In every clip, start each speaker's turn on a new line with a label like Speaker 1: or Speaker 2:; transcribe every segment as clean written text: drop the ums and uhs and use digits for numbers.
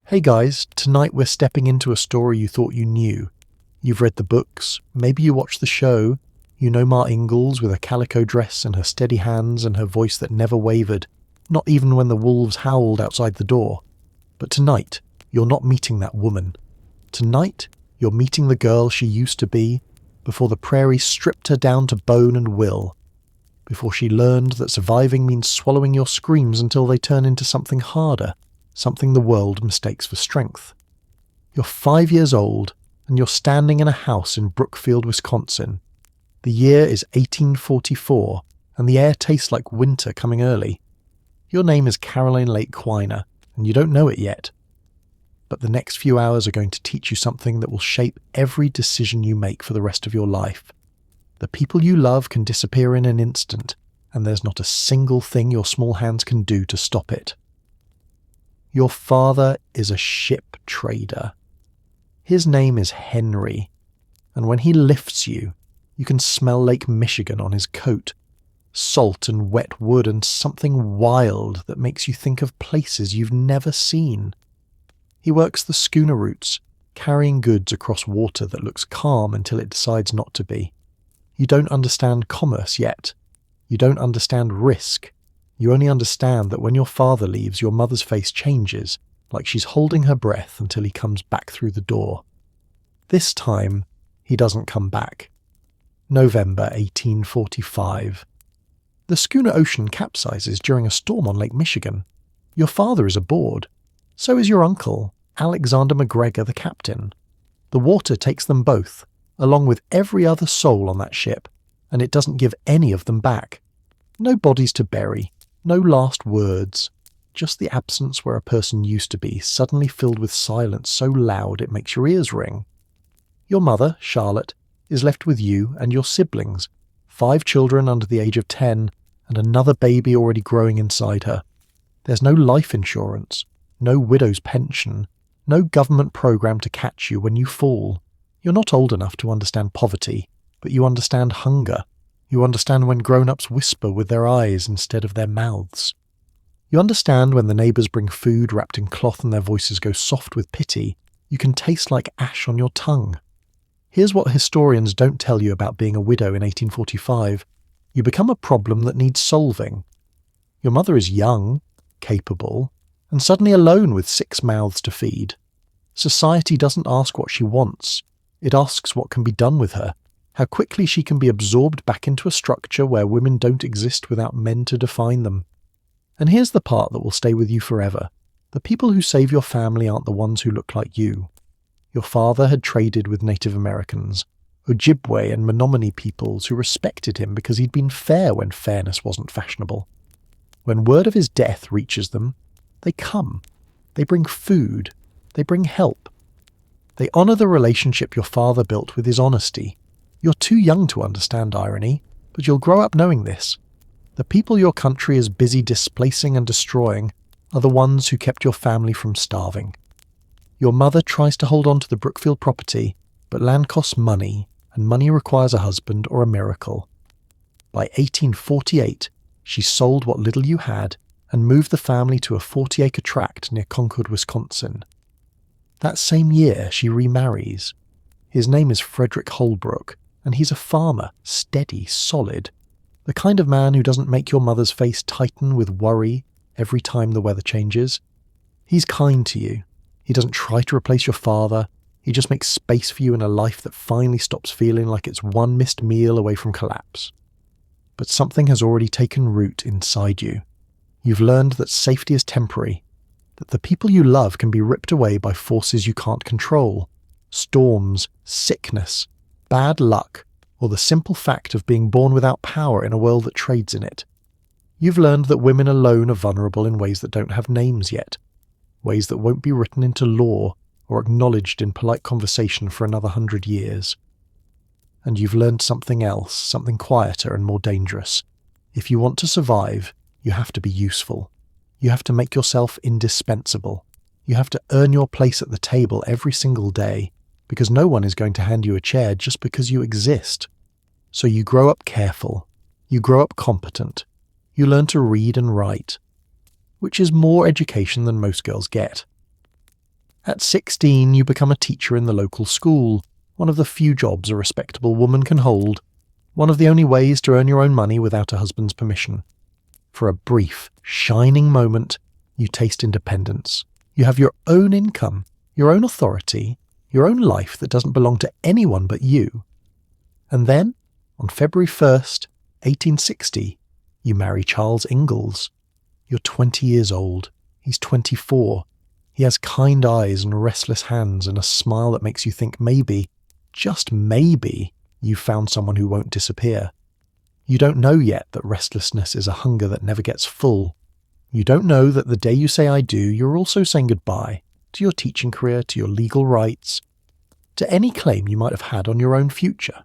Speaker 1: Hey guys, tonight we're stepping into a story you thought you knew. You've read the books, maybe you watched the show, you know Laura Ingalls with her calico dress and her steady hands and her voice that never wavered, not even when the wolves howled outside the door. But tonight, you're not meeting that woman. Tonight, you're meeting the girl she used to be, before the Prairie stripped her down to bone and will. Before she learned that surviving means swallowing your screams until they turn into something harder, something the world mistakes for strength. You're 5 years old, and you're standing in a house in Brookfield, Wisconsin. The year is 1844, and the air tastes like winter coming early. Your name is Caroline Lake Quiner, and you don't know it yet. But the next few hours are going to teach you something that will shape every decision you make for the rest of your life. The people you love can disappear in an instant, and there's not a single thing your small hands can do to stop it. Your father is a ship trader. His name is Henry, and when he lifts you, you can smell Lake Michigan on his coat, salt and wet wood and something wild that makes you think of places you've never seen. He works the schooner routes, carrying goods across water that looks calm until it decides not to be. You don't understand commerce yet. You don't understand risk. You only understand that when your father leaves, your mother's face changes, like she's holding her breath until he comes back through the door. This time, he doesn't come back. November 1845. The schooner Ocean capsizes during a storm on Lake Michigan. Your father is aboard. So is your uncle, Alexander McGregor, the captain. The water takes them both, along with every other soul on that ship, and it doesn't give any of them back. No bodies to bury. No last words, just the absence where a person used to be, suddenly filled with silence so loud it makes your ears ring. Your mother, Charlotte, is left with you and your siblings, 5 children under the age of 10, and another baby already growing inside her. There's no life insurance, no widow's pension, no government program to catch you when you fall. You're not old enough to understand poverty, but you understand hunger. You understand when grown-ups whisper with their eyes instead of their mouths. You understand when the neighbours bring food wrapped in cloth and their voices go soft with pity. You can taste like ash on your tongue. Here's what historians don't tell you about being a widow in 1845. You become a problem that needs solving. Your mother is young, capable, and suddenly alone with 6 mouths to feed. Society doesn't ask what she wants. It asks what can be done with her. How quickly she can be absorbed back into a structure where women don't exist without men to define them. And here's the part that will stay with you forever. The people who save your family aren't the ones who look like you. Your father had traded with Native Americans, Ojibwe and Menominee peoples who respected him because he'd been fair when fairness wasn't fashionable. When word of his death reaches them, they come. They bring food. They bring help. They honour the relationship your father built with his honesty. You're too young to understand irony, but you'll grow up knowing this. The people your country is busy displacing and destroying are the ones who kept your family from starving. Your mother tries to hold on to the Brookfield property, but land costs money, and money requires a husband or a miracle. By 1848, she sold what little you had and moved the family to a 40-acre tract near Concord, Wisconsin. That same year, she remarries. His name is Frederick Holbrook, and he's a farmer, steady, solid, the kind of man who doesn't make your mother's face tighten with worry every time the weather changes. He's kind to you. He doesn't try to replace your father. He just makes space for you in a life that finally stops feeling like it's one missed meal away from collapse. But something has already taken root inside you. You've learned that safety is temporary, that the people you love can be ripped away by forces you can't control. Storms, sickness, bad luck, or the simple fact of being born without power in a world that trades in it. You've learned that women alone are vulnerable in ways that don't have names yet, ways that won't be written into law or acknowledged in polite conversation for another 100 years. And you've learned something else, something quieter and more dangerous. If you want to survive, you have to be useful. You have to make yourself indispensable. You have to earn your place at the table every single day, because no one is going to hand you a chair just because you exist. So you grow up careful. You grow up competent. You learn to read and write, which is more education than most girls get. At 16, you become a teacher in the local school, one of the few jobs a respectable woman can hold, one of the only ways to earn your own money without a husband's permission. For a brief, shining moment, you taste independence. You have your own income, your own authority, your own life that doesn't belong to anyone but you. And then, on February 1st, 1860, you marry Charles Ingalls. You're 20 years old. He's 24. He has kind eyes and restless hands and a smile that makes you think maybe, just maybe, you've found someone who won't disappear. You don't know yet that restlessness is a hunger that never gets full. You don't know that the day you say I do, you're also saying goodbye to your teaching career, to your legal rights, to any claim you might have had on your own future.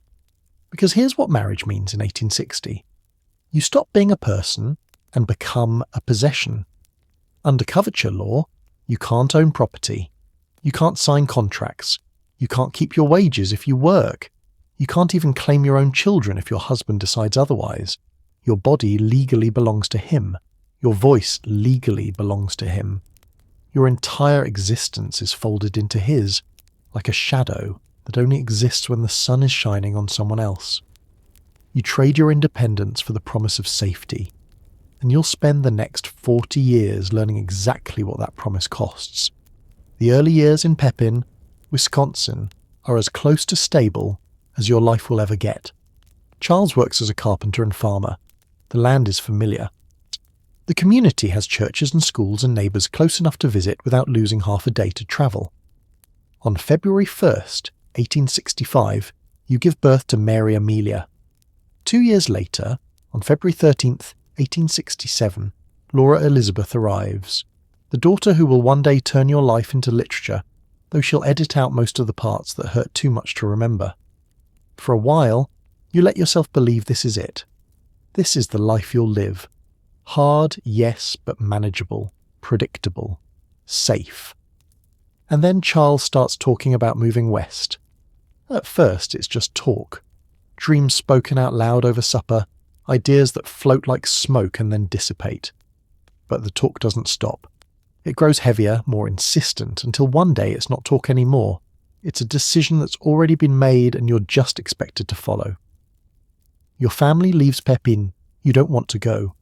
Speaker 1: Because here's what marriage means in 1860. You stop being a person and become a possession. Under coverture law, you can't own property. You can't sign contracts. You can't keep your wages if you work. You can't even claim your own children if your husband decides otherwise. Your body legally belongs to him. Your voice legally belongs to him. Your entire existence is folded into his, like a shadow that only exists when the sun is shining on someone else. You trade your independence for the promise of safety, and you'll spend the next 40 years learning exactly what that promise costs. The early years in Pepin, Wisconsin, are as close to stable as your life will ever get. Charles works as a carpenter and farmer. The land is familiar. The community has churches and schools and neighbours close enough to visit without losing half a day to travel. On February 1st, 1865, you give birth to Mary Amelia. 2 years later, on February 13th, 1867, Laura Elizabeth arrives, the daughter who will one day turn your life into literature, though she'll edit out most of the parts that hurt too much to remember. For a while, you let yourself believe this is it. This is the life you'll live. Hard, yes, but manageable, predictable, safe. And then Charles starts talking about moving west. At first, it's just talk. Dreams spoken out loud over supper, ideas that float like smoke and then dissipate. But the talk doesn't stop. It grows heavier, more insistent, until one day it's not talk anymore. It's a decision that's already been made and you're just expected to follow. Your family leaves Pepin. You don't want to go.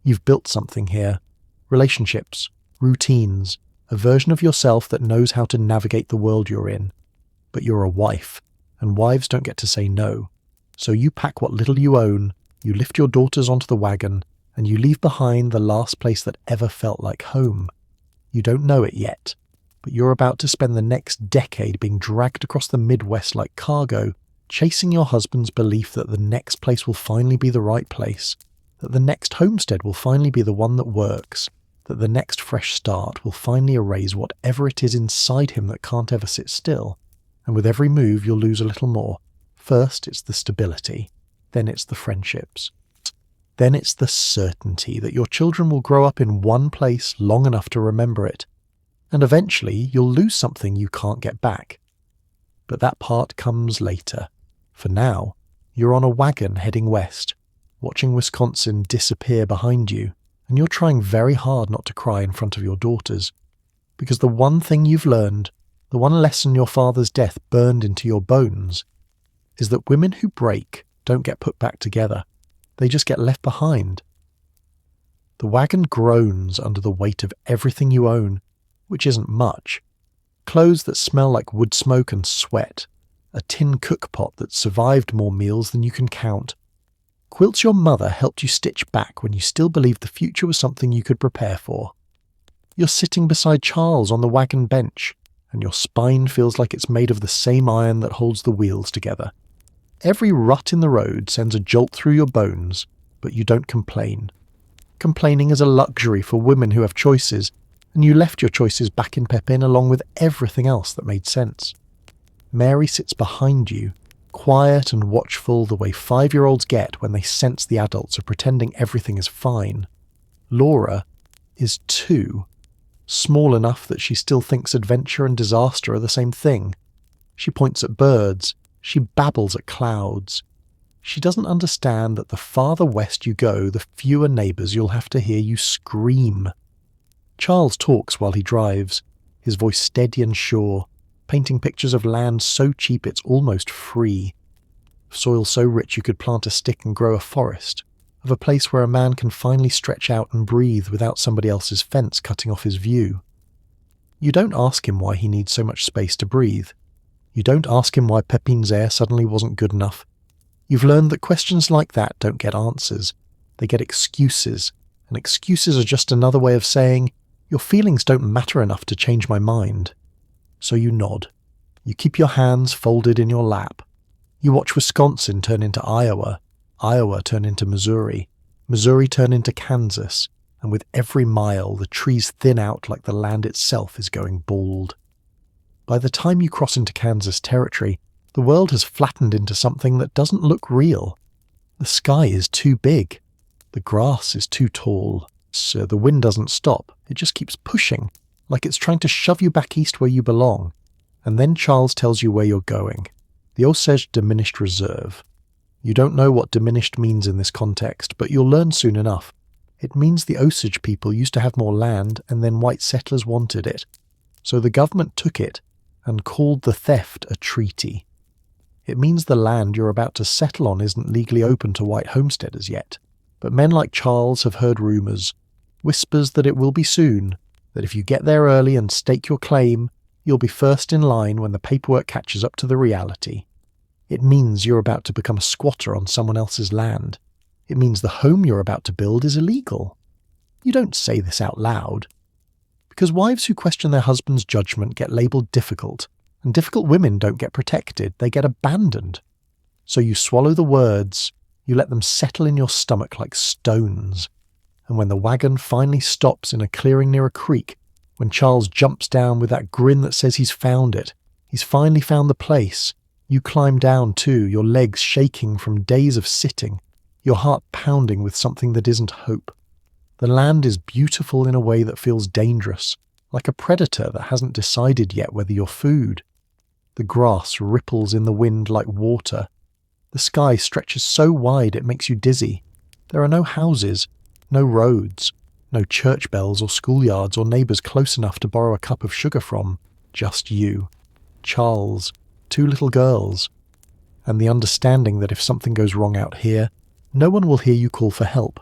Speaker 1: You've built something here. Relationships, routines, a version of yourself that knows how to navigate the world you're in. But you're a wife, and wives don't get to say no. So you pack what little you own, you lift your daughters onto the wagon, and you leave behind the last place that ever felt like home. You don't know it yet, but you're about to spend the next decade being dragged across the Midwest like cargo, chasing your husband's belief that the next place will finally be the right place, that the next homestead will finally be the one that works, that the next fresh start will finally erase whatever it is inside him that can't ever sit still. And with every move you'll lose a little more. First it's the stability, then it's the friendships. Then it's the certainty that your children will grow up in one place long enough to remember it. And eventually you'll lose something you can't get back. But that part comes later. For now, you're on a wagon heading west, watching Wisconsin disappear behind you, and you're trying very hard not to cry in front of your daughters. Because the one thing you've learned, the one lesson your father's death burned into your bones, is that women who break don't get put back together. They just get left behind. The wagon groans under the weight of everything you own, which isn't much. Clothes that smell like wood smoke and sweat. A tin cook pot that survived more meals than you can count. Quilts your mother helped you stitch back when you still believed the future was something you could prepare for. You're sitting beside Charles on the wagon bench, and your spine feels like it's made of the same iron that holds the wheels together. Every rut in the road sends a jolt through your bones, but you don't complain. Complaining is a luxury for women who have choices, and you left your choices back in Pepin along with everything else that made sense. Mary sits behind you, quiet and watchful the way 5-year-olds get when they sense the adults are pretending everything is fine. Laura is 2, small enough that she still thinks adventure and disaster are the same thing. She points at birds, she babbles at clouds. She doesn't understand that the farther west you go, the fewer neighbours you'll have to hear you scream. Charles talks while he drives. his voice steady and sure, painting pictures of land so cheap it's almost free. Soil so rich you could plant a stick and grow a forest, of a place where a man can finally stretch out and breathe without somebody else's fence cutting off his view. You don't ask him why he needs so much space to breathe. You don't ask him why Pepin's air suddenly wasn't good enough. You've learned that questions like that don't get answers. They get excuses, and excuses are just another way of saying, your feelings don't matter enough to change my mind. So you nod. You keep your hands folded in your lap. You watch Wisconsin turn into Iowa, Iowa turn into Missouri, Missouri turn into Kansas, and with every mile the trees thin out like the land itself is going bald. By the time you cross into Kansas territory, the world has flattened into something that doesn't look real. The sky is too big. The grass is too tall. So the wind doesn't stop. It just keeps pushing, like it's trying to shove you back east where you belong. And then Charles tells you where you're going. The Osage Diminished Reserve. You don't know what diminished means in this context, but you'll learn soon enough. It means the Osage people used to have more land and then white settlers wanted it. So the government took it and called the theft a treaty. It means the land you're about to settle on isn't legally open to white homesteaders yet. But men like Charles have heard rumours, whispers that it will be soon, that if you get there early and stake your claim, you'll be first in line when the paperwork catches up to the reality. It means you're about to become a squatter on someone else's land. It means the home you're about to build is illegal. You don't say this out loud. Because wives who question their husband's judgment get labelled difficult, and difficult women don't get protected, they get abandoned. So you swallow the words, you let them settle in your stomach like stones. And when the wagon finally stops in a clearing near a creek, when Charles jumps down with that grin that says he's found it, he's finally found the place, you climb down too, your legs shaking from days of sitting, your heart pounding with something that isn't hope. The land is beautiful in a way that feels dangerous, like a predator that hasn't decided yet whether you're food. The grass ripples in the wind like water. The sky stretches so wide it makes you dizzy. There are no houses, no roads, no church bells or schoolyards or neighbours close enough to borrow a cup of sugar from. Just you, Charles, 2 little girls, and the understanding that if something goes wrong out here, no one will hear you call for help.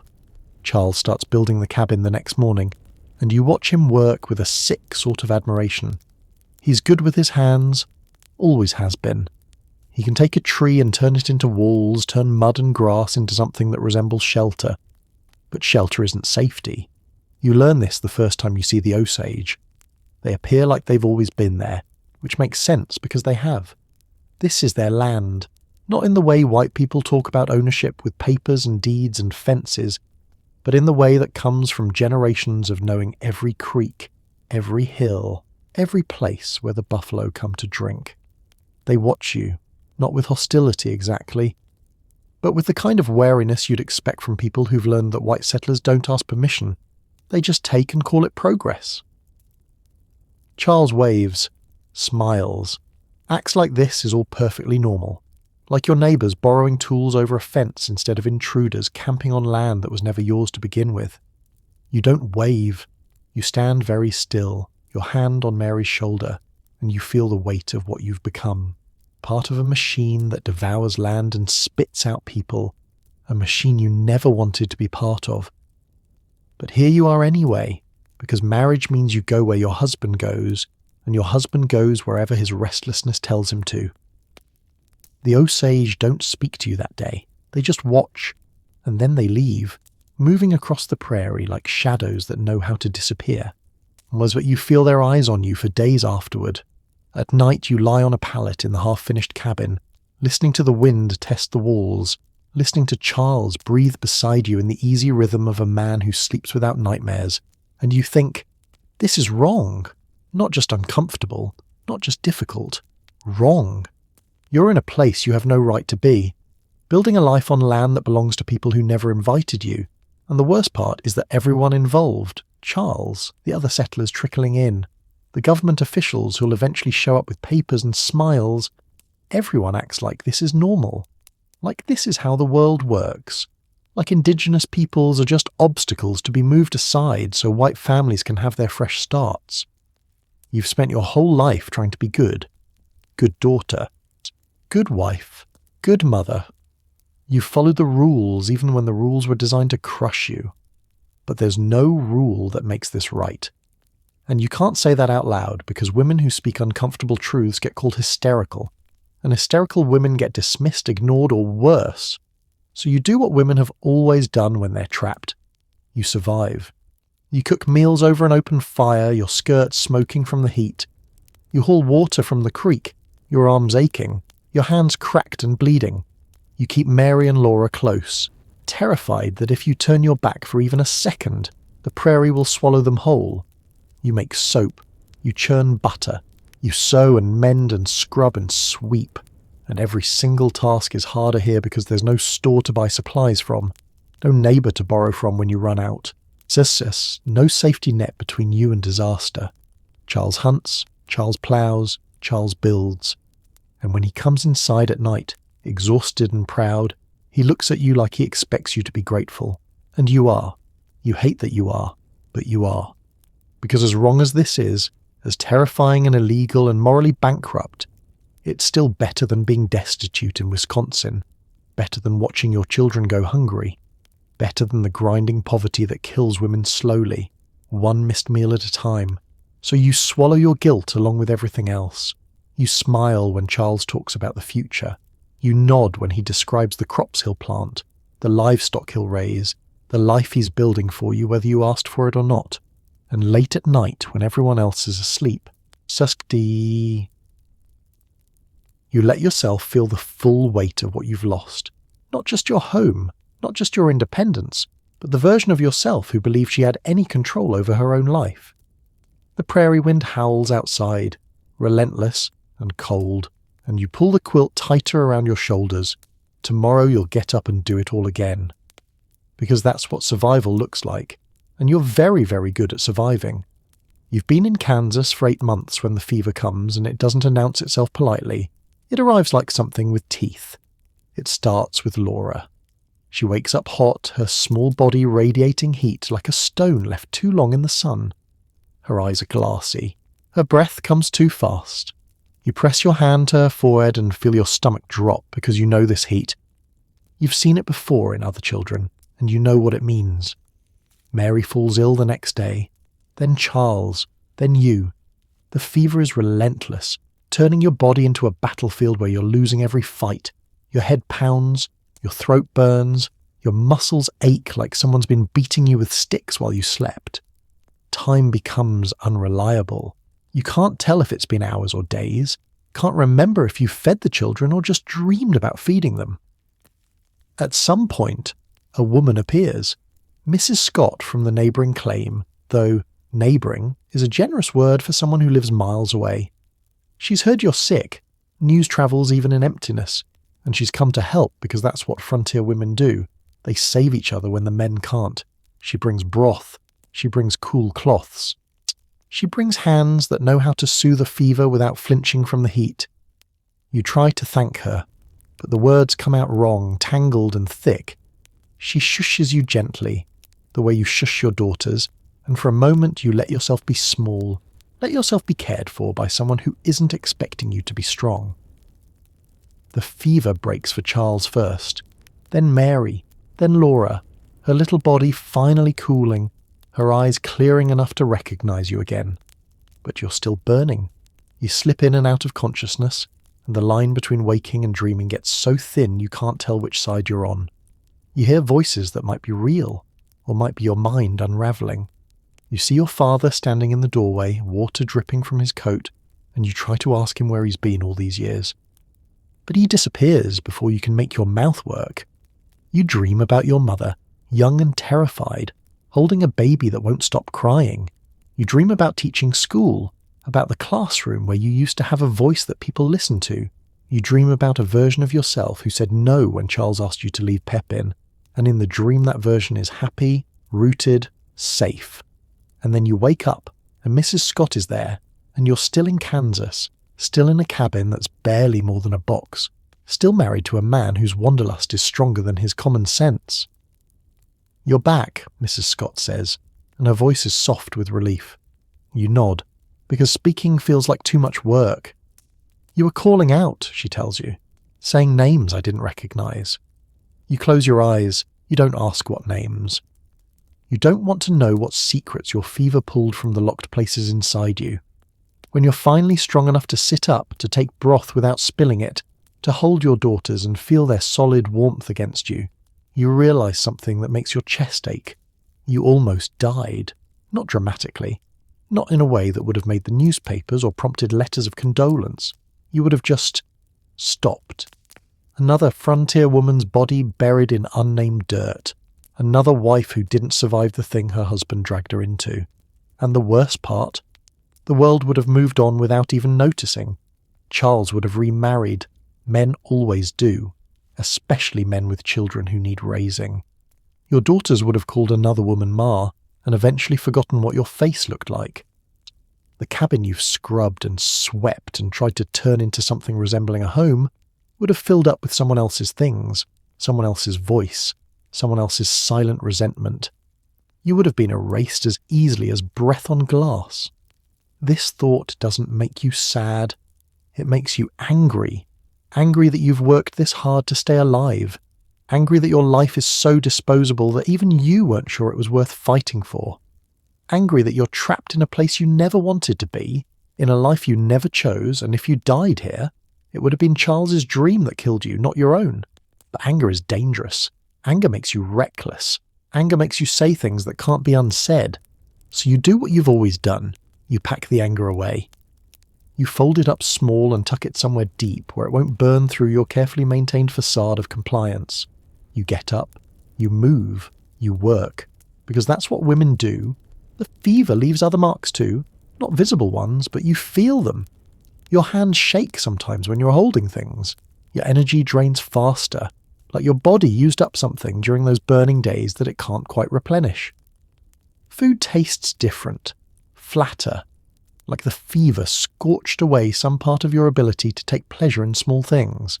Speaker 1: Charles starts building the cabin the next morning, and you watch him work with a sick sort of admiration. He's good with his hands, always has been. He can take a tree and turn it into walls, turn mud and grass into something that resembles shelter. But shelter isn't safety. You learn this the first time you see the Osage. They appear like they've always been there, which makes sense because they have. This is their land, not in the way white people talk about ownership with papers and deeds and fences, but in the way that comes from generations of knowing every creek, every hill, every place where the buffalo come to drink. They watch you, not with hostility exactly, but with the kind of wariness you'd expect from people who've learned that white settlers don't ask permission. They just take and call it progress. Charles waves, smiles. Acts like this is all perfectly normal. Like your neighbours borrowing tools over a fence instead of intruders camping on land that was never yours to begin with. You don't wave. You stand very still, your hand on Mary's shoulder, and you feel the weight of what you've become. Part of a machine that devours land and spits out people. A machine you never wanted to be part of. But here you are anyway, because marriage means you go where your husband goes, and your husband goes wherever his restlessness tells him to. The Osage don't speak to you that day. They just watch, and then they leave, moving across the prairie like shadows that know how to disappear. Was that you feel their eyes on you for days afterward. At night you lie on a pallet in the half-finished cabin, listening to the wind test the walls, listening to Charles breathe beside you in the easy rhythm of a man who sleeps without nightmares, and you think, this is wrong. Not just uncomfortable, not just difficult. Wrong. You're in a place you have no right to be, building a life on land that belongs to people who never invited you. And the worst part is that everyone involved, Charles, the other settlers trickling in, the government officials who'll eventually show up with papers and smiles, everyone acts like this is normal. Like this is how the world works. Like indigenous peoples are just obstacles to be moved aside so white families can have their fresh starts. You've spent your whole life trying to be good. Good daughter. Good wife. Good mother. You followed the rules even when the rules were designed to crush you. But there's no rule that makes this right. And you can't say that out loud because women who speak uncomfortable truths get called hysterical. And hysterical women get dismissed, ignored, or worse. So you do what women have always done when they're trapped. You survive. You cook meals over an open fire, your skirts smoking from the heat. You haul water from the creek, your arms aching, your hands cracked and bleeding. You keep Mary and Laura close, terrified that if you turn your back for even a second, the prairie will swallow them whole. You make soap, you churn butter, you sew and mend and scrub and sweep, and every single task is harder here because there's no store to buy supplies from, no neighbour to borrow from when you run out. There's no safety net between you and disaster. Charles hunts, Charles ploughs, Charles builds. And when he comes inside at night, exhausted and proud, he looks at you like he expects you to be grateful. And you are. You hate that you are, but you are. Because as wrong as this is, as terrifying and illegal and morally bankrupt, it's still better than being destitute in Wisconsin, better than watching your children go hungry, better than the grinding poverty that kills women slowly, one missed meal at a time. So you swallow your guilt along with everything else. You smile when Charles talks about the future. You nod when he describes the crops he'll plant, the livestock he'll raise, the life he's building for you whether you asked for it or not. And late at night, when everyone else is asleep, you let yourself feel the full weight of what you've lost. Not just your home, not just your independence, but the version of yourself who believed she had any control over her own life. The prairie wind howls outside, relentless and cold, and you pull the quilt tighter around your shoulders. Tomorrow you'll get up and do it all again. Because that's what survival looks like. And you're very, very good at surviving. You've been in Kansas for 8 months when the fever comes and it doesn't announce itself politely. It arrives like something with teeth. It starts with Laura. She wakes up hot, her small body radiating heat like a stone left too long in the sun. Her eyes are glassy. Her breath comes too fast. You press your hand to her forehead and feel your stomach drop because you know this heat. You've seen it before in other children, and you know what it means. Mary falls ill the next day, then Charles, then you. The fever is relentless, turning your body into a battlefield where you're losing every fight. Your head pounds, your throat burns, your muscles ache like someone's been beating you with sticks while you slept. Time becomes unreliable. You can't tell if it's been hours or days, can't remember if you fed the children or just dreamed about feeding them. At some point, a woman appears. Mrs. Scott from the neighbouring claim, though neighbouring is a generous word for someone who lives miles away. She's heard you're sick, news travels even in emptiness, and she's come to help because that's what frontier women do. They save each other when the men can't. She brings broth. She brings cool cloths. She brings hands that know how to soothe a fever without flinching from the heat. You try to thank her, but the words come out wrong, tangled and thick. She shushes you gently, the way you shush your daughters, and for a moment you let yourself be small, let yourself be cared for by someone who isn't expecting you to be strong. The fever breaks for Charles first, then Mary, then Laura, her little body finally cooling, her eyes clearing enough to recognize you again. But you're still burning. You slip in and out of consciousness, and the line between waking and dreaming gets so thin you can't tell which side you're on. You hear voices that might be real, or might be your mind unravelling. You see your father standing in the doorway, water dripping from his coat, and you try to ask him where he's been all these years. But he disappears before you can make your mouth work. You dream about your mother, young and terrified, holding a baby that won't stop crying. You dream about teaching school, about the classroom where you used to have a voice that people listened to. You dream about a version of yourself who said no when Charles asked you to leave Pep in, and in the dream that version is happy, rooted, safe. And then you wake up, and Mrs. Scott is there, and you're still in Kansas, still in a cabin that's barely more than a box, still married to a man whose wanderlust is stronger than his common sense. "You're back," Mrs. Scott says, and her voice is soft with relief. You nod. because speaking feels like too much work. You were calling out, she tells you, saying names I didn't recognize. You close your eyes, you don't ask what names. You don't want to know what secrets your fever pulled from the locked places inside you. When you're finally strong enough to sit up, to take broth without spilling it, to hold your daughters and feel their solid warmth against you, you realize something that makes your chest ache. You almost died. Not dramatically. Not in a way that would have made the newspapers or prompted letters of condolence. You would have just stopped. Another frontier woman's body buried in unnamed dirt. Another wife who didn't survive the thing her husband dragged her into. And the worst part? The world would have moved on without even noticing. Charles would have remarried. Men always do, especially men with children who need raising. Your daughters would have called another woman Ma, and eventually forgotten what your face looked like. The cabin you've scrubbed and swept and tried to turn into something resembling a home would have filled up with someone else's things, someone else's voice, someone else's silent resentment. You would have been erased as easily as breath on glass. This thought doesn't make you sad. It makes you angry. Angry that you've worked this hard to stay alive. Angry that your life is so disposable that even you weren't sure it was worth fighting for. Angry that you're trapped in a place you never wanted to be, in a life you never chose, and if you died here, it would have been Charles's dream that killed you, not your own. But anger is dangerous. Anger makes you reckless. Anger makes you say things that can't be unsaid. So you do what you've always done. You pack the anger away. You fold it up small and tuck it somewhere deep where it won't burn through your carefully maintained facade of compliance. You get up. You move. You work. Because that's what women do. The fever leaves other marks too. Not visible ones, but you feel them. Your hands shake sometimes when you're holding things. Your energy drains faster. Like your body used up something during those burning days that it can't quite replenish. Food tastes different, flatter, like the fever scorched away some part of your ability to take pleasure in small things.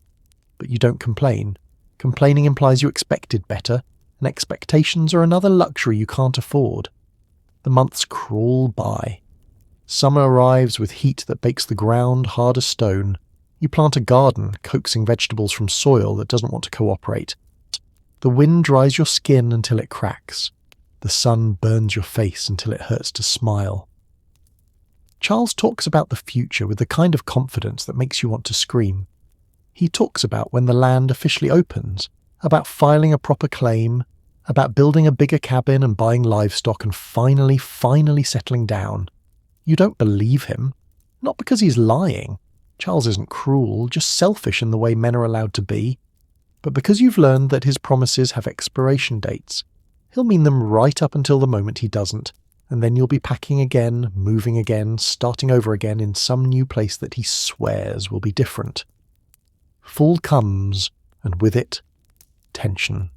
Speaker 1: But you don't complain. Complaining implies you expected better, and expectations are another luxury you can't afford. The months crawl by. Summer arrives with heat that bakes the ground hard as stone. You plant a garden, coaxing vegetables from soil that doesn't want to cooperate. The wind dries your skin until it cracks. The sun burns your face until it hurts to smile. Charles talks about the future with the kind of confidence that makes you want to scream. He talks about when the land officially opens, about filing a proper claim, about building a bigger cabin and buying livestock and finally settling down. You don't believe him. Not because he's lying. Charles isn't cruel, just selfish in the way men are allowed to be. But because you've learned that his promises have expiration dates, he'll mean them right up until the moment he doesn't, and then you'll be packing again, moving again, starting over again in some new place that he swears will be different. Fall comes, and with it, tension.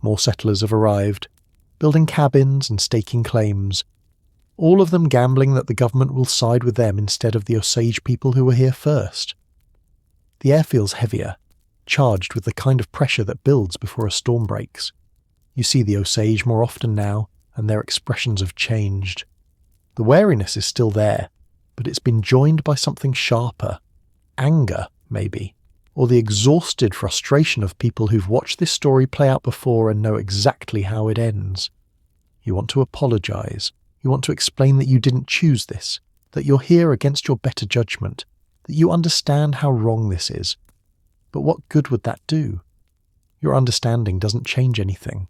Speaker 1: More settlers have arrived, building cabins and staking claims, all of them gambling that the government will side with them instead of the Osage people who were here first. The air feels heavier, charged with the kind of pressure that builds before a storm breaks. You see the Osage more often now, and their expressions have changed. The wariness is still there, but it's been joined by something sharper. Anger, maybe, or the exhausted frustration of people who've watched this story play out before and know exactly how it ends. You want to apologize. You want to explain that you didn't choose this, that you're here against your better judgment, that you understand how wrong this is. But what good would that do? Your understanding doesn't change anything.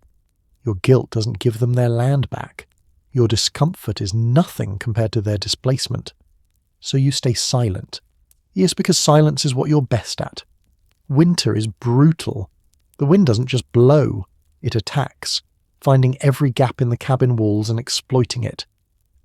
Speaker 1: Your guilt doesn't give them their land back. Your discomfort is nothing compared to their displacement. So you stay silent. Yes, because silence is what you're best at. Winter is brutal. The wind doesn't just blow, it attacks, finding every gap in the cabin walls and exploiting it.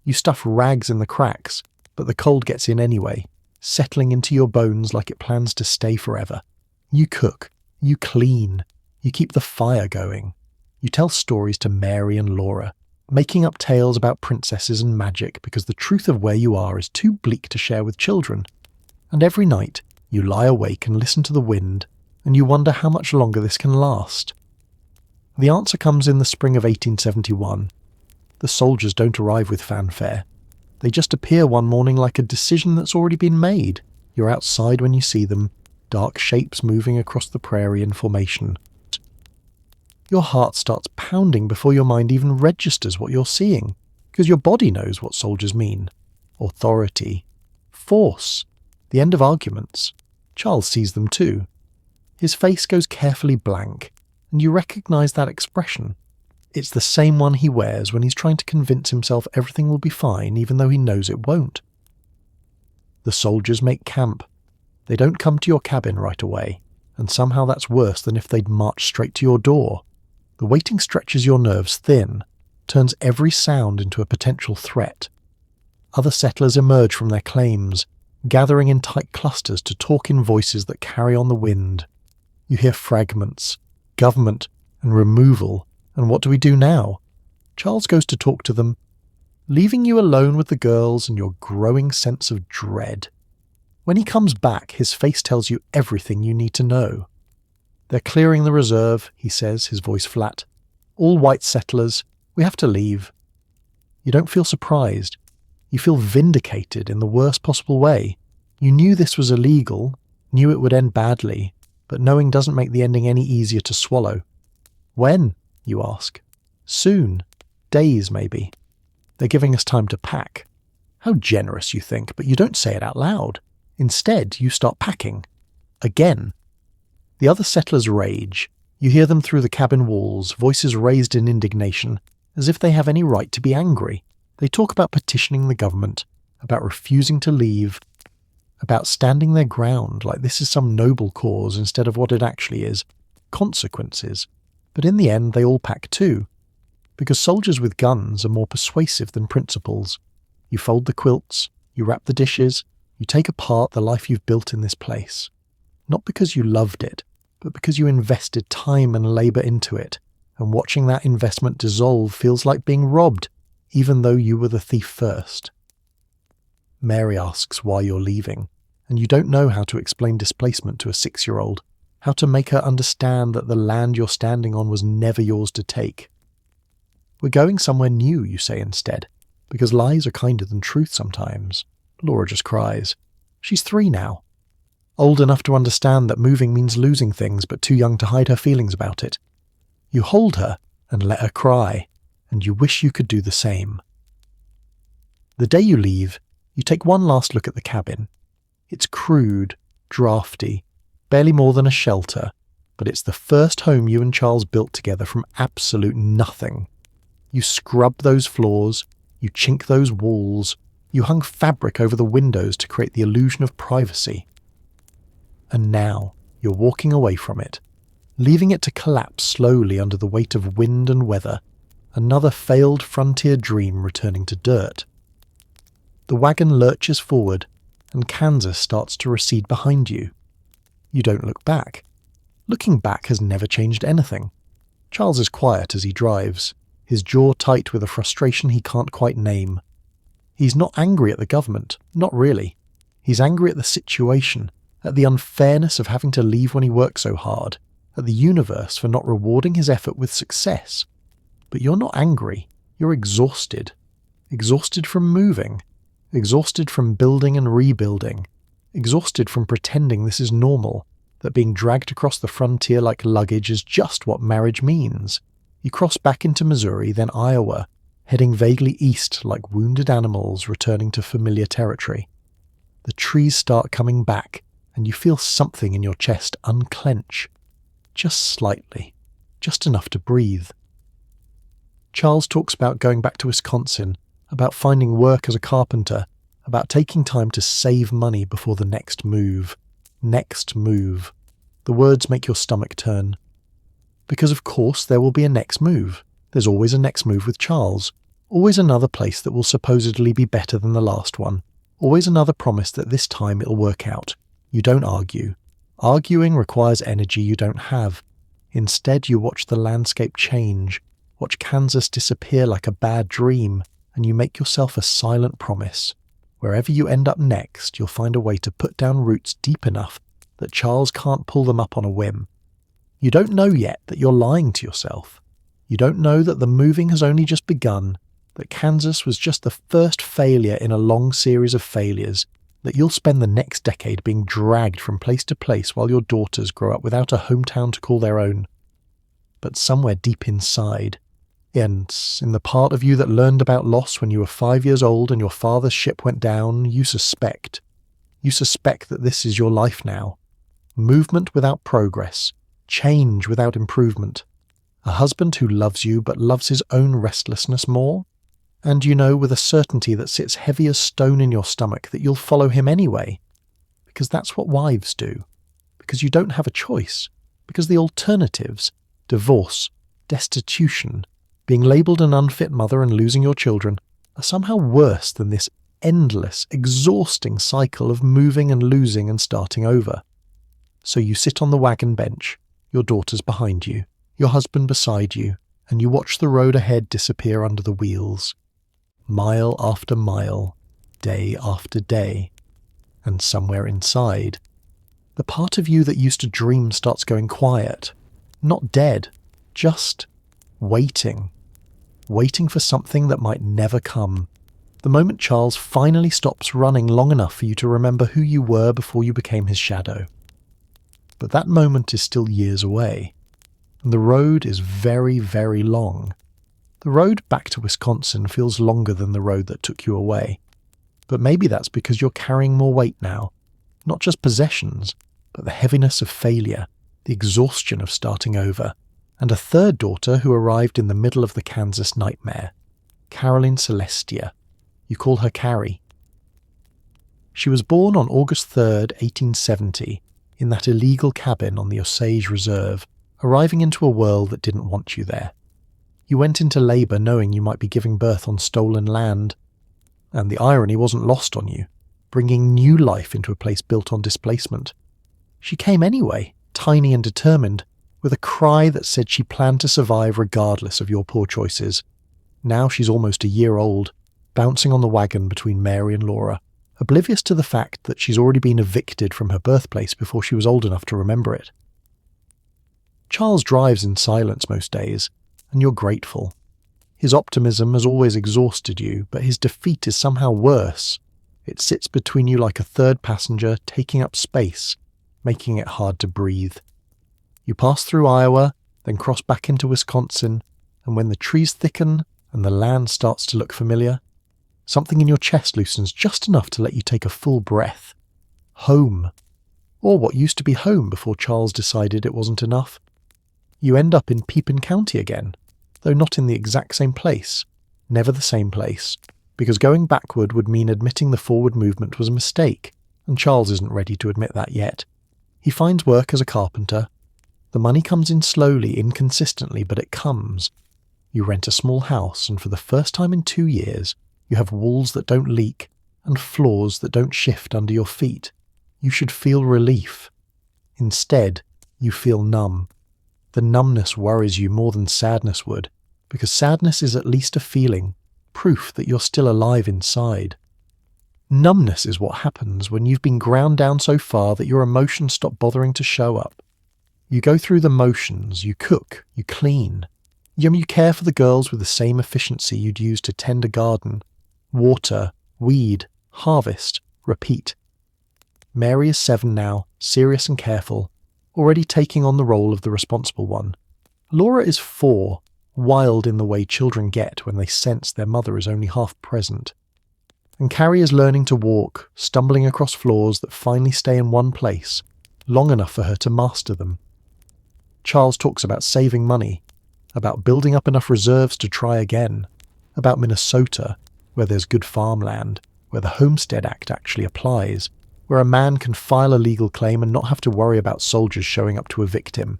Speaker 1: You stuff rags in the cracks, but the cold gets in anyway, settling into your bones like it plans to stay forever. You cook, you clean, you keep the fire going. You tell stories to Mary and Laura, making up tales about princesses and magic because the truth of where you are is too bleak to share with children. And every night, you lie awake and listen to the wind, and you wonder how much longer this can last. The answer comes in the spring of 1871. The soldiers don't arrive with fanfare. They just appear one morning like a decision that's already been made. You're outside when you see them, dark shapes moving across the prairie in formation. Your heart starts pounding before your mind even registers what you're seeing, because your body knows what soldiers mean. Authority. Force. The end of arguments. Charles sees them too. His face goes carefully blank, and you recognise that expression. It's the same one he wears when he's trying to convince himself everything will be fine even though he knows it won't. The soldiers make camp. They don't come to your cabin right away, and somehow that's worse than if they'd marched straight to your door. The waiting stretches your nerves thin, turns every sound into a potential threat. Other settlers emerge from their claims, gathering in tight clusters to talk in voices that carry on the wind. You hear fragments, government, and removal, and what do we do now? Charles goes to talk to them, leaving you alone with the girls and your growing sense of dread. When he comes back, his face tells you everything you need to know. They're clearing the reserve, he says, his voice flat. All white settlers. We have to leave. You don't feel surprised. You feel vindicated in the worst possible way. You knew this was illegal, knew it would end badly, but knowing doesn't make the ending any easier to swallow. When? You ask. Soon. Days, maybe. They're giving us time to pack. How generous, you think, but you don't say it out loud. Instead, you start packing. Again. The other settlers rage. You hear them through the cabin walls, voices raised in indignation, as if they have any right to be angry. They talk about petitioning the government, about refusing to leave, about standing their ground like this is some noble cause instead of what it actually is, consequences. But in the end, they all pack too, because soldiers with guns are more persuasive than principles. You fold the quilts, you wrap the dishes, you take apart the life you've built in this place. Not because you loved it, but because you invested time and labour into it, and watching that investment dissolve feels like being robbed, even though you were the thief first. Mary asks why you're leaving, and you don't know how to explain displacement to a 6-year-old, how to make her understand that the land you're standing on was never yours to take. We're going somewhere new, you say instead, because lies are kinder than truth sometimes. Laura just cries. She's 3 now. Old enough to understand that moving means losing things, but too young to hide her feelings about it. You hold her and let her cry, and you wish you could do the same. The day you leave, you take one last look at the cabin. It's crude, drafty, barely more than a shelter, but it's the first home you and Charles built together from absolute nothing. You scrub those floors, you chink those walls, you hung fabric over the windows to create the illusion of privacy. And now you're walking away from it, leaving it to collapse slowly under the weight of wind and weather, another failed frontier dream returning to dirt. The wagon lurches forward, and Kansas starts to recede behind you. You don't look back. Looking back has never changed anything. Charles is quiet as he drives, his jaw tight with a frustration he can't quite name. He's not angry at the government, not really. He's angry at the situation, at the unfairness of having to leave when he worked so hard, at the universe for not rewarding his effort with success. But you're not angry, you're exhausted. Exhausted from moving, exhausted from building and rebuilding, exhausted from pretending this is normal, that being dragged across the frontier like luggage is just what marriage means. You cross back into Missouri, then Iowa, heading vaguely east like wounded animals returning to familiar territory. The trees start coming back, and you feel something in your chest unclench. Just slightly, just enough to breathe. Charles talks about going back to Wisconsin, about finding work as a carpenter, about taking time to save money before the next move. Next move. The words make your stomach turn. Because of course there will be a next move. There's always a next move with Charles. Always another place that will supposedly be better than the last one. Always another promise that this time it'll work out. You don't argue. Arguing requires energy you don't have. Instead you watch the landscape change, watch Kansas disappear like a bad dream, and you make yourself a silent promise. Wherever you end up next, you'll find a way to put down roots deep enough that Charles can't pull them up on a whim. You don't know yet that you're lying to yourself. You don't know that the moving has only just begun, that Kansas was just the first failure in a long series of failures, that you'll spend the next decade being dragged from place to place while your daughters grow up without a hometown to call their own. But somewhere deep inside, and in the part of you that learned about loss when you were 5 years old and your father's ship went down, you suspect that this is your life now. Movement without progress, change without improvement, a husband who loves you but loves his own restlessness more, and you know with a certainty that sits heavy as stone in your stomach that you'll follow him anyway, because that's what wives do, because you don't have a choice, because the alternatives, divorce, destitution, being labelled an unfit mother and losing your children, are somehow worse than this endless, exhausting cycle of moving and losing and starting over. So you sit on the wagon bench, your daughters behind you, your husband beside you, and you watch the road ahead disappear under the wheels. Mile after mile, day after day. And somewhere inside, the part of you that used to dream starts going quiet. Not dead, just waiting. Waiting for something that might never come. The moment Charles finally stops running long enough for you to remember who you were before you became his shadow. But that moment is still years away. And the road is very, very long. The road back to Wisconsin feels longer than the road that took you away. But maybe that's because you're carrying more weight now. Not just possessions, but the heaviness of failure, the exhaustion of starting over, and a third daughter who arrived in the middle of the Kansas nightmare, Caroline Celestia. You call her Carrie. She was born on August 3rd, 1870, in that illegal cabin on the Osage Reserve, arriving into a world that didn't want you there. You went into labour knowing you might be giving birth on stolen land, and the irony wasn't lost on you, bringing new life into a place built on displacement. She came anyway, tiny and determined, with a cry that said she planned to survive regardless of your poor choices. Now she's almost a year old, bouncing on the wagon between Mary and Laura, oblivious to the fact that she's already been evicted from her birthplace before she was old enough to remember it. Charles drives in silence most days, and you're grateful. His optimism has always exhausted you, but his defeat is somehow worse. It sits between you like a third passenger, taking up space, making it hard to breathe. You pass through Iowa, then cross back into Wisconsin, and when the trees thicken and the land starts to look familiar, something in your chest loosens just enough to let you take a full breath. Home. Or what used to be home before Charles decided it wasn't enough. You end up in Pepin County again, though not in the exact same place. Never the same place, because going backward would mean admitting the forward movement was a mistake, and Charles isn't ready to admit that yet. He finds work as a carpenter. The money comes in slowly, inconsistently, but it comes. You rent a small house, and for the first time in 2 years, you have walls that don't leak and floors that don't shift under your feet. You should feel relief. Instead, you feel numb. The numbness worries you more than sadness would, because sadness is at least a feeling, proof that you're still alive inside. Numbness is what happens when you've been ground down so far that your emotions stop bothering to show up. You go through the motions, you cook, you clean. You care for the girls with the same efficiency you'd use to tend a garden. Water, weed, harvest, repeat. Mary is 7 now, serious and careful, already taking on the role of the responsible one. Laura is 4, wild in the way children get when they sense their mother is only half present. And Carrie is learning to walk, stumbling across floors that finally stay in one place, long enough for her to master them. Charles talks about saving money, about building up enough reserves to try again, about Minnesota, where there's good farmland, where the Homestead Act actually applies, where a man can file a legal claim and not have to worry about soldiers showing up to evict him.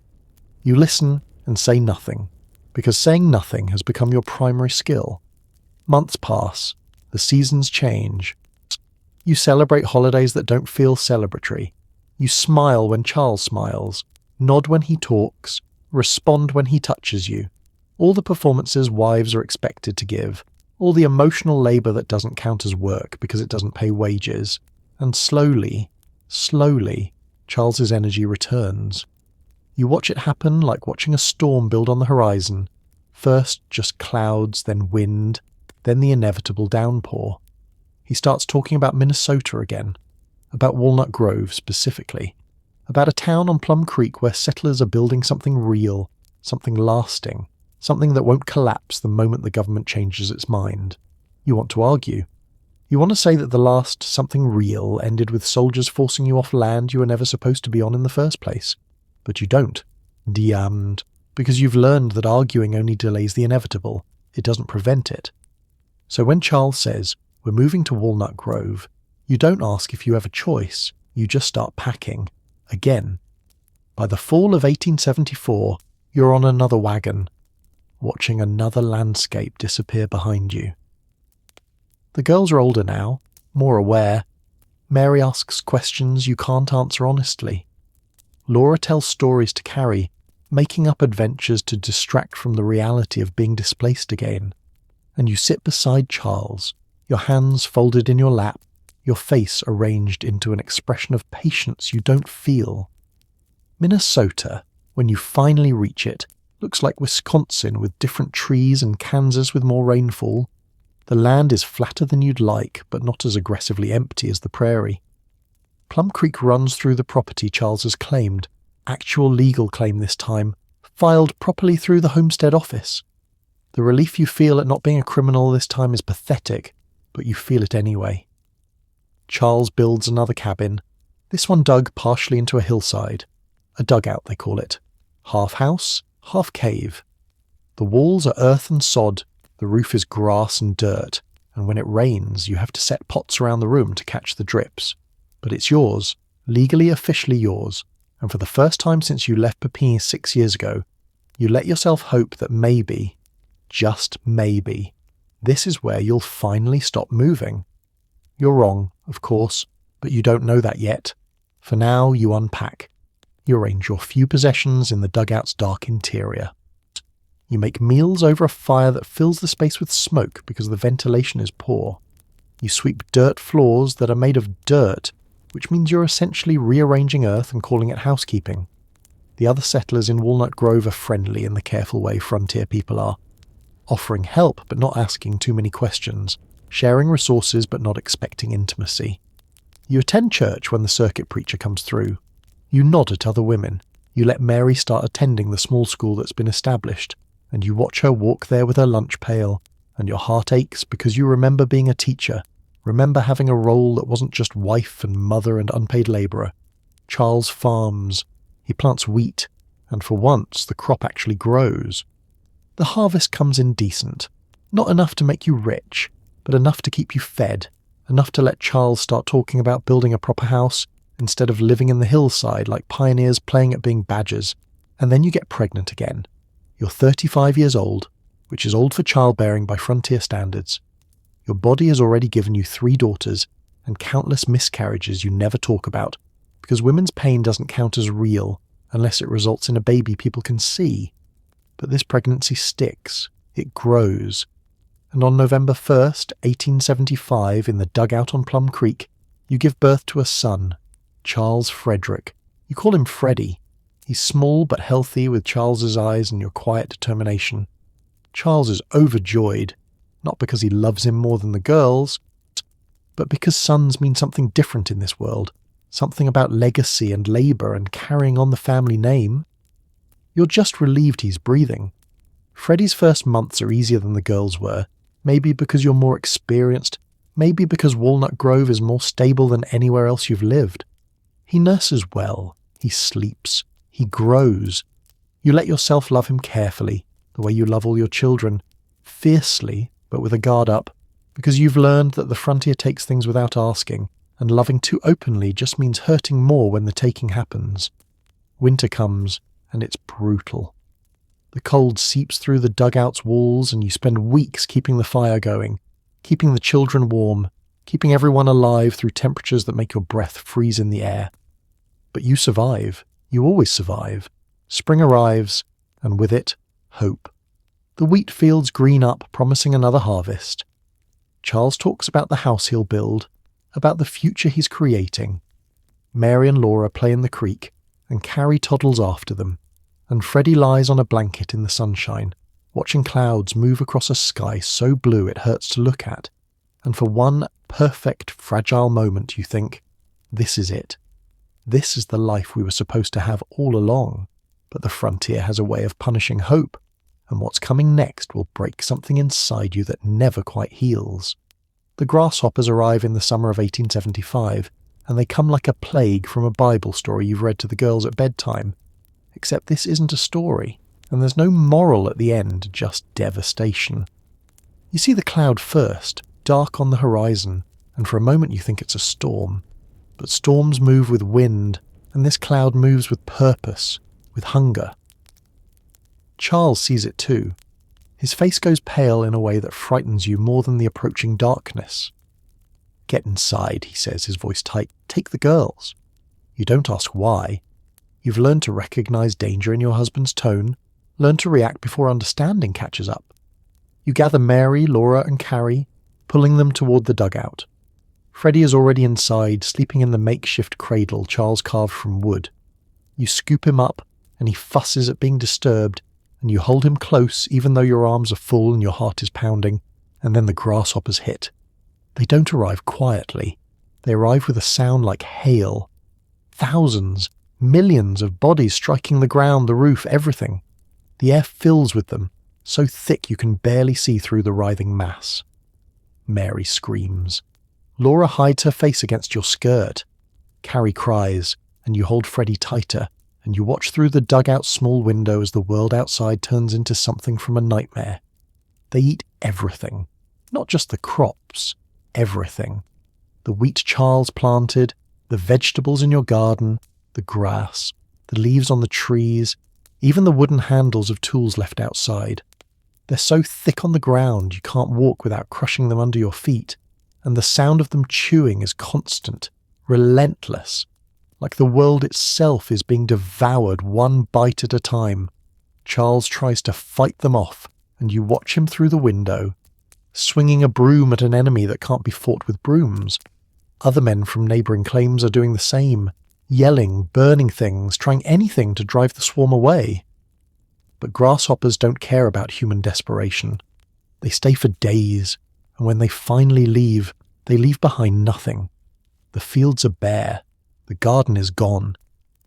Speaker 1: You listen and say nothing, because saying nothing has become your primary skill. Months pass, the seasons change. You celebrate holidays that don't feel celebratory. You smile when Charles smiles, nod when he talks, respond when he touches you. All the performances wives are expected to give, all the emotional labour that doesn't count as work because it doesn't pay wages. And slowly, Charles's energy returns. You watch it happen like watching a storm build on the horizon. First just clouds, then wind, then the inevitable downpour. He starts talking about Minnesota again, about Walnut Grove specifically, about a town on Plum Creek where settlers are building something real, something lasting, something that won't collapse the moment the government changes its mind. You want to argue. You want to say that the last something real ended with soldiers forcing you off land you were never supposed to be on in the first place. But you don't. Damned. Because you've learned that arguing only delays the inevitable. It doesn't prevent it. So when Charles says, "We're moving to Walnut Grove," you don't ask if you have a choice. You just start packing. Again. By the fall of 1874, you're on another wagon, watching another landscape disappear behind you. The girls are older now, more aware. Mary asks questions you can't answer honestly. Laura tells stories to carry, making up adventures to distract from the reality of being displaced again. And you sit beside Charles, your hands folded in your lap, your face arranged into an expression of patience you don't feel. Minnesota, when you finally reach it, looks like Wisconsin with different trees and Kansas with more rainfall. The land is flatter than you'd like, but not as aggressively empty as the prairie. Plum Creek runs through the property Charles has claimed, actual legal claim this time, filed properly through the Homestead office. The relief you feel at not being a criminal this time is pathetic, but you feel it anyway. Charles builds another cabin, this one dug partially into a hillside. A dugout, they call it. Half house, half cave. The walls are earth and sod, the roof is grass and dirt, and when it rains you have to set pots around the room to catch the drips. But it's yours, legally officially yours, and for the first time since you left Pepin 6 years ago, you let yourself hope that maybe, just maybe, this is where you'll finally stop moving. You're wrong, of course, but you don't know that yet. For now, you unpack. You arrange your few possessions in the dugout's dark interior. You make meals over a fire that fills the space with smoke because the ventilation is poor. You sweep dirt floors that are made of dirt, which means you're essentially rearranging earth and calling it housekeeping. The other settlers in Walnut Grove are friendly in the careful way frontier people are, offering help but not asking too many questions, sharing resources but not expecting intimacy. You attend church when the circuit preacher comes through. You nod at other women. You let Mary start attending the small school that's been established, and you watch her walk there with her lunch pail, and your heart aches because you remember being a teacher, remember having a role that wasn't just wife and mother and unpaid labourer. Charles farms. He plants wheat, and for once the crop actually grows. The harvest comes in decent. Not enough to make you rich, but enough to keep you fed, enough to let Charles start talking about building a proper house instead of living in the hillside like pioneers playing at being badgers. And then you get pregnant again. You're 35 years old, which is old for childbearing by frontier standards. Your body has already given you 3 daughters and countless miscarriages you never talk about, because women's pain doesn't count as real unless it results in a baby people can see. But this pregnancy sticks. It grows. And on November 1st, 1875, in the dugout on Plum Creek, you give birth to a son, Charles Frederick. You call him Freddie. He's small but healthy with Charles's eyes and your quiet determination. Charles is overjoyed, not because he loves him more than the girls, but because sons mean something different in this world, something about legacy and labour and carrying on the family name. You're just relieved he's breathing. Freddie's first months are easier than the girls were, maybe because you're more experienced, maybe because Walnut Grove is more stable than anywhere else you've lived. He nurses well, he sleeps, he grows. You let yourself love him carefully, the way you love all your children, fiercely, but with a guard up, because you've learned that the frontier takes things without asking, and loving too openly just means hurting more when the taking happens. Winter comes, and it's brutal. The cold seeps through the dugout's walls, and you spend weeks keeping the fire going, keeping the children warm, keeping everyone alive through temperatures that make your breath freeze in the air. But you survive. You always survive. Spring arrives, and with it, hope. The wheat fields green up, promising another harvest. Charles talks about the house he'll build, about the future he's creating. Mary and Laura play in the creek, and Carrie toddles after them, and Freddie lies on a blanket in the sunshine, watching clouds move across a sky so blue it hurts to look at, and for one perfect, fragile moment you think, this is it. This is the life we were supposed to have all along, but the frontier has a way of punishing hope, and what's coming next will break something inside you that never quite heals. The grasshoppers arrive in the summer of 1875, and they come like a plague from a Bible story you've read to the girls at bedtime. Except this isn't a story, and there's no moral at the end, just devastation. You see the cloud first, dark on the horizon, and for a moment you think it's a storm. But storms move with wind, and this cloud moves with purpose, with hunger. Charles sees it too. His face goes pale in a way that frightens you more than the approaching darkness. "Get inside," he says, his voice tight. "Take the girls." You don't ask why. You've learned to recognize danger in your husband's tone, learn to react before understanding catches up. You gather Mary, Laura and Carrie, pulling them toward the dugout. Freddie is already inside, sleeping in the makeshift cradle Charles carved from wood. You scoop him up, and he fusses at being disturbed, and you hold him close even though your arms are full and your heart is pounding, and then the grasshoppers hit. They don't arrive quietly. They arrive with a sound like hail. Thousands, millions of bodies striking the ground, the roof, everything. The air fills with them, so thick you can barely see through the writhing mass. Mary screams. Laura hides her face against your skirt. Carrie cries, and you hold Freddie tighter, and you watch through the dugout's small window as the world outside turns into something from a nightmare. They eat everything, not just the crops, everything. The wheat Charles planted, the vegetables in your garden, the grass, the leaves on the trees, even the wooden handles of tools left outside. They're so thick on the ground you can't walk without crushing them under your feet, and the sound of them chewing is constant, relentless, like the world itself is being devoured one bite at a time. Charles tries to fight them off, and you watch him through the window, swinging a broom at an enemy that can't be fought with brooms. Other men from neighbouring claims are doing the same, yelling, burning things, trying anything to drive the swarm away. But grasshoppers don't care about human desperation. They stay for days, and when they finally leave, they leave behind nothing. The fields are bare, the garden is gone,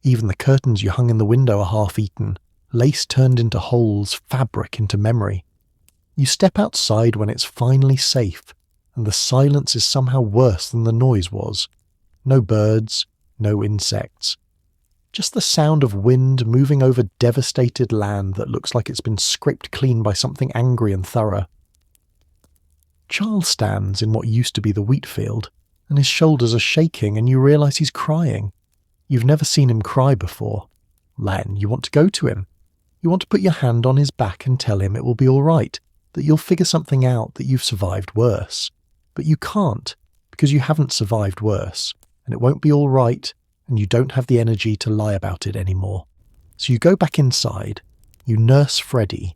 Speaker 1: even the curtains you hung in the window are half-eaten, lace turned into holes, fabric into memory. You step outside when it's finally safe, and the silence is somehow worse than the noise was. No birds, no insects. Just the sound of wind moving over devastated land that looks like it's been scraped clean by something angry and thorough. Charles stands in what used to be the wheat field, and his shoulders are shaking and you realise he's crying. You've never seen him cry before. Then you want to go to him. You want to put your hand on his back and tell him it will be all right, that you'll figure something out, that you've survived worse. But you can't, because you haven't survived worse, and it won't be all right, and you don't have the energy to lie about it anymore. So you go back inside, you nurse Freddie,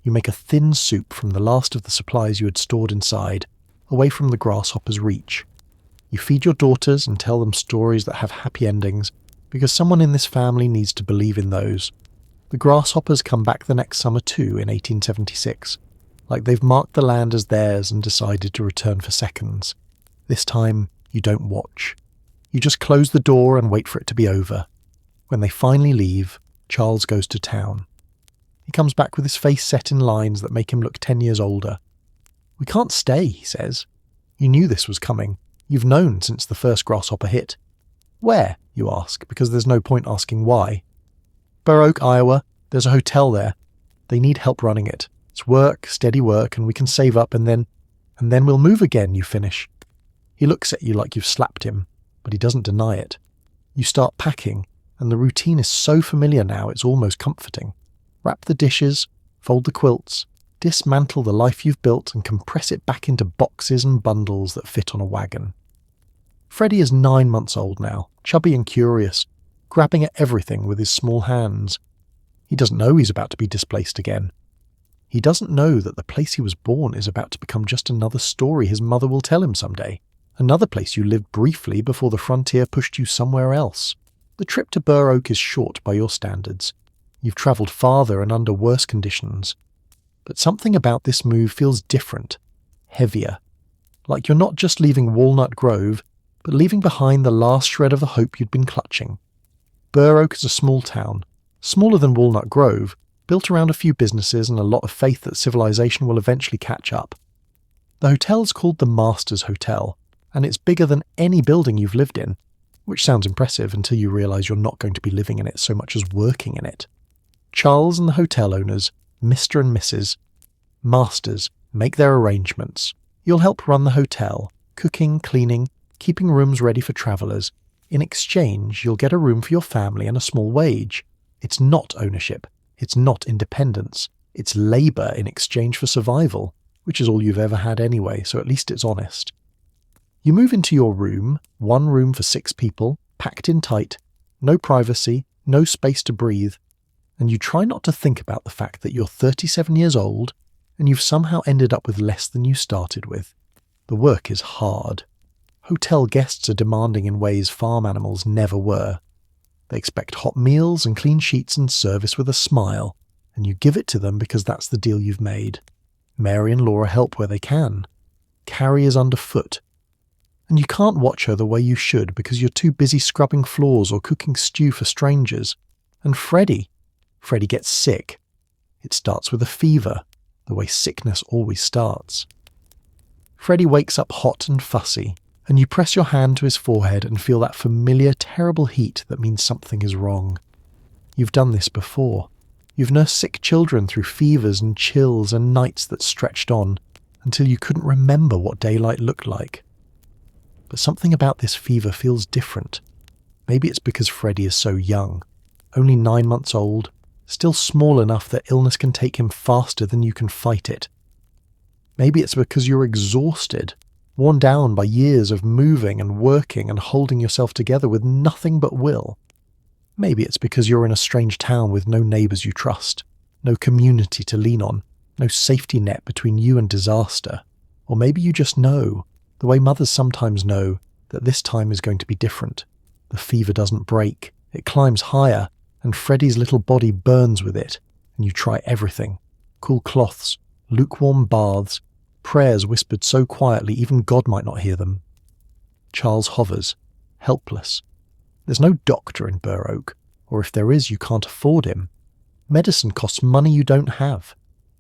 Speaker 1: you make a thin soup from the last of the supplies you had stored inside, away from the grasshopper's reach. You feed your daughters and tell them stories that have happy endings, because someone in this family needs to believe in those. The grasshoppers come back the next summer too, in 1876, like they've marked the land as theirs and decided to return for seconds. This time, you don't watch. You just close the door and wait for it to be over. When they finally leave, Charles goes to town. He comes back with his face set in lines that make him look 10 years older. "We can't stay," he says. "You knew this was coming. You've known since the first grasshopper hit." "Where?" you ask, because there's no point asking why. "Burr Oak, Iowa. There's a hotel there. They need help running it. It's work, steady work, and we can save up and then we'll move again," you finish. He looks at you like you've slapped him, but he doesn't deny it. You start packing, and the routine is so familiar now it's almost comforting. Wrap the dishes, fold the quilts, dismantle the life you've built and compress it back into boxes and bundles that fit on a wagon. Freddie is 9 months old now, chubby and curious, grabbing at everything with his small hands. He doesn't know he's about to be displaced again. He doesn't know that the place he was born is about to become just another story his mother will tell him someday. Another place you lived briefly before the frontier pushed you somewhere else. The trip to Burr Oak is short by your standards. You've travelled farther and under worse conditions. But something about this move feels different, heavier. Like you're not just leaving Walnut Grove, but leaving behind the last shred of the hope you'd been clutching. Burr Oak is a small town, smaller than Walnut Grove, built around a few businesses and a lot of faith that civilization will eventually catch up. The hotel's called the Masters Hotel, and it's bigger than any building you've lived in, which sounds impressive until you realise you're not going to be living in it so much as working in it. Charles and the hotel owners, Mr. and Mrs. Masters, make their arrangements. You'll help run the hotel, cooking, cleaning, keeping rooms ready for travellers. In exchange, you'll get a room for your family and a small wage. It's not ownership. It's not independence. It's labour in exchange for survival, which is all you've ever had anyway, so at least it's honest. You move into your room, one room for 6 people, packed in tight, no privacy, no space to breathe, and you try not to think about the fact that you're 37 years old and you've somehow ended up with less than you started with. The work is hard. Hotel guests are demanding in ways farm animals never were. They expect hot meals and clean sheets and service with a smile, and you give it to them because that's the deal you've made. Mary and Laura help where they can. Carrie is underfoot. And you can't watch her the way you should because you're too busy scrubbing floors or cooking stew for strangers. And Freddie gets sick. It starts with a fever, the way sickness always starts. Freddie wakes up hot and fussy, and you press your hand to his forehead and feel that familiar, terrible heat that means something is wrong. You've done this before. You've nursed sick children through fevers and chills and nights that stretched on until you couldn't remember what daylight looked like. But something about this fever feels different. Maybe it's because Freddie is so young, only 9 months old, still small enough that illness can take him faster than you can fight it. Maybe it's because you're exhausted, worn down by years of moving and working and holding yourself together with nothing but will. Maybe it's because you're in a strange town with no neighbours you trust, no community to lean on, no safety net between you and disaster. Or maybe you just know, the way mothers sometimes know, that this time is going to be different. The fever doesn't break, it climbs higher, and Freddie's little body burns with it, and you try everything. Cool cloths, lukewarm baths, prayers whispered so quietly even God might not hear them. Charles hovers, helpless. There's no doctor in Burr Oak, or if there is, you can't afford him. Medicine costs money you don't have.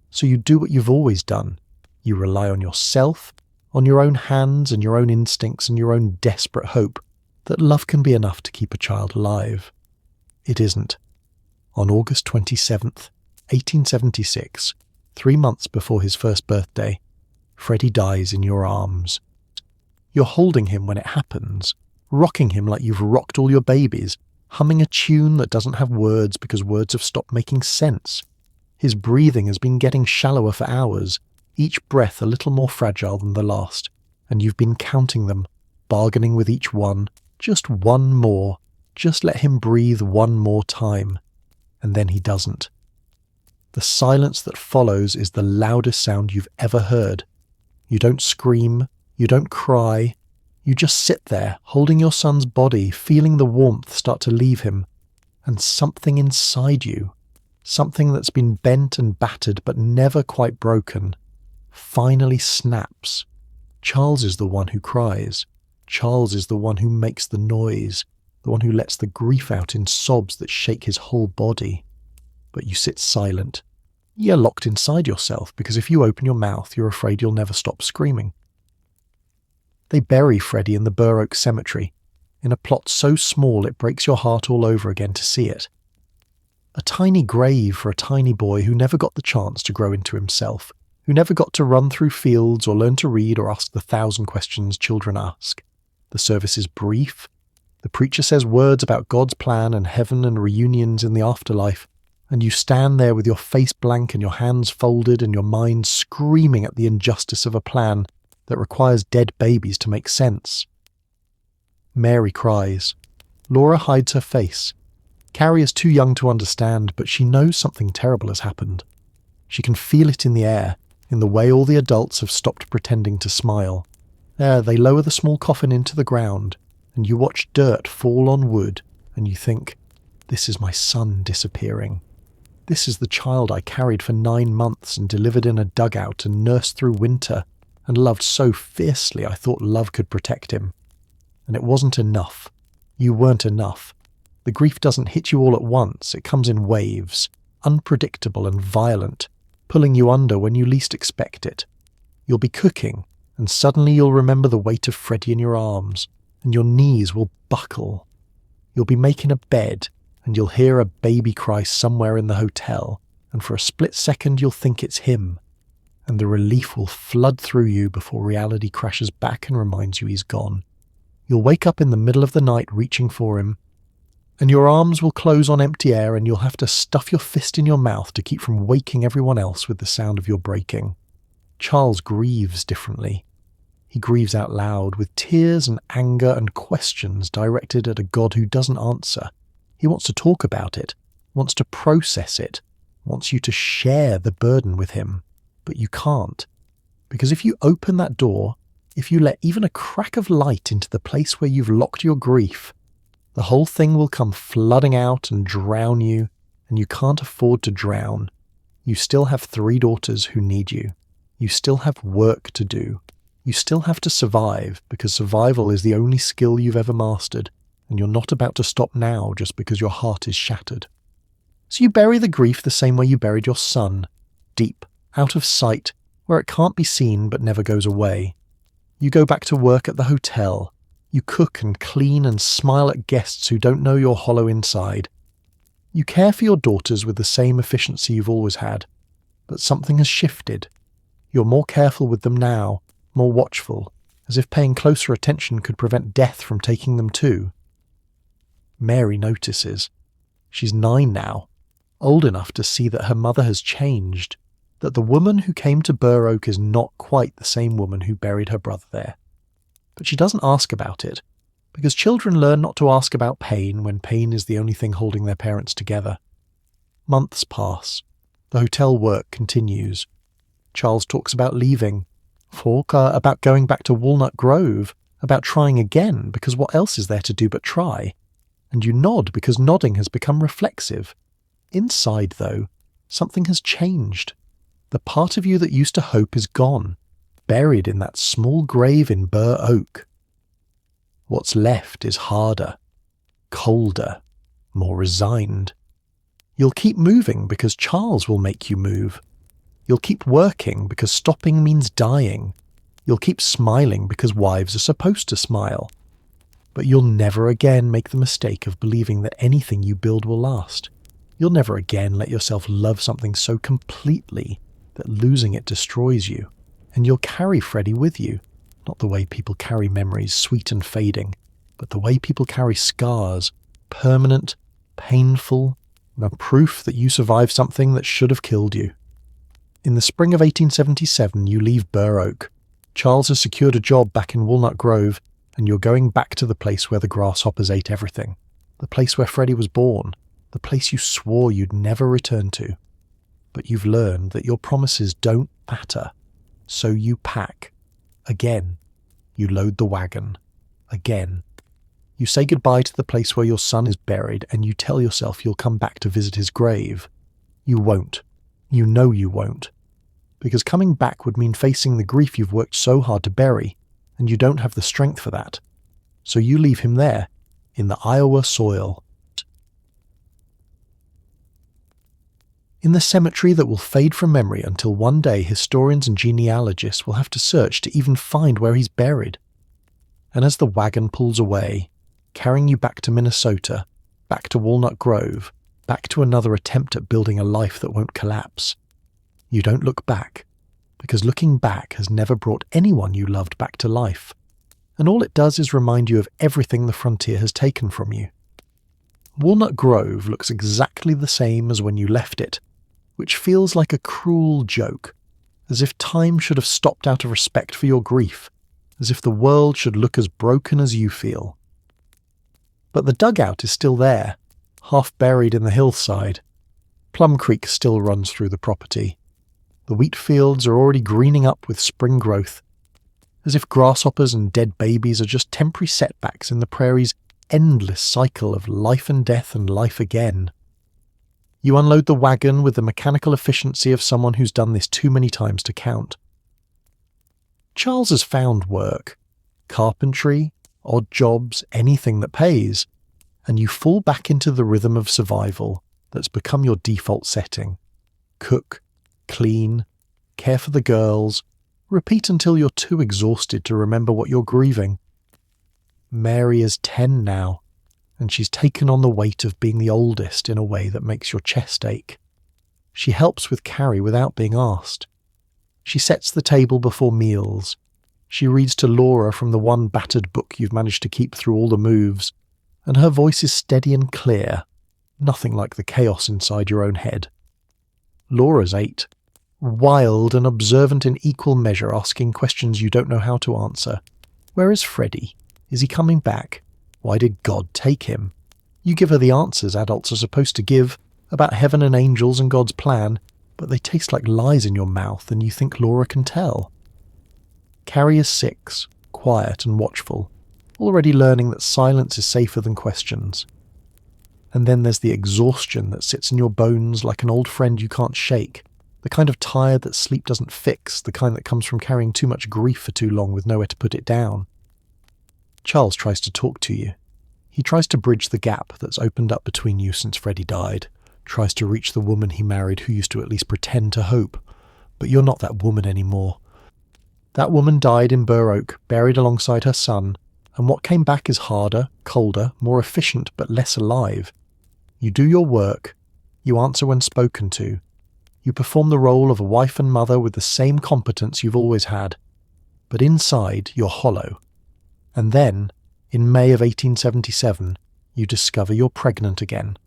Speaker 1: So you do what you've always done. You rely on yourself, on your own hands and your own instincts and your own desperate hope that love can be enough to keep a child alive. It isn't. On August 27th, 1876, 3 months before his first birthday, Freddie dies in your arms. You're holding him when it happens, rocking him like you've rocked all your babies, humming a tune that doesn't have words because words have stopped making sense. His breathing has been getting shallower for hours, each breath a little more fragile than the last, and you've been counting them, bargaining with each one, just one more, just let him breathe one more time. And then he doesn't. The silence that follows is the loudest sound you've ever heard. You don't scream, you don't cry, you just sit there, holding your son's body, feeling the warmth start to leave him, and something inside you, something that's been bent and battered but never quite broken, finally snaps. Charles is the one who cries. Charles is the one who makes the noise, the one who lets the grief out in sobs that shake his whole body. But you sit silent. You're locked inside yourself because if you open your mouth, you're afraid you'll never stop screaming. They bury Freddie in the Burr Oak Cemetery, in a plot so small it breaks your heart all over again to see it. A tiny grave for a tiny boy who never got the chance to grow into himself, who never got to run through fields or learn to read or ask the 1,000 questions children ask. The service is brief. The preacher says words about God's plan and heaven and reunions in the afterlife, and you stand there with your face blank and your hands folded and your mind screaming at the injustice of a plan that requires dead babies to make sense. Mary cries. Laura hides her face. Carrie is too young to understand, but she knows something terrible has happened. She can feel it in the air, in the way all the adults have stopped pretending to smile. There, they lower the small coffin into the ground, and you watch dirt fall on wood, and you think, this is my son disappearing. This is the child I carried for 9 months and delivered in a dugout and nursed through winter and loved so fiercely I thought love could protect him. And it wasn't enough. You weren't enough. The grief doesn't hit you all at once. It comes in waves, unpredictable and violent, pulling you under when you least expect it. You'll be cooking, and suddenly you'll remember the weight of Freddie in your arms, and your knees will buckle. You'll be making a bed, and you'll hear a baby cry somewhere in the hotel, and for a split second you'll think it's him, and the relief will flood through you before reality crashes back and reminds you he's gone. You'll wake up in the middle of the night reaching for him, and your arms will close on empty air and you'll have to stuff your fist in your mouth to keep from waking everyone else with the sound of your breaking. Charles grieves differently. He grieves out loud, with tears and anger and questions directed at a God who doesn't answer. He wants to talk about it, wants to process it, wants you to share the burden with him. But you can't. Because if you open that door, if you let even a crack of light into the place where you've locked your grief, the whole thing will come flooding out and drown you, and you can't afford to drown. You still have 3 daughters who need you. You still have work to do. You still have to survive, because survival is the only skill you've ever mastered, and you're not about to stop now just because your heart is shattered. So you bury the grief the same way you buried your son, deep, out of sight, where it can't be seen but never goes away. You go back to work at the hotel. You cook and clean and smile at guests who don't know your hollow inside. You care for your daughters with the same efficiency you've always had, but something has shifted. You're more careful with them now, more watchful, as if paying closer attention could prevent death from taking them too. Mary notices. She's 9 now, old enough to see that her mother has changed, that the woman who came to Burr Oak is not quite the same woman who buried her brother there. But she doesn't ask about it, because children learn not to ask about pain when pain is the only thing holding their parents together. Months pass. The hotel work continues. Charles talks about leaving. Falk about going back to Walnut Grove, about trying again, because what else is there to do but try? And you nod because nodding has become reflexive. Inside, though, something has changed. The part of you that used to hope is gone, buried in that small grave in Burr Oak. What's left is harder, colder, more resigned. You'll keep moving because Charles will make you move. You'll keep working because stopping means dying. You'll keep smiling because wives are supposed to smile. But you'll never again make the mistake of believing that anything you build will last. You'll never again let yourself love something so completely that losing it destroys you. And you'll carry Freddie with you, not the way people carry memories, sweet and fading, but the way people carry scars, permanent, painful, and a proof that you survived something that should have killed you. In the spring of 1877, you leave Burr Oak. Charles has secured a job back in Walnut Grove, and you're going back to the place where the grasshoppers ate everything, the place where Freddie was born, the place you swore you'd never return to. But you've learned that your promises don't matter. So you pack. Again. You load the wagon. Again. You say goodbye to the place where your son is buried, and you tell yourself you'll come back to visit his grave. You won't. You know you won't. Because coming back would mean facing the grief you've worked so hard to bury, and you don't have the strength for that. So you leave him there, in the Iowa soil. In the cemetery that will fade from memory until one day historians and genealogists will have to search to even find where he's buried. And as the wagon pulls away, carrying you back to Minnesota, back to Walnut Grove, back to another attempt at building a life that won't collapse, you don't look back, because looking back has never brought anyone you loved back to life, and all it does is remind you of everything the frontier has taken from you. Walnut Grove looks exactly the same as when you left it, which feels like a cruel joke, as if time should have stopped out of respect for your grief, as if the world should look as broken as you feel. But the dugout is still there, half buried in the hillside. Plum Creek still runs through the property. The wheat fields are already greening up with spring growth, as if grasshoppers and dead babies are just temporary setbacks in the prairie's endless cycle of life and death and life again. You unload the wagon with the mechanical efficiency of someone who's done this too many times to count. Charles has found work. Carpentry, odd jobs, anything that pays. And you fall back into the rhythm of survival that's become your default setting. Cook, clean, care for the girls, repeat until you're too exhausted to remember what you're grieving. Mary is 10 now, and she's taken on the weight of being the oldest in a way that makes your chest ache. She helps with Carrie without being asked. She sets the table before meals. She reads to Laura from the one battered book you've managed to keep through all the moves, and her voice is steady and clear, nothing like the chaos inside your own head. Laura's 8, wild and observant in equal measure, asking questions you don't know how to answer. Where is Freddie? Is he coming back? Why did God take him? You give her the answers adults are supposed to give about heaven and angels and God's plan, but they taste like lies in your mouth and you think Laura can tell. Carrie is 6, quiet and watchful, already learning that silence is safer than questions. And then there's the exhaustion that sits in your bones like an old friend you can't shake, the kind of tired that sleep doesn't fix, the kind that comes from carrying too much grief for too long with nowhere to put it down. Charles tries to talk to you. He tries to bridge the gap that's opened up between you since Freddie died, tries to reach the woman he married who used to at least pretend to hope. But you're not that woman anymore. That woman died in Burr Oak, buried alongside her son, and what came back is harder, colder, more efficient, but less alive. You do your work. You answer when spoken to. You perform the role of a wife and mother with the same competence you've always had. But inside, you're hollow. And then, in May of 1877, you discover you're pregnant again.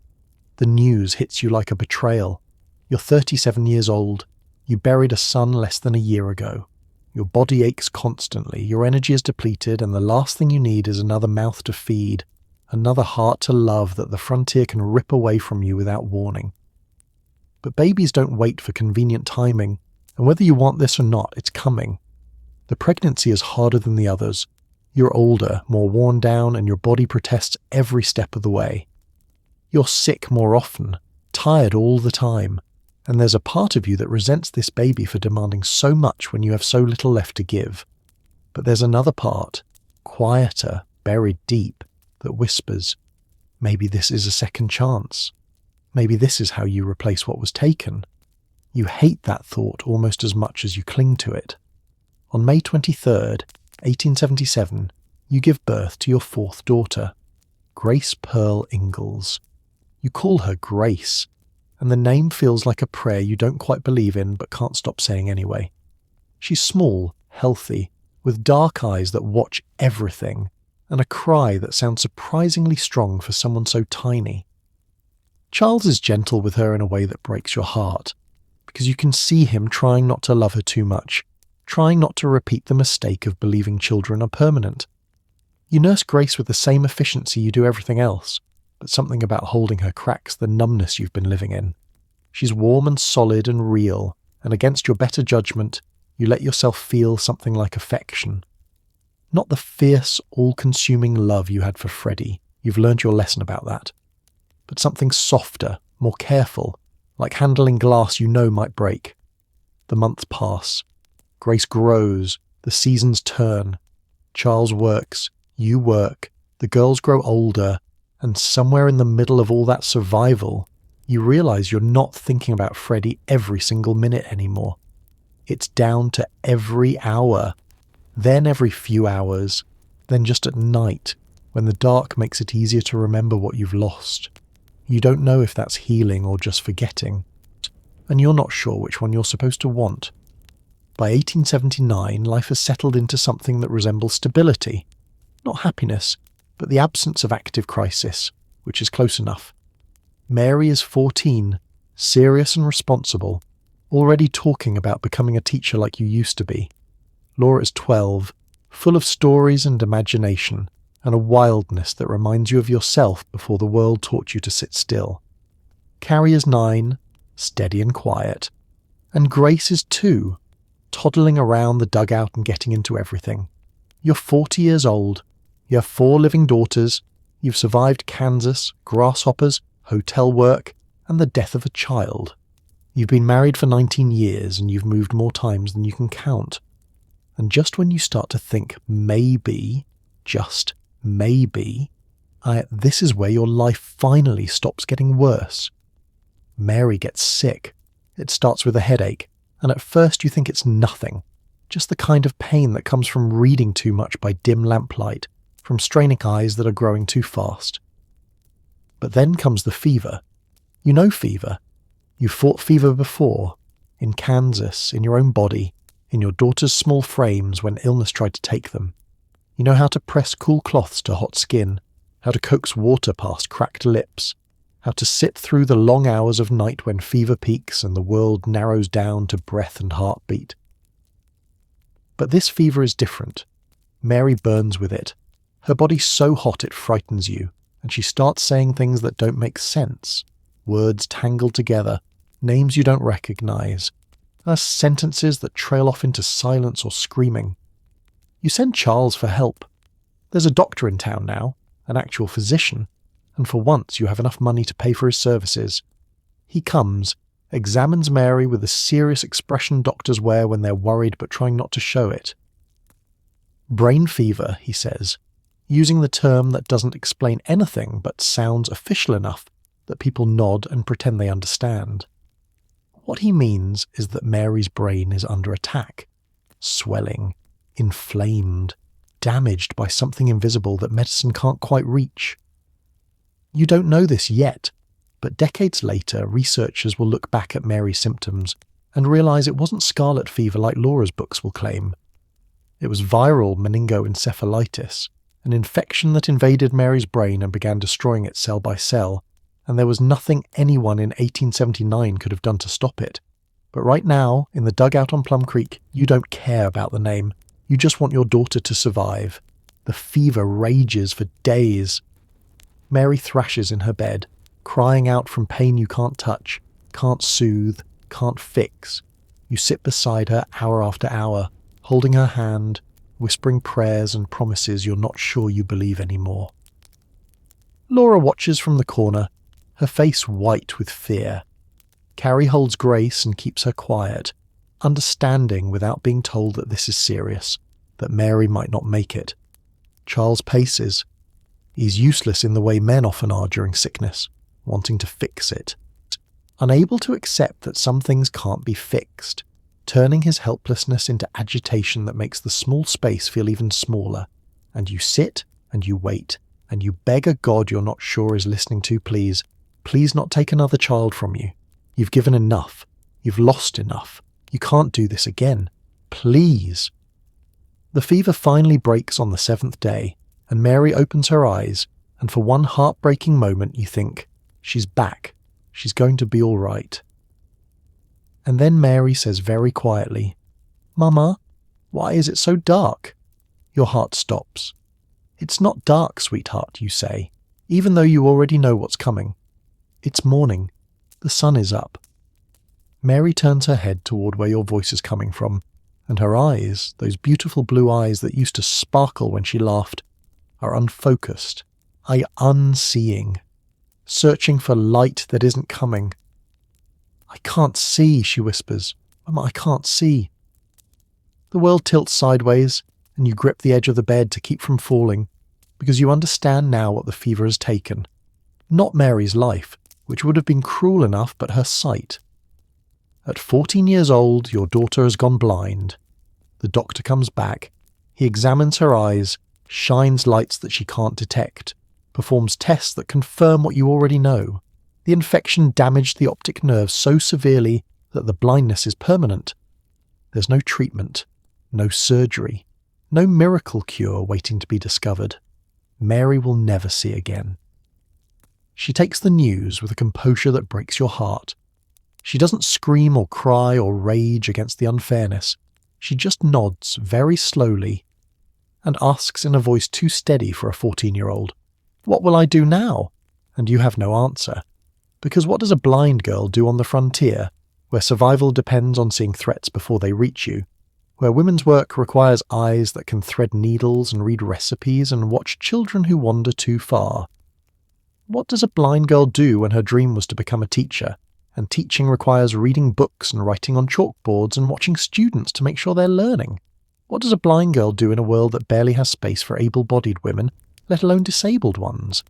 Speaker 1: The news hits you like a betrayal. You're 37 years old. You buried a son less than a year ago. Your body aches constantly, your energy is depleted, and the last thing you need is another mouth to feed, another heart to love that the frontier can rip away from you without warning. But babies don't wait for convenient timing, and whether you want this or not, it's coming. The pregnancy is harder than the others. You're older, more worn down, and your body protests every step of the way. You're sick more often, tired all the time, and there's a part of you that resents this baby for demanding so much when you have so little left to give. But there's another part, quieter, buried deep, that whispers, maybe this is a second chance. Maybe this is how you replace what was taken. You hate that thought almost as much as you cling to it. On May 23rd, 1877, you give birth to your 4th daughter, Grace Pearl Ingalls. You call her Grace, and the name feels like a prayer you don't quite believe in but can't stop saying anyway. She's small, healthy, with dark eyes that watch everything, and a cry that sounds surprisingly strong for someone so tiny. Charles is gentle with her in a way that breaks your heart, because you can see him trying not to love her too much, trying not to repeat the mistake of believing children are permanent. You nurse Grace with the same efficiency you do everything else, but something about holding her cracks the numbness you've been living in. She's warm and solid and real, and against your better judgment, you let yourself feel something like affection. Not the fierce, all-consuming love you had for Freddie, you've learned your lesson about that, but something softer, more careful, like handling glass you know might break. The months pass. Grace grows, the seasons turn. Charles works, you work, the girls grow older, and somewhere in the middle of all that survival, you realize you're not thinking about Freddie every single minute anymore. It's down to every hour, then every few hours, then just at night, when the dark makes it easier to remember what you've lost. You don't know if that's healing or just forgetting, and you're not sure which one you're supposed to want. By 1879, life has settled into something that resembles stability. Not happiness, but the absence of active crisis, which is close enough. Mary is 14, serious and responsible, already talking about becoming a teacher like you used to be. Laura is 12, full of stories and imagination, and a wildness that reminds you of yourself before the world taught you to sit still. Carrie is 9, steady and quiet, and Grace is 2, toddling around the dugout and getting into everything. You're 40 years old. You have 4 living daughters. You've survived Kansas, grasshoppers, hotel work, and the death of a child. You've been married for 19 years and you've moved more times than you can count. And just when you start to think maybe, just maybe, this is where your life finally stops getting worse. Mary gets sick. It starts with a headache, and at first you think it's nothing, just the kind of pain that comes from reading too much by dim lamplight, from straining eyes that are growing too fast. But then comes the fever. You know fever. You've fought fever before, in Kansas, in your own body, in your daughter's small frames when illness tried to take them. You know how to press cool cloths to hot skin, how to coax water past cracked lips, how to sit through the long hours of night when fever peaks and the world narrows down to breath and heartbeat. But this fever is different. Mary burns with it. Her body's so hot it frightens you, and she starts saying things that don't make sense, words tangled together, names you don't recognize, sentences that trail off into silence or screaming. You send Charles for help. There's a doctor in town now, an actual physician, and for once you have enough money to pay for his services. He comes, examines Mary with the serious expression doctors wear when they're worried but trying not to show it. Brain fever, he says, using the term that doesn't explain anything but sounds official enough that people nod and pretend they understand. What he means is that Mary's brain is under attack, swelling, inflamed, damaged by something invisible that medicine can't quite reach. You don't know this yet, but decades later researchers will look back at Mary's symptoms and realize it wasn't scarlet fever like Laura's books will claim. It was viral meningoencephalitis, an infection that invaded Mary's brain and began destroying it cell by cell, and there was nothing anyone in 1879 could have done to stop it. But right now, in the dugout on Plum Creek, you don't care about the name. You just want your daughter to survive. The fever rages for days. Mary thrashes in her bed, crying out from pain you can't touch, can't soothe, can't fix. You sit beside her hour after hour, holding her hand, whispering prayers and promises you're not sure you believe anymore. Laura watches from the corner, her face white with fear. Carrie holds Grace and keeps her quiet, understanding without being told that this is serious, that Mary might not make it. Charles paces. He's useless in the way men often are during sickness, wanting to fix it. Unable to accept that some things can't be fixed, turning his helplessness into agitation that makes the small space feel even smaller. And you sit, and you wait, and you beg a God you're not sure is listening to, please not take another child from you. You've given enough. You've lost enough. You can't do this again. Please. The fever finally breaks on the 7th day, and Mary opens her eyes, and for one heartbreaking moment you think, she's back. She's going to be all right. And then Mary says very quietly, "Mama, why is it so dark?" Your heart stops. "It's not dark, sweetheart," you say, even though you already know what's coming. It's morning. The sun is up. Mary turns her head toward where your voice is coming from, and her eyes, those beautiful blue eyes that used to sparkle when she laughed, are unfocused, unseeing, searching for light that isn't coming. "I can't see," she whispers. "Mama, I can't see." The world tilts sideways, and you grip the edge of the bed to keep from falling, because you understand now what the fever has taken. Not Mary's life, which would have been cruel enough, but her sight. At 14 years old, your daughter has gone blind. The doctor comes back. He examines her eyes, shines lights that she can't detect, performs tests that confirm what you already know. The infection damaged the optic nerve so severely that the blindness is permanent. There's no treatment, no surgery, no miracle cure waiting to be discovered. Mary will never see again. She takes the news with a composure that breaks your heart. She doesn't scream or cry or rage against the unfairness. She just nods very slowly and asks in a voice too steady for a 14-year-old, "What will I do now?" And you have no answer. Because what does a blind girl do on the frontier, where survival depends on seeing threats before they reach you, where women's work requires eyes that can thread needles and read recipes and watch children who wander too far? What does a blind girl do when her dream was to become a teacher, and teaching requires reading books and writing on chalkboards and watching students to make sure they're learning? What does a blind girl do in a world that barely has space for able-bodied women, let alone disabled ones?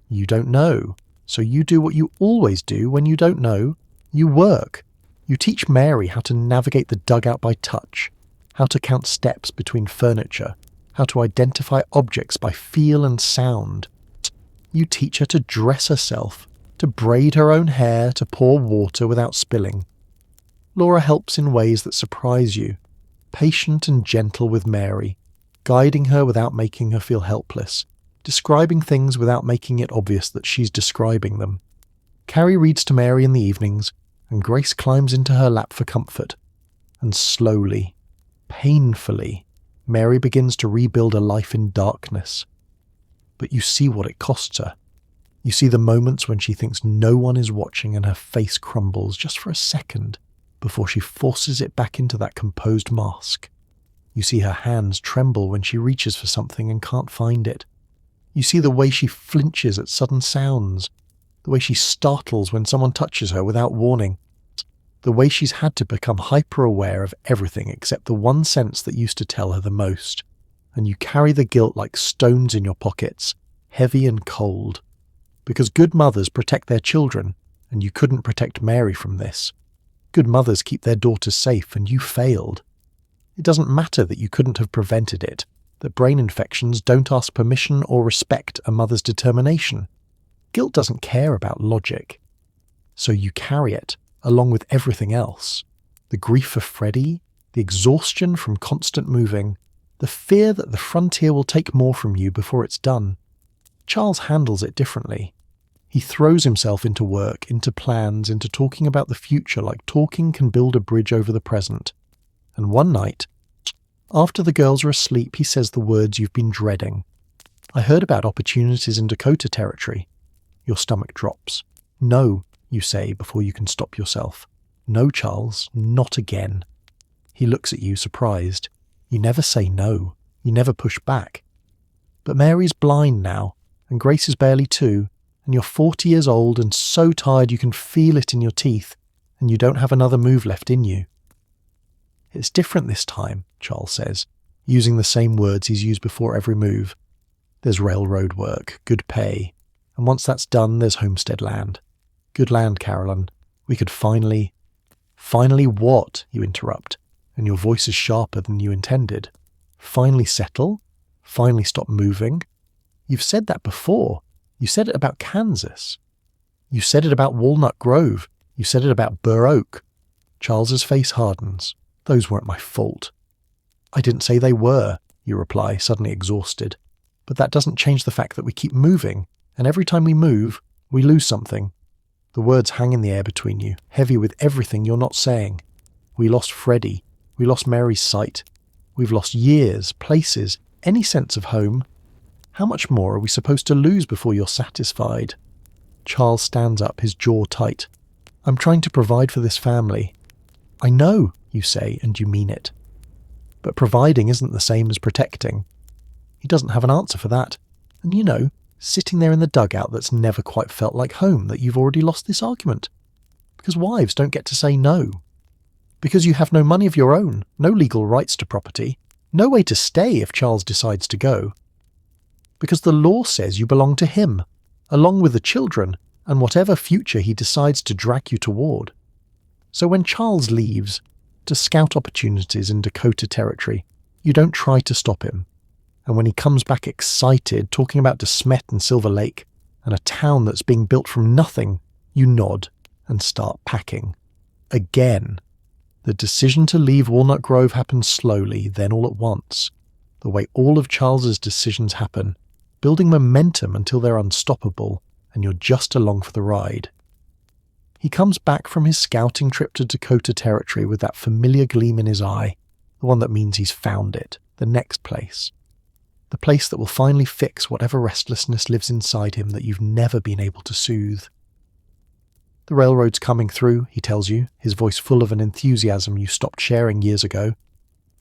Speaker 1: You don't know. So you do what you always do when you don't know. You work. You teach Mary how to navigate the dugout by touch, how to count steps between furniture, how to identify objects by feel and sound. You teach her to dress herself, to braid her own hair, to pour water without spilling. Laura helps in ways that surprise you, patient and gentle with Mary, guiding her without making her feel helpless, describing things without making it obvious that she's describing them. Carrie reads to Mary in the evenings, and Grace climbs into her lap for comfort. And slowly, painfully, Mary begins to rebuild a life in darkness. But you see what it costs her. You see the moments when she thinks no one is watching and her face crumbles just for a second before she forces it back into that composed mask. You see her hands tremble when she reaches for something and can't find it. You see the way she flinches at sudden sounds, the way she startles when someone touches her without warning, the way she's had to become hyper-aware of everything except the one sense that used to tell her the most. And you carry the guilt like stones in your pockets, heavy and cold. Because good mothers protect their children, and you couldn't protect Mary from this. Good mothers keep their daughters safe, and you failed. It doesn't matter that you couldn't have prevented it, that brain infections don't ask permission or respect a mother's determination. Guilt doesn't care about logic. So you carry it, along with everything else. The grief of Freddie, the exhaustion from constant moving, the fear that the frontier will take more from you before it's done. Charles handles it differently. He throws himself into work, into plans, into talking about the future like talking can build a bridge over the present. And one night, after the girls are asleep, he says the words you've been dreading. I heard about opportunities in Dakota Territory. Your stomach drops. No, you say before you can stop yourself. No, Charles, not again. He looks at you surprised. You never say no. You never push back. But Mary's blind now, and Grace is barely 2, and you're 40 years old and so tired you can feel it in your teeth, and you don't have another move left in you. It's different this time, Charles says, using the same words he's used before every move. There's railroad work, good pay, and once that's done, there's homestead land. Good land, Carolyn. We could finally... Finally what? You interrupt, and your voice is sharper than you intended. Finally settle? Finally stop moving? You've said that before. You said it about Kansas. You said it about Walnut Grove. You said it about Burr Oak. Charles's face hardens. Those weren't my fault. I didn't say they were, you reply, suddenly exhausted. But that doesn't change the fact that we keep moving, and every time we move, we lose something. The words hang in the air between you, heavy with everything you're not saying. We lost Freddie. We lost Mary's sight. We've lost years, places, any sense of home. How much more are we supposed to lose before you're satisfied? Charles stands up, his jaw tight. I'm trying to provide for this family. I know, you say, and you mean it. But providing isn't the same as protecting. He doesn't have an answer for that. And you know, sitting there in the dugout that's never quite felt like home, that you've already lost this argument. Because wives don't get to say no. Because you have no money of your own, no legal rights to property, no way to stay if Charles decides to go. Because the law says you belong to him, along with the children, and whatever future he decides to drag you toward. So when Charles leaves, to scout opportunities in Dakota Territory, you don't try to stop him. And when he comes back excited, talking about DeSmet and Silver Lake, and a town that's being built from nothing, you nod and start packing. Again. The decision to leave Walnut Grove happens slowly, then all at once, the way all of Charles's decisions happen, building momentum until they're unstoppable, and you're just along for the ride. He comes back from his scouting trip to Dakota Territory with that familiar gleam in his eye, the one that means he's found it, the next place. The place that will finally fix whatever restlessness lives inside him that you've never been able to soothe. The railroad's coming through, he tells you, his voice full of an enthusiasm you stopped sharing years ago.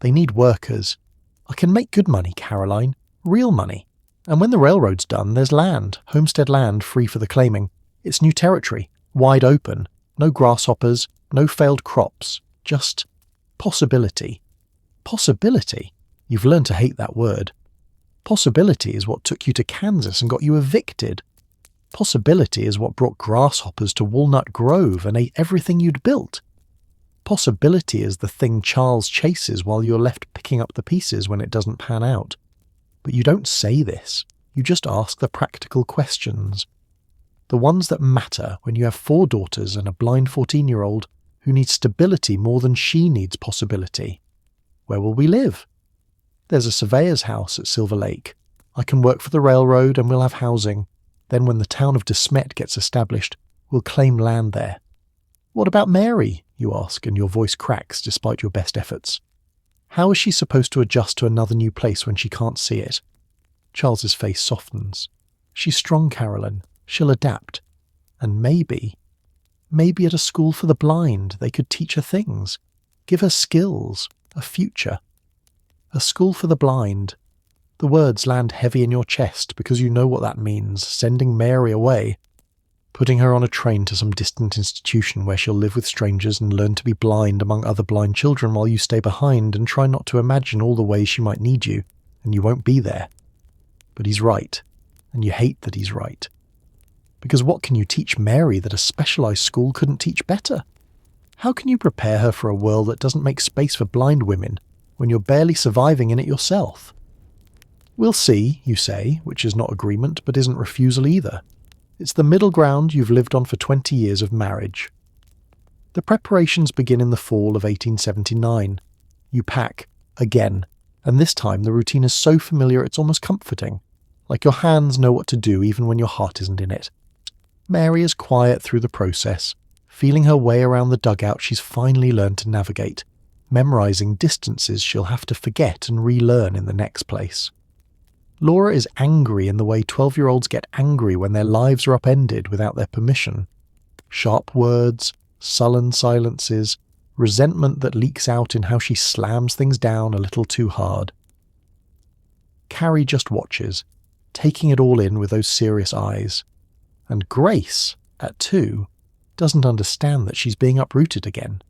Speaker 1: They need workers. I can make good money, Caroline. Real money. And when the railroad's done, there's land, homestead land free for the claiming. It's new territory, wide open, no grasshoppers, no failed crops, just possibility. Possibility? You've learned to hate that word. Possibility is what took you to Kansas and got you evicted. Possibility is what brought grasshoppers to Walnut Grove and ate everything you'd built. Possibility is the thing Charles chases while you're left picking up the pieces when it doesn't pan out. But you don't say this. You just ask the practical questions. The ones that matter when you have 4 daughters and a blind 14-year-old who needs stability more than she needs possibility. Where will we live? There's a surveyor's house at Silver Lake. I can work for the railroad and we'll have housing. Then when the town of De Smet gets established, we'll claim land there. What about Mary? You ask, and your voice cracks despite your best efforts. How is she supposed to adjust to another new place when she can't see it? Charles's face softens. She's strong, Carolyn. She'll adapt. And maybe at a school for the blind they could teach her things. Give her skills, a future. A school for the blind. The words land heavy in your chest because you know what that means, sending Mary away. Putting her on a train to some distant institution where she'll live with strangers and learn to be blind among other blind children while you stay behind and try not to imagine all the ways she might need you, and you won't be there. But he's right, and you hate that he's right. Because what can you teach Mary that a specialised school couldn't teach better? How can you prepare her for a world that doesn't make space for blind women when you're barely surviving in it yourself? We'll see, you say, which is not agreement but isn't refusal either. It's the middle ground you've lived on for 20 years of marriage. The preparations begin in the fall of 1879. You pack, again, and this time the routine is so familiar it's almost comforting, like your hands know what to do even when your heart isn't in it. Mary is quiet through the process, feeling her way around the dugout she's finally learned to navigate, memorising distances she'll have to forget and relearn in the next place. Laura is angry in the way 12-year-olds get angry when their lives are upended without their permission. Sharp words, sullen silences, resentment that leaks out in how she slams things down a little too hard. Carrie just watches, taking it all in with those serious eyes. And Grace, at 2, doesn't understand that she's being uprooted again.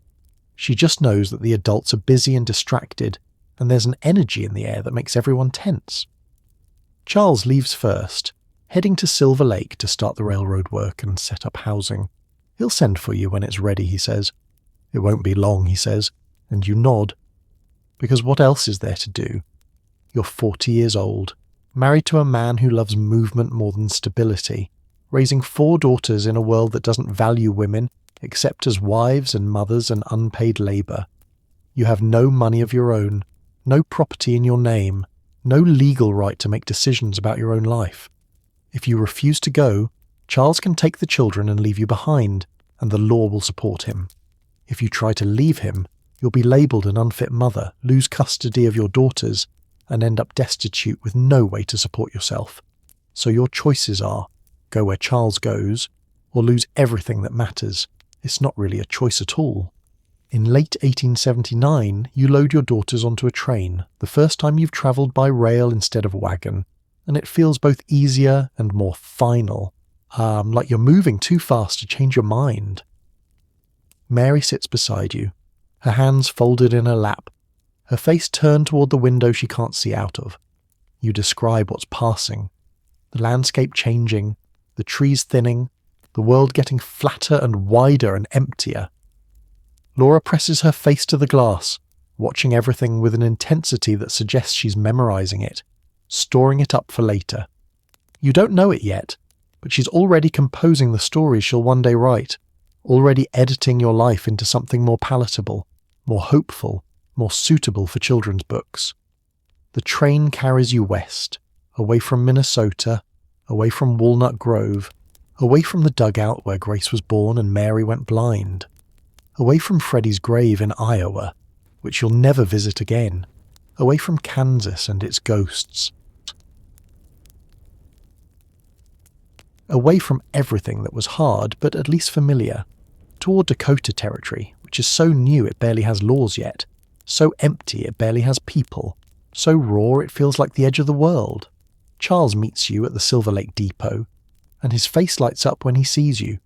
Speaker 1: She just knows that the adults are busy and distracted, and there's an energy in the air that makes everyone tense. Charles leaves first, heading to Silver Lake to start the railroad work and set up housing. He'll send for you when it's ready, he says. It won't be long, he says, and you nod. Because what else is there to do? You're 40 years old, married to a man who loves movement more than stability, raising 4 daughters in a world that doesn't value women except as wives and mothers and unpaid labour. You have no money of your own, no property in your name, no legal right to make decisions about your own life. If you refuse to go, Charles can take the children and leave you behind, and the law will support him. If you try to leave him, you'll be labelled an unfit mother, lose custody of your daughters, and end up destitute with no way to support yourself. So your choices are, go where Charles goes, or lose everything that matters. It's not really a choice at all. In late 1879, you load your daughters onto a train, the first time you've travelled by rail instead of wagon, and it feels both easier and more final, like you're moving too fast to change your mind. Mary sits beside you, her hands folded in her lap, her face turned toward the window she can't see out of. You describe what's passing, the landscape changing, the trees thinning, the world getting flatter and wider and emptier. Laura presses her face to the glass, watching everything with an intensity that suggests she's memorising it, storing it up for later. You don't know it yet, but she's already composing the stories she'll one day write, already editing your life into something more palatable, more hopeful, more suitable for children's books. The train carries you west, away from Minnesota, away from Walnut Grove, away from the dugout where Grace was born and Mary went blind, away from Freddie's grave in Iowa, which you'll never visit again, away from Kansas and its ghosts, away from everything that was hard but at least familiar, toward Dakota territory, which is so new it barely has laws yet, so empty it barely has people, so raw it feels like the edge of the world. Charles meets you at the Silver Lake Depot, and his face lights up when he sees you.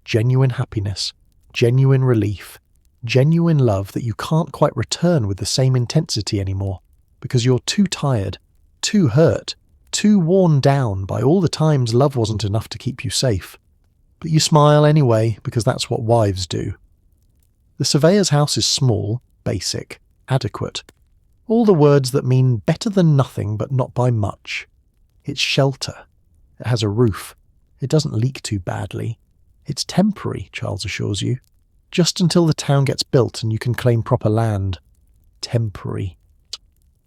Speaker 1: Genuine happiness, genuine relief, genuine love that you can't quite return with the same intensity anymore, because you're too tired, too hurt, too worn down by all the times love wasn't enough to keep you safe. But you smile anyway, because that's what wives do. The surveyor's house is small, basic, adequate. All the words that mean better than nothing but not by much. It's shelter. It has a roof. It doesn't leak too badly. It's temporary, Charles assures you. Just until the town gets built and you can claim proper land. Temporary.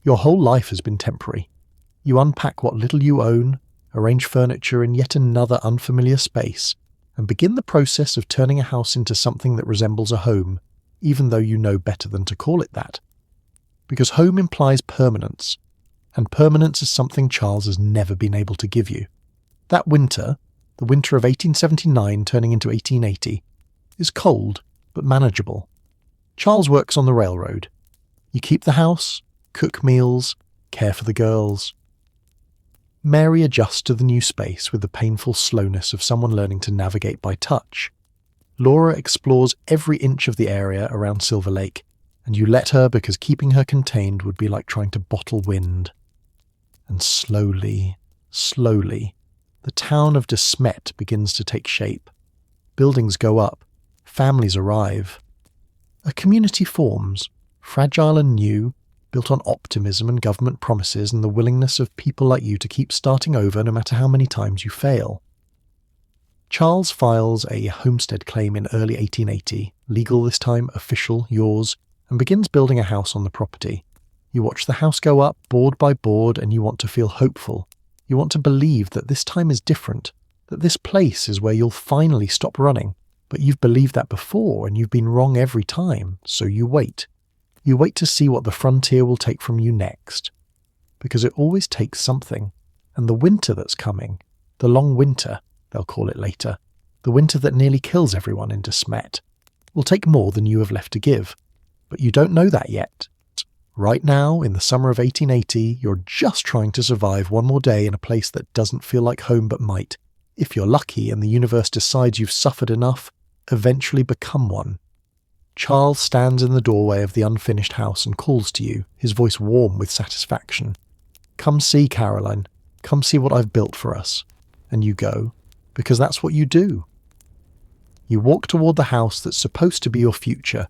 Speaker 1: Your whole life has been temporary. You unpack what little you own, arrange furniture in yet another unfamiliar space, and begin the process of turning a house into something that resembles a home, even though you know better than to call it that. Because home implies permanence, and permanence is something Charles has never been able to give you. That winter, the winter of 1879 turning into 1880, is cold but manageable. Charles works on the railroad. You keep the house, cook meals, care for the girls. Mary adjusts to the new space with the painful slowness of someone learning to navigate by touch. Laura explores every inch of the area around Silver Lake, and you let her because keeping her contained would be like trying to bottle wind. And slowly, slowly, the town of De Smet begins to take shape. Buildings go up, families arrive. A community forms, fragile and new, built on optimism and government promises and the willingness of people like you to keep starting over no matter how many times you fail. Charles files a homestead claim in early 1880, legal this time, official, yours, and begins building a house on the property. You watch the house go up board by board and you want to feel hopeful. You want to believe that this time is different, that this place is where you'll finally stop running. But you've believed that before and you've been wrong every time, so you wait. You wait to see what the frontier will take from you next. Because it always takes something. And the winter that's coming, the long winter, they'll call it later, the winter that nearly kills everyone in De Smet, will take more than you have left to give. But you don't know that yet. Right now, in the summer of 1880, you're just trying to survive one more day in a place that doesn't feel like home but might, if you're lucky and the universe decides you've suffered enough, eventually become one. Charles stands in the doorway of the unfinished house and calls to you, his voice warm with satisfaction. Come see, Caroline. Come see what I've built for us. And you go, because that's what you do. You walk toward the house that's supposed to be your future,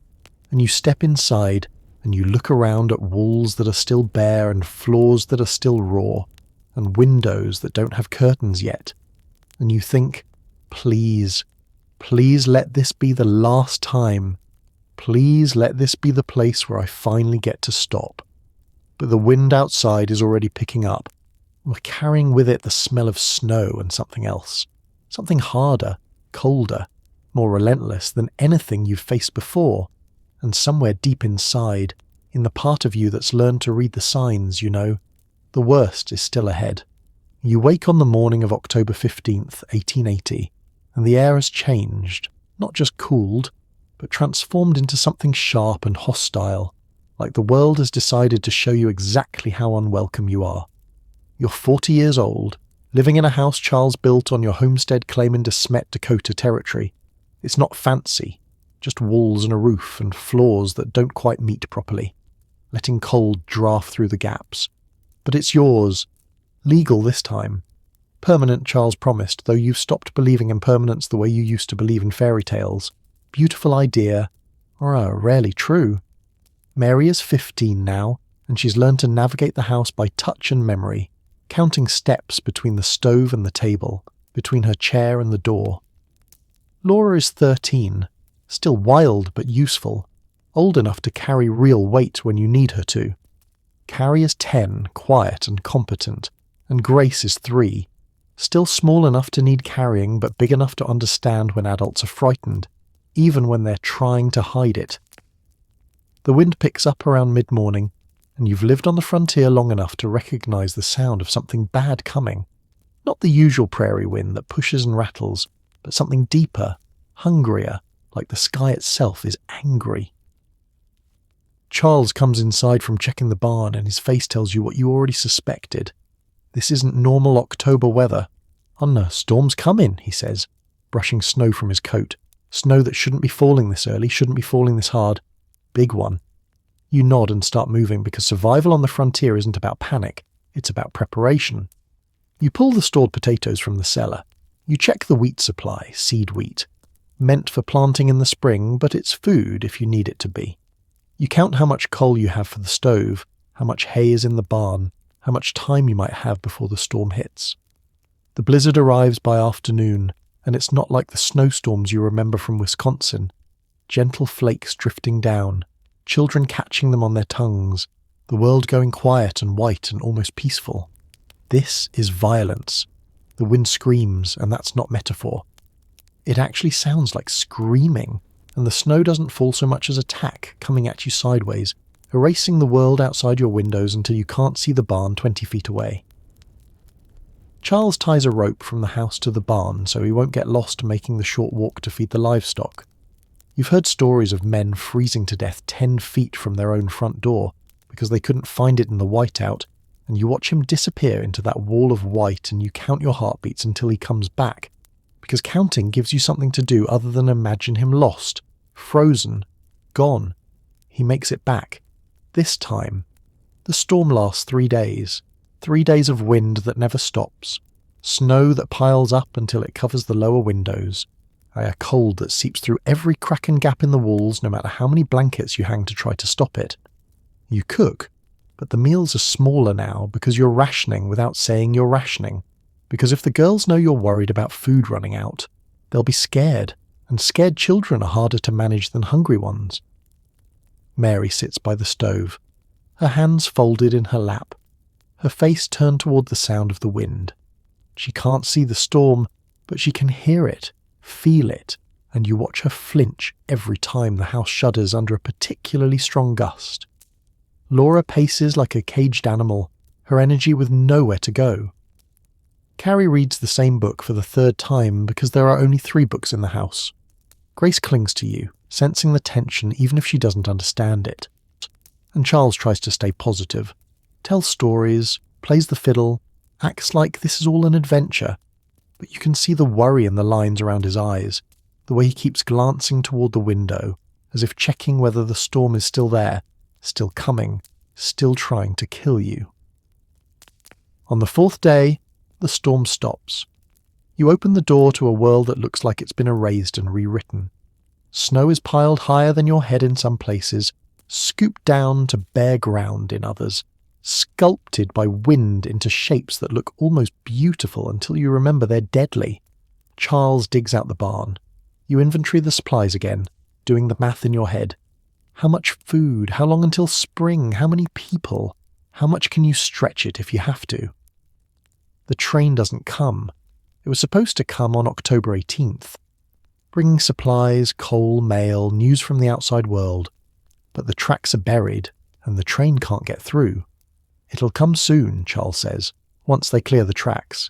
Speaker 1: and you step inside and you look around at walls that are still bare and floors that are still raw, and windows that don't have curtains yet. And you think, please, please let this be the last time. Please let this be the place where I finally get to stop. But the wind outside is already picking up. We're carrying with it the smell of snow and something else. Something harder, colder, more relentless than anything you've faced before. And somewhere deep inside, in the part of you that's learned to read the signs, you know, the worst is still ahead. You wake on the morning of October 15th, 1880, and the air has changed, not just cooled, but transformed into something sharp and hostile, like the world has decided to show you exactly how unwelcome you are. You're 40 years old, living in a house Charles built on your homestead claim in De Smet, Dakota territory. It's not fancy, just walls and a roof and floors that don't quite meet properly, letting cold draft through the gaps. But it's yours. Legal this time. Permanent, Charles promised, though you've stopped believing in permanence the way you used to believe in fairy tales. Beautiful idea, or rarely true. Mary is 15 now, and she's learned to navigate the house by touch and memory, counting steps between the stove and the table, between her chair and the door. Laura is 13, still wild but useful, old enough to carry real weight when you need her to. Carrie is 10, quiet and competent, and Grace is 3, still small enough to need carrying but big enough to understand when adults are frightened, even when they're trying to hide it. The wind picks up around mid-morning, and you've lived on the frontier long enough to recognize the sound of something bad coming. Not the usual prairie wind that pushes and rattles, but something deeper, hungrier, like the sky itself is angry. Charles comes inside from checking the barn and his face tells you what you already suspected. This isn't normal October weather. "Oh no, storm's coming," he says, brushing snow from his coat. "Snow that shouldn't be falling this early, shouldn't be falling this hard. Big one." You nod and start moving because survival on the frontier isn't about panic, it's about preparation. You pull the stored potatoes from the cellar. You check the wheat supply, seed wheat. Meant for planting in the spring, but it's food if you need it to be. You count how much coal you have for the stove, how much hay is in the barn, how much time you might have before the storm hits. The blizzard arrives by afternoon, and it's not like the snowstorms you remember from Wisconsin. Gentle flakes drifting down, children catching them on their tongues, the world going quiet and white and almost peaceful. This is violence. The wind screams, and that's not metaphor. It actually sounds like screaming, and the snow doesn't fall so much as a tack coming at you sideways, erasing the world outside your windows until you can't see the barn 20 feet away. Charles ties a rope from the house to the barn so he won't get lost making the short walk to feed the livestock. You've heard stories of men freezing to death 10 feet from their own front door because they couldn't find it in the whiteout, and you watch him disappear into that wall of white and you count your heartbeats until he comes back, because counting gives you something to do other than imagine him lost, frozen, gone. He makes it back. This time. The storm lasts 3 days. 3 days of wind that never stops. Snow that piles up until it covers the lower windows. A cold that seeps through every crack and gap in the walls no matter how many blankets you hang to try to stop it. You cook, but the meals are smaller now because you're rationing without saying you're rationing. Because if the girls know you're worried about food running out, they'll be scared, and scared children are harder to manage than hungry ones. Mary sits by the stove, her hands folded in her lap, her face turned toward the sound of the wind. She can't see the storm, but she can hear it, feel it, and you watch her flinch every time the house shudders under a particularly strong gust. Laura paces like a caged animal, her energy with nowhere to go. Carrie reads the same book for the 3rd time because there are only 3 books in the house. Grace clings to you, sensing the tension even if she doesn't understand it. And Charles tries to stay positive, tells stories, plays the fiddle, acts like this is all an adventure, but you can see the worry in the lines around his eyes, the way he keeps glancing toward the window, as if checking whether the storm is still there, still coming, still trying to kill you. On the 4th day, the storm stops. You open the door to a world that looks like it's been erased and rewritten. Snow is piled higher than your head in some places, scooped down to bare ground in others, sculpted by wind into shapes that look almost beautiful until you remember they're deadly. Charles digs out the barn. You inventory the supplies again, doing the math in your head. How much food? How long until spring? How many people? How much can you stretch it if you have to? The train doesn't come. It was supposed to come on October 18th, bringing supplies, coal, mail, news from the outside world. But the tracks are buried, and the train can't get through. It'll come soon, Charles says, once they clear the tracks.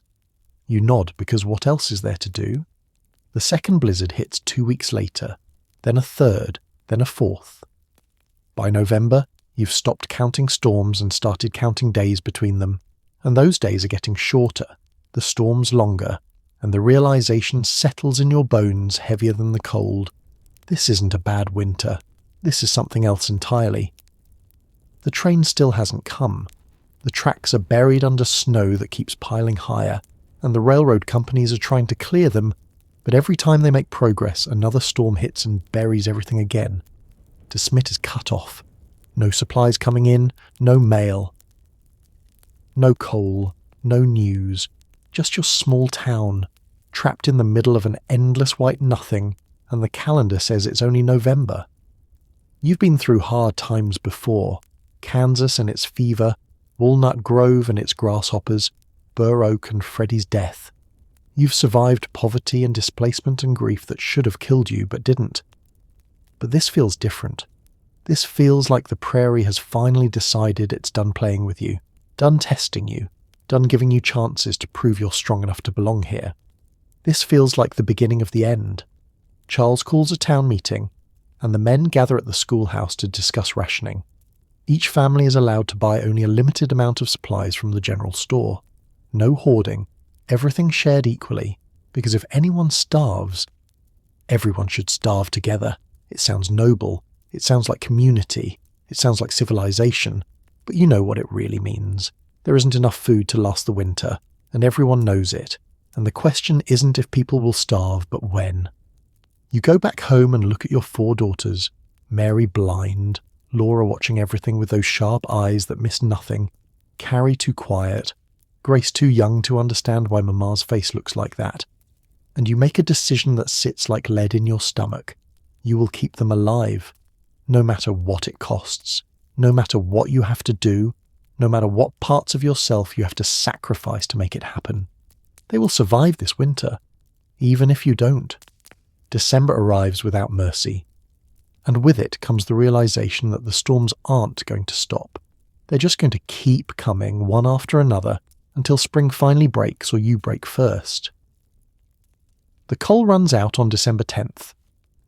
Speaker 1: You nod because what else is there to do? The second blizzard hits 2 weeks later, then a third, then a fourth. By November, you've stopped counting storms and started counting days between them, and those days are getting shorter, the storms longer, and the realization settles in your bones heavier than the cold. This isn't a bad winter. This is something else entirely. The train still hasn't come. The tracks are buried under snow that keeps piling higher, and the railroad companies are trying to clear them, but every time they make progress, another storm hits and buries everything again. De Smet is cut off. No supplies coming in, no mail. No coal, no news, just your small town, trapped in the middle of an endless white nothing, and the calendar says it's only November. You've been through hard times before. Kansas and its fever, Walnut Grove and its grasshoppers, Burr Oak and Freddie's death. You've survived poverty and displacement and grief that should have killed you but didn't. But this feels different. This feels like the Prairie has finally decided it's done playing with you, done testing you, done giving you chances to prove you're strong enough to belong here. This feels like the beginning of the end. Charles calls a town meeting, and the men gather at the schoolhouse to discuss rationing. Each family is allowed to buy only a limited amount of supplies from the general store. No hoarding. Everything shared equally. Because if anyone starves, everyone should starve together. It sounds noble. It sounds like community. It sounds like civilization. But you know what it really means. There isn't enough food to last the winter, and everyone knows it. And the question isn't if people will starve, but when. You go back home and look at your 4 daughters. Mary blind, Laura watching everything with those sharp eyes that miss nothing, Carrie too quiet, Grace too young to understand why Mama's face looks like that. And you make a decision that sits like lead in your stomach. You will keep them alive, no matter what it costs, no matter what you have to do, no matter what parts of yourself you have to sacrifice to make it happen. They will survive this winter, even if you don't. December arrives without mercy. And with it comes the realization that the storms aren't going to stop. They're just going to keep coming one after another until spring finally breaks or you break first. The coal runs out on December 10th.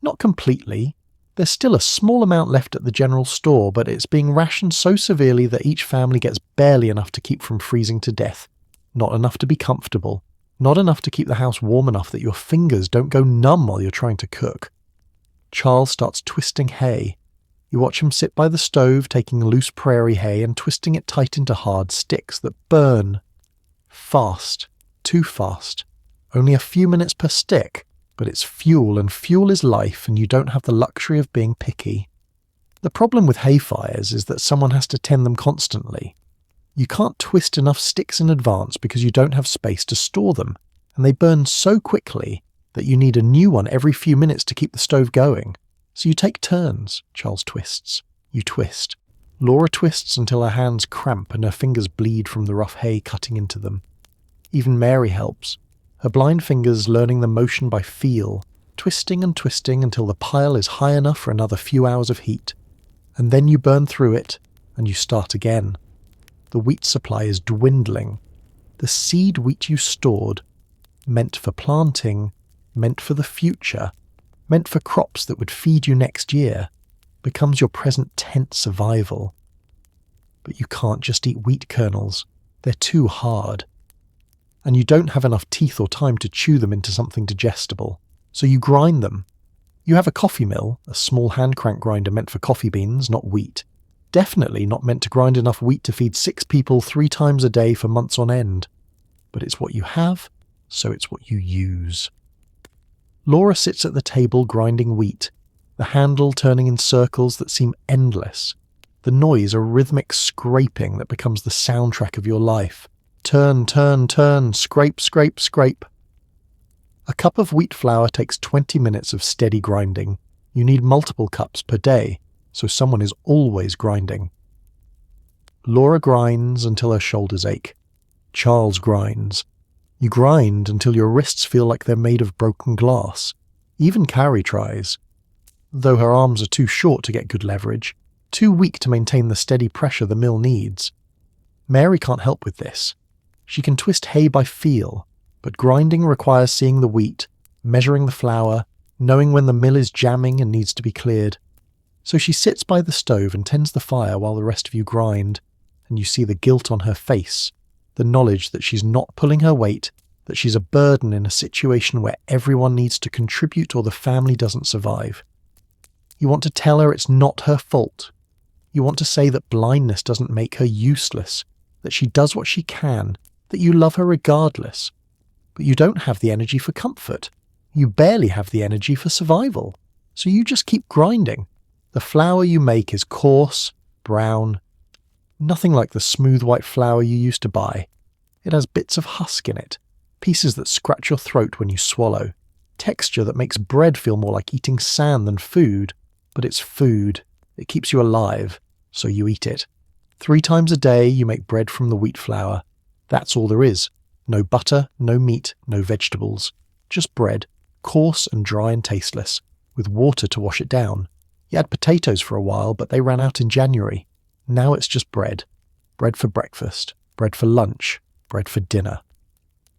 Speaker 1: Not completely. There's still a small amount left at the general store, but it's being rationed so severely that each family gets barely enough to keep from freezing to death. Not enough to be comfortable. Not enough to keep the house warm enough that your fingers don't go numb while you're trying to cook. Charles starts twisting hay. You watch him sit by the stove, taking loose prairie hay and twisting it tight into hard sticks that burn. Fast. Too fast. Only a few minutes per stick. But it's fuel, and fuel is life, and you don't have the luxury of being picky. The problem with hay fires is that someone has to tend them constantly. You can't twist enough sticks in advance because you don't have space to store them, and they burn so quickly that you need a new one every few minutes to keep the stove going. So you take turns. Charles twists. You twist. Laura twists until her hands cramp and her fingers bleed from the rough hay cutting into them. Even Mary helps. Her blind fingers learning the motion by feel, twisting and twisting until the pile is high enough for another few hours of heat. And then you burn through it, and you start again. The wheat supply is dwindling. The seed wheat you stored, meant for planting, meant for the future, meant for crops that would feed you next year, becomes your present tense survival. But you can't just eat wheat kernels. They're too hard. And you don't have enough teeth or time to chew them into something digestible, so you grind them. You have a coffee mill, a small hand crank grinder meant for coffee beans, not wheat. Definitely not meant to grind enough wheat to feed 6 people 3 times a day for months on end. But it's what you have, so it's what you use. Laura sits at the table grinding wheat, the handle turning in circles that seem endless, the noise a rhythmic scraping that becomes the soundtrack of your life. Turn, turn, turn, scrape, scrape, scrape. A cup of wheat flour takes 20 minutes of steady grinding. You need multiple cups per day, so someone is always grinding. Laura grinds until her shoulders ache. Charles grinds. You grind until your wrists feel like they're made of broken glass. Even Carrie tries. Though her arms are too short to get good leverage, too weak to maintain the steady pressure the mill needs. Mary can't help with this. She can twist hay by feel, but grinding requires seeing the wheat, measuring the flour, knowing when the mill is jamming and needs to be cleared. So she sits by the stove and tends the fire while the rest of you grind, and you see the guilt on her face, the knowledge that she's not pulling her weight, that she's a burden in a situation where everyone needs to contribute or the family doesn't survive. You want to tell her it's not her fault. You want to say that blindness doesn't make her useless, that she does what she can, that you love her regardless. But you don't have the energy for comfort. You barely have the energy for survival. So you just keep grinding. The flour you make is coarse, brown, nothing like the smooth white flour you used to buy. It has bits of husk in it, pieces that scratch your throat when you swallow, texture that makes bread feel more like eating sand than food. But it's food. It keeps you alive, so you eat it. 3 times a day you make bread from the wheat flour. That's all there is. No butter, no meat, no vegetables. Just bread, coarse and dry and tasteless, with water to wash it down. You had potatoes for a while, but they ran out in January. Now it's just bread. Bread for breakfast, bread for lunch, bread for dinner.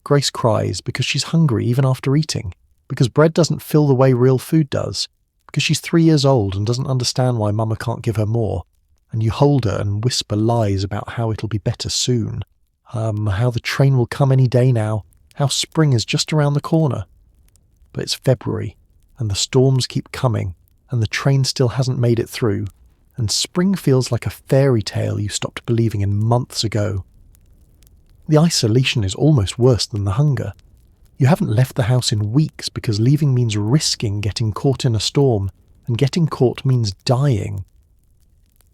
Speaker 1: Grace cries because she's hungry even after eating, because bread doesn't fill the way real food does, because she's 3 years old and doesn't understand why Mama can't give her more, and you hold her and whisper lies about how it'll be better soon. How the train will come any day now. How spring is just around the corner. But it's February, and the storms keep coming, and the train still hasn't made it through, and spring feels like a fairy tale you stopped believing in months ago. The isolation is almost worse than the hunger. You haven't left the house in weeks because leaving means risking getting caught in a storm, and getting caught means dying.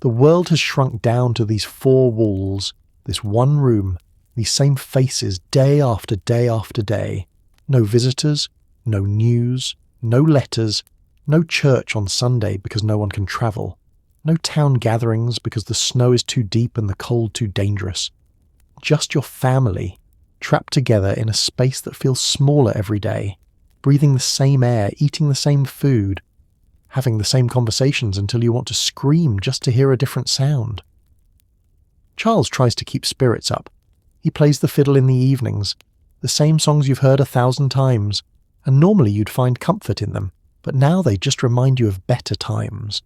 Speaker 1: The world has shrunk down to these four walls, this one room, these same faces day after day after day. No visitors, no news, no letters, no church on Sunday because no one can travel, no town gatherings because the snow is too deep and the cold too dangerous. Just your family, trapped together in a space that feels smaller every day, breathing the same air, eating the same food, having the same conversations until you want to scream just to hear a different sound. Charles tries to keep spirits up. He plays the fiddle in the evenings, the same songs you've heard 1,000 times, and normally you'd find comfort in them, but now they just remind you of better times.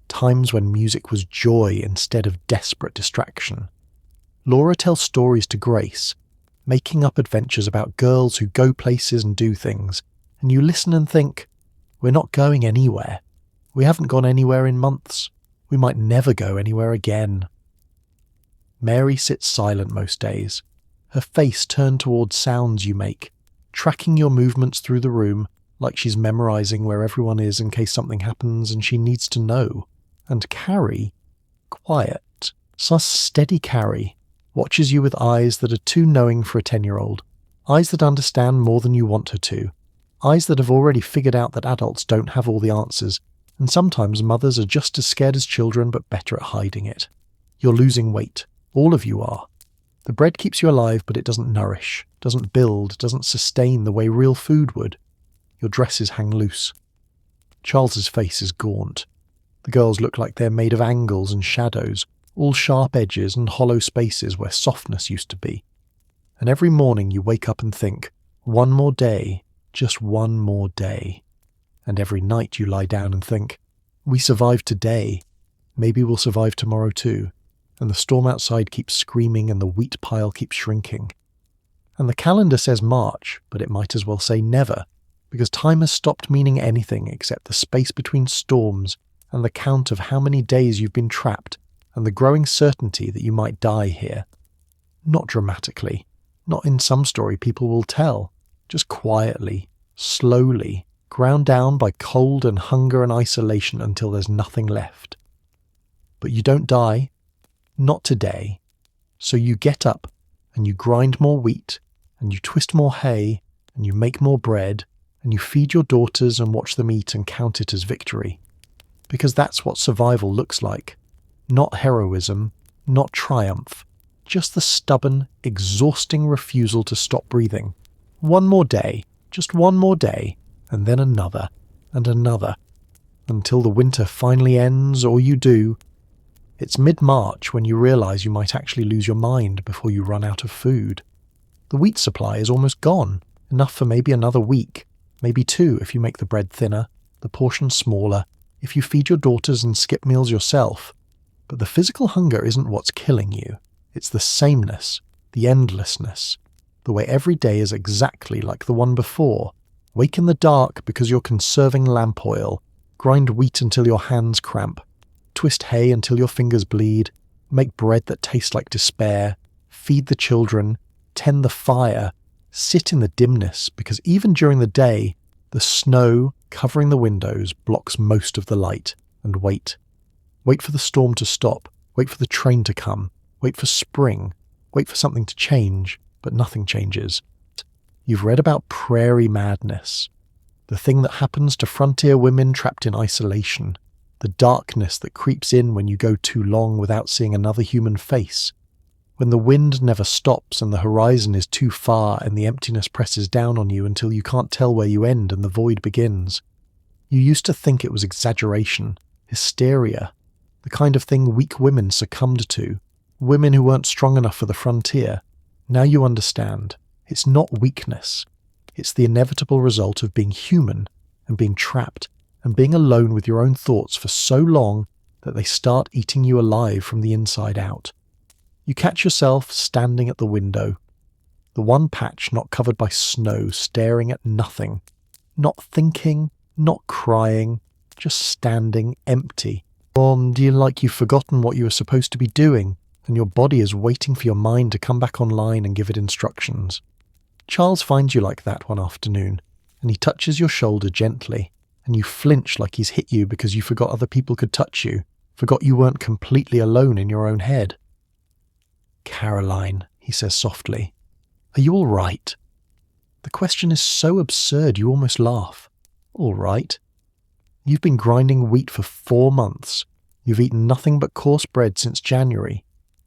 Speaker 1: Times when music was joy instead of desperate distraction. Laura tells stories to Grace, making up adventures about girls who go places and do things, and you listen and think, we're not going anywhere. We haven't gone anywhere in months. We might never go anywhere again. Mary sits silent most days, her face turned towards sounds you make, tracking your movements through the room like she's memorizing where everyone is in case something happens and she needs to know. And Carrie, quiet, steady Carrie, watches you with eyes that are too knowing for a 10-year-old, eyes that understand more than you want her to, eyes that have already figured out that adults don't have all the answers, and sometimes mothers are just as scared as children but better at hiding it. You're losing weight. All of you are. The bread keeps you alive, but it doesn't nourish, doesn't build, doesn't sustain the way real food would. Your dresses hang loose. Charles's face is gaunt. The girls look like they're made of angles and shadows, all sharp edges and hollow spaces where softness used to be. And every morning you wake up and think, one more day, just one more day. And every night you lie down and think, we survived today, maybe we'll survive tomorrow too. And the storm outside keeps screaming and the wheat pile keeps shrinking. And the calendar says March, but it might as well say never, because time has stopped meaning anything except the space between storms and the count of how many days you've been trapped and the growing certainty that you might die here. Not dramatically, not in some story people will tell, just quietly, slowly, ground down by cold and hunger and isolation until there's nothing left. But you don't die. Not today. So you get up and you grind more wheat and you twist more hay and you make more bread and you feed your daughters and watch them eat and count it as victory. Because that's what survival looks like. Not heroism, not triumph, just the stubborn, exhausting refusal to stop breathing. One more day, just one more day, and then another and another, until the winter finally ends or you do. It's mid-March when you realise you might actually lose your mind before you run out of food. The wheat supply is almost gone, enough for maybe another week, maybe 2 if you make the bread thinner, the portion smaller, if you feed your daughters and skip meals yourself. But the physical hunger isn't what's killing you. It's the sameness, the endlessness, the way every day is exactly like the one before. Wake in the dark because you're conserving lamp oil, grind wheat until your hands cramp, twist hay until your fingers bleed, make bread that tastes like despair, feed the children, tend the fire, sit in the dimness because even during the day, the snow covering the windows blocks most of the light, and wait. Wait for the storm to stop, wait for the train to come, wait for spring, wait for something to change, but nothing changes. You've read about prairie madness, the thing that happens to frontier women trapped in isolation, the darkness that creeps in when you go too long without seeing another human face, when the wind never stops and the horizon is too far and the emptiness presses down on you until you can't tell where you end and the void begins. You used to think it was exaggeration, hysteria, the kind of thing weak women succumbed to, women who weren't strong enough for the frontier. Now you understand. It's not weakness. It's the inevitable result of being human and being trapped and being alone with your own thoughts for so long that they start eating you alive from the inside out. You catch yourself standing at the window, the one patch not covered by snow, staring at nothing, not thinking, not crying, just standing empty. Or do you like you've forgotten what you were supposed to be doing, and your body is waiting for your mind to come back online and give it instructions? Charles finds you like that one afternoon, and he touches your shoulder gently, and you flinch like he's hit you because you forgot other people could touch you, forgot you weren't completely alone in your own head. "Caroline," he says softly, "are you all right?" The question is so absurd you almost laugh. All right. You've been grinding wheat for 4 months. You've eaten nothing but coarse bread since January.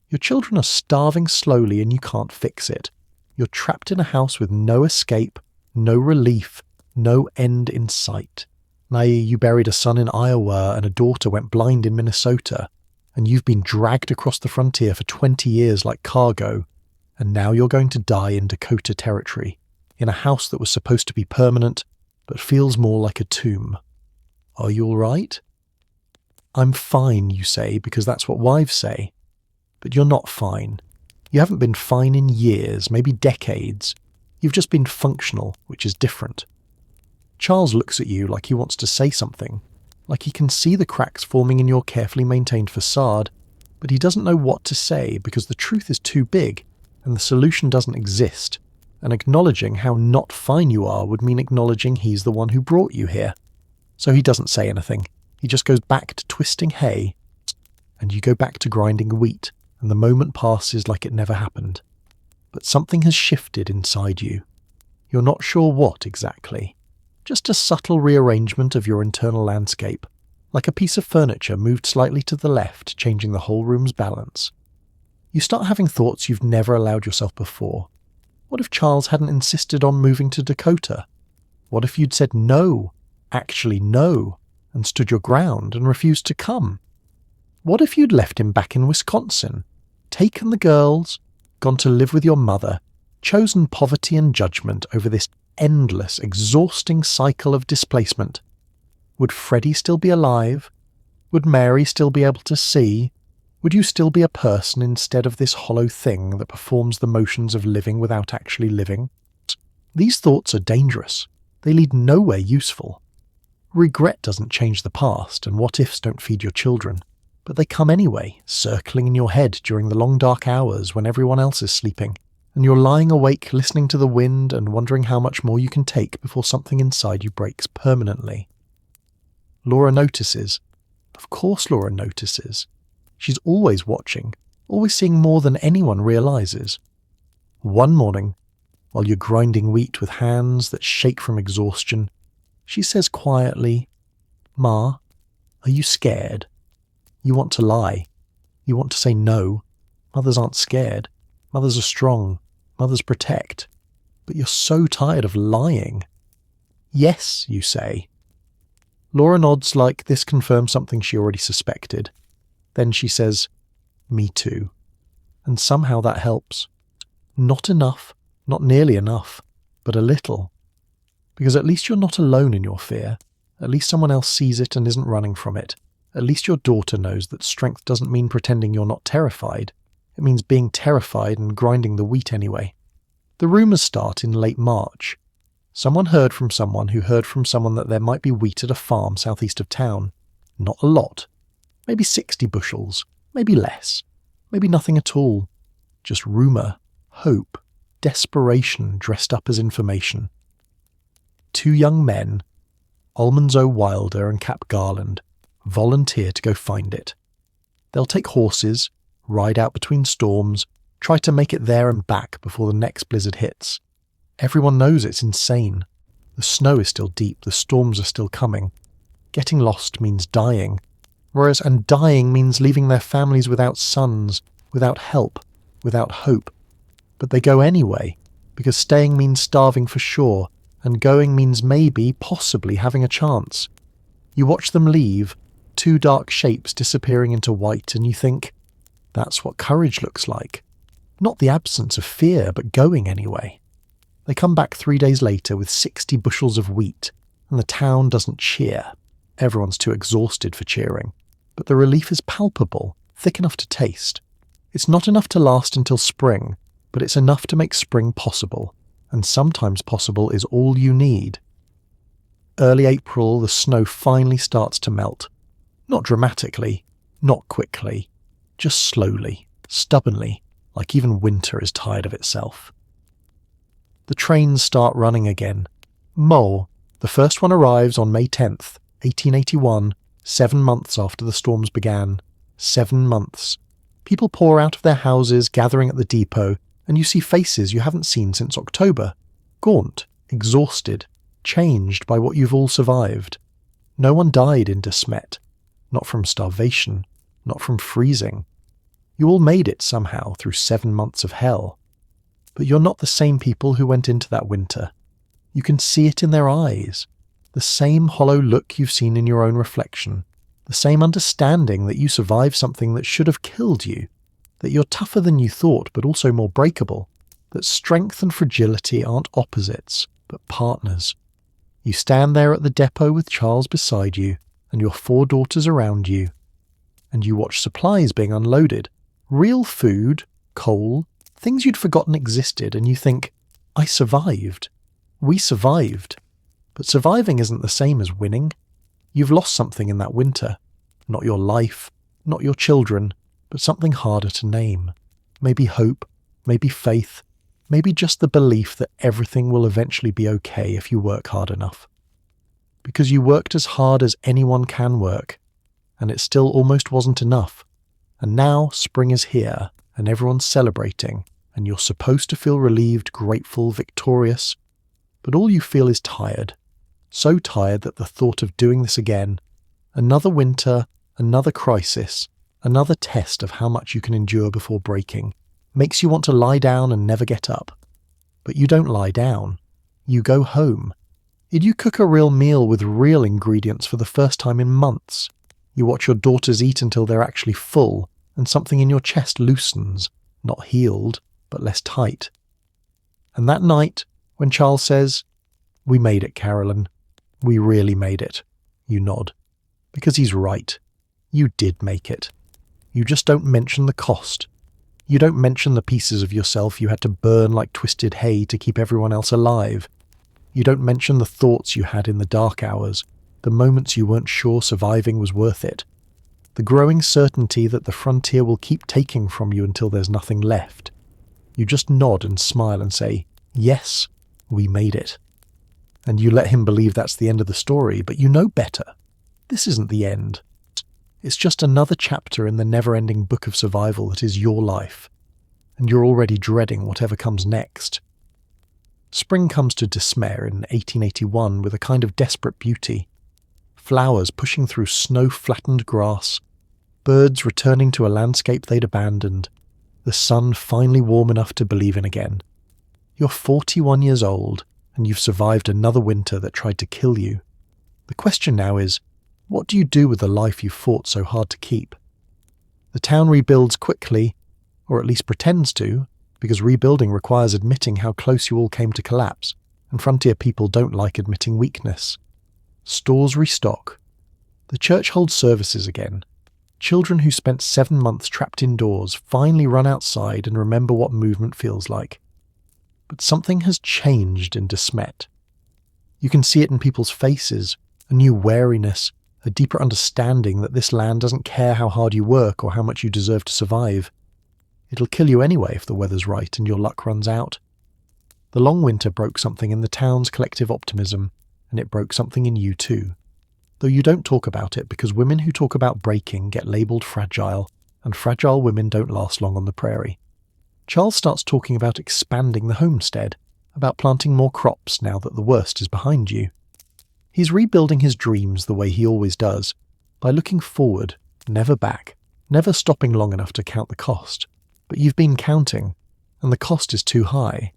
Speaker 1: Your children are starving slowly and you can't fix it. You're trapped in a house with no escape, no relief, no end in sight. You buried a son in Iowa and a daughter went blind in Minnesota, and you've been dragged across the frontier for 20 years like cargo, and now you're going to die in Dakota Territory, in a house that was supposed to be permanent, but feels more like a tomb. Are you all right? I'm fine, you say, because that's what wives say. But you're not fine. You haven't been fine in years, maybe decades. You've just been functional, which is different. Charles looks at you like he wants to say something, like he can see the cracks forming in your carefully maintained facade, but he doesn't know what to say because the truth is too big and the solution doesn't exist, and acknowledging how not fine you are would mean acknowledging he's the one who brought you here. So he doesn't say anything. He just goes back to twisting hay, and you go back to grinding wheat, and the moment passes like it never happened. But something has shifted inside you. You're not sure what exactly. Just a subtle rearrangement of your internal landscape, like a piece of furniture moved slightly to the left, changing the whole room's balance. You start having thoughts you've never allowed yourself before. What if Charles hadn't insisted on moving to Dakota? What if you'd said no, actually no, and stood your ground and refused to come? What if you'd left him back in Wisconsin, taken the girls, gone to live with your mother, chosen poverty and judgment over this endless, exhausting cycle of displacement? Would Freddie still be alive? Would Mary still be able to see? Would you still be a person instead of this hollow thing that performs the motions of living without actually living? These thoughts are dangerous. They lead nowhere useful. Regret doesn't change the past, and what-ifs don't feed your children. But they come anyway, circling in your head during the long dark hours when everyone else is sleeping, and you're lying awake listening to the wind and wondering how much more you can take before something inside you breaks permanently. Laura notices. Of course Laura notices. She's always watching, always seeing more than anyone realizes. One morning, while you're grinding wheat with hands that shake from exhaustion, she says quietly, "Ma, are you scared? You want to lie. You want to say no. Mothers aren't scared. Mothers are strong. Mothers protect. But you're so tired of lying." "Yes," you say. Laura nods like this confirms something she already suspected. Then she says, "Me too." And somehow that helps. Not enough, not nearly enough, but a little. Because at least you're not alone in your fear. At least someone else sees it and isn't running from it. At least your daughter knows that strength doesn't mean pretending you're not terrified. It means being terrified and grinding the wheat anyway. The rumours start in late March. Someone heard from someone who heard from someone that there might be wheat at a farm southeast of town. Not a lot. Maybe 60 bushels. Maybe less. Maybe nothing at all. Just rumour, hope, desperation dressed up as information. 2 young men, Almanzo Wilder and Cap Garland, volunteer to go find it. They'll take horses, ride out between storms, try to make it there and back before the next blizzard hits. Everyone knows it's insane. The snow is still deep, the storms are still coming. Getting lost means dying. And dying means leaving their families without sons, without help, without hope. But they go anyway, because staying means starving for sure, and going means maybe, possibly having a chance. You watch them leave, 2 dark shapes disappearing into white, and you think, that's what courage looks like. Not the absence of fear, but going anyway. They come back 3 days later with 60 bushels of wheat, and the town doesn't cheer. Everyone's too exhausted for cheering. But the relief is palpable, thick enough to taste. It's not enough to last until spring, but it's enough to make spring possible, and sometimes possible is all you need. Early April, the snow finally starts to melt. Not dramatically, not quickly, just slowly, stubbornly, like even winter is tired of itself. The trains start running again. Mo, the first one arrives on May 10th, 1881, 7 months after the storms began. 7 months. People pour out of their houses, gathering at the depot, and you see faces you haven't seen since October. Gaunt, exhausted, changed by what you've all survived. No one died in De Smet. Not from starvation, not from freezing. You all made it somehow through 7 months of hell. But you're not the same people who went into that winter. You can see it in their eyes. The same hollow look you've seen in your own reflection. The same understanding that you survived something that should have killed you. That you're tougher than you thought, but also more breakable. That strength and fragility aren't opposites, but partners. You stand there at the depot with Charles beside you, and your 4 daughters around you. And you watch supplies being unloaded. Real food, coal, things you'd forgotten existed, and you think, I survived. We survived. But surviving isn't the same as winning. You've lost something in that winter. Not your life, not your children, but something harder to name. Maybe hope, maybe faith, maybe just the belief that everything will eventually be okay if you work hard enough. Because you worked as hard as anyone can work, and it still almost wasn't enough. And now spring is here, and everyone's celebrating, and you're supposed to feel relieved, grateful, victorious, but all you feel is tired. So tired that the thought of doing this again, another winter, another crisis, another test of how much you can endure before breaking, makes you want to lie down and never get up. But you don't lie down. You go home. You cook a real meal with real ingredients for the first time in months. You watch your daughters eat until they're actually full, and something in your chest loosens, not healed, but less tight. And that night, when Charles says, "We made it, Carolyn. We really made it," you nod. Because he's right. You did make it. You just don't mention the cost. You don't mention the pieces of yourself you had to burn like twisted hay to keep everyone else alive. You don't mention the thoughts you had in the dark hours, the moments you weren't sure surviving was worth it. The growing certainty that the frontier will keep taking from you until there's nothing left. You just nod and smile and say, "Yes, we made it." And you let him believe that's the end of the story, but you know better. This isn't the end. It's just another chapter in the never-ending book of survival that is your life, and you're already dreading whatever comes next. Spring comes to De Smet in 1881 with a kind of desperate beauty. Flowers pushing through snow-flattened grass, birds returning to a landscape they'd abandoned, the sun finally warm enough to believe in again. You're 41 years old, and you've survived another winter that tried to kill you. The question now is, what do you do with the life you fought so hard to keep? The town rebuilds quickly, or at least pretends to, because rebuilding requires admitting how close you all came to collapse, and frontier people don't like admitting weakness. Stores restock. The church holds services again. Children who spent 7 months trapped indoors finally run outside and remember what movement feels like. But something has changed in De Smet. You can see it in people's faces, a new wariness, a deeper understanding that this land doesn't care how hard you work or how much you deserve to survive. It'll kill you anyway if the weather's right and your luck runs out. The long winter broke something in the town's collective optimism, and it broke something in you too. Though you don't talk about it because women who talk about breaking get labelled fragile, and fragile women don't last long on the prairie. Charles starts talking about expanding the homestead, about planting more crops now that the worst is behind you. He's rebuilding his dreams the way he always does, by looking forward, never back, never stopping long enough to count the cost. But you've been counting, and the cost is too high.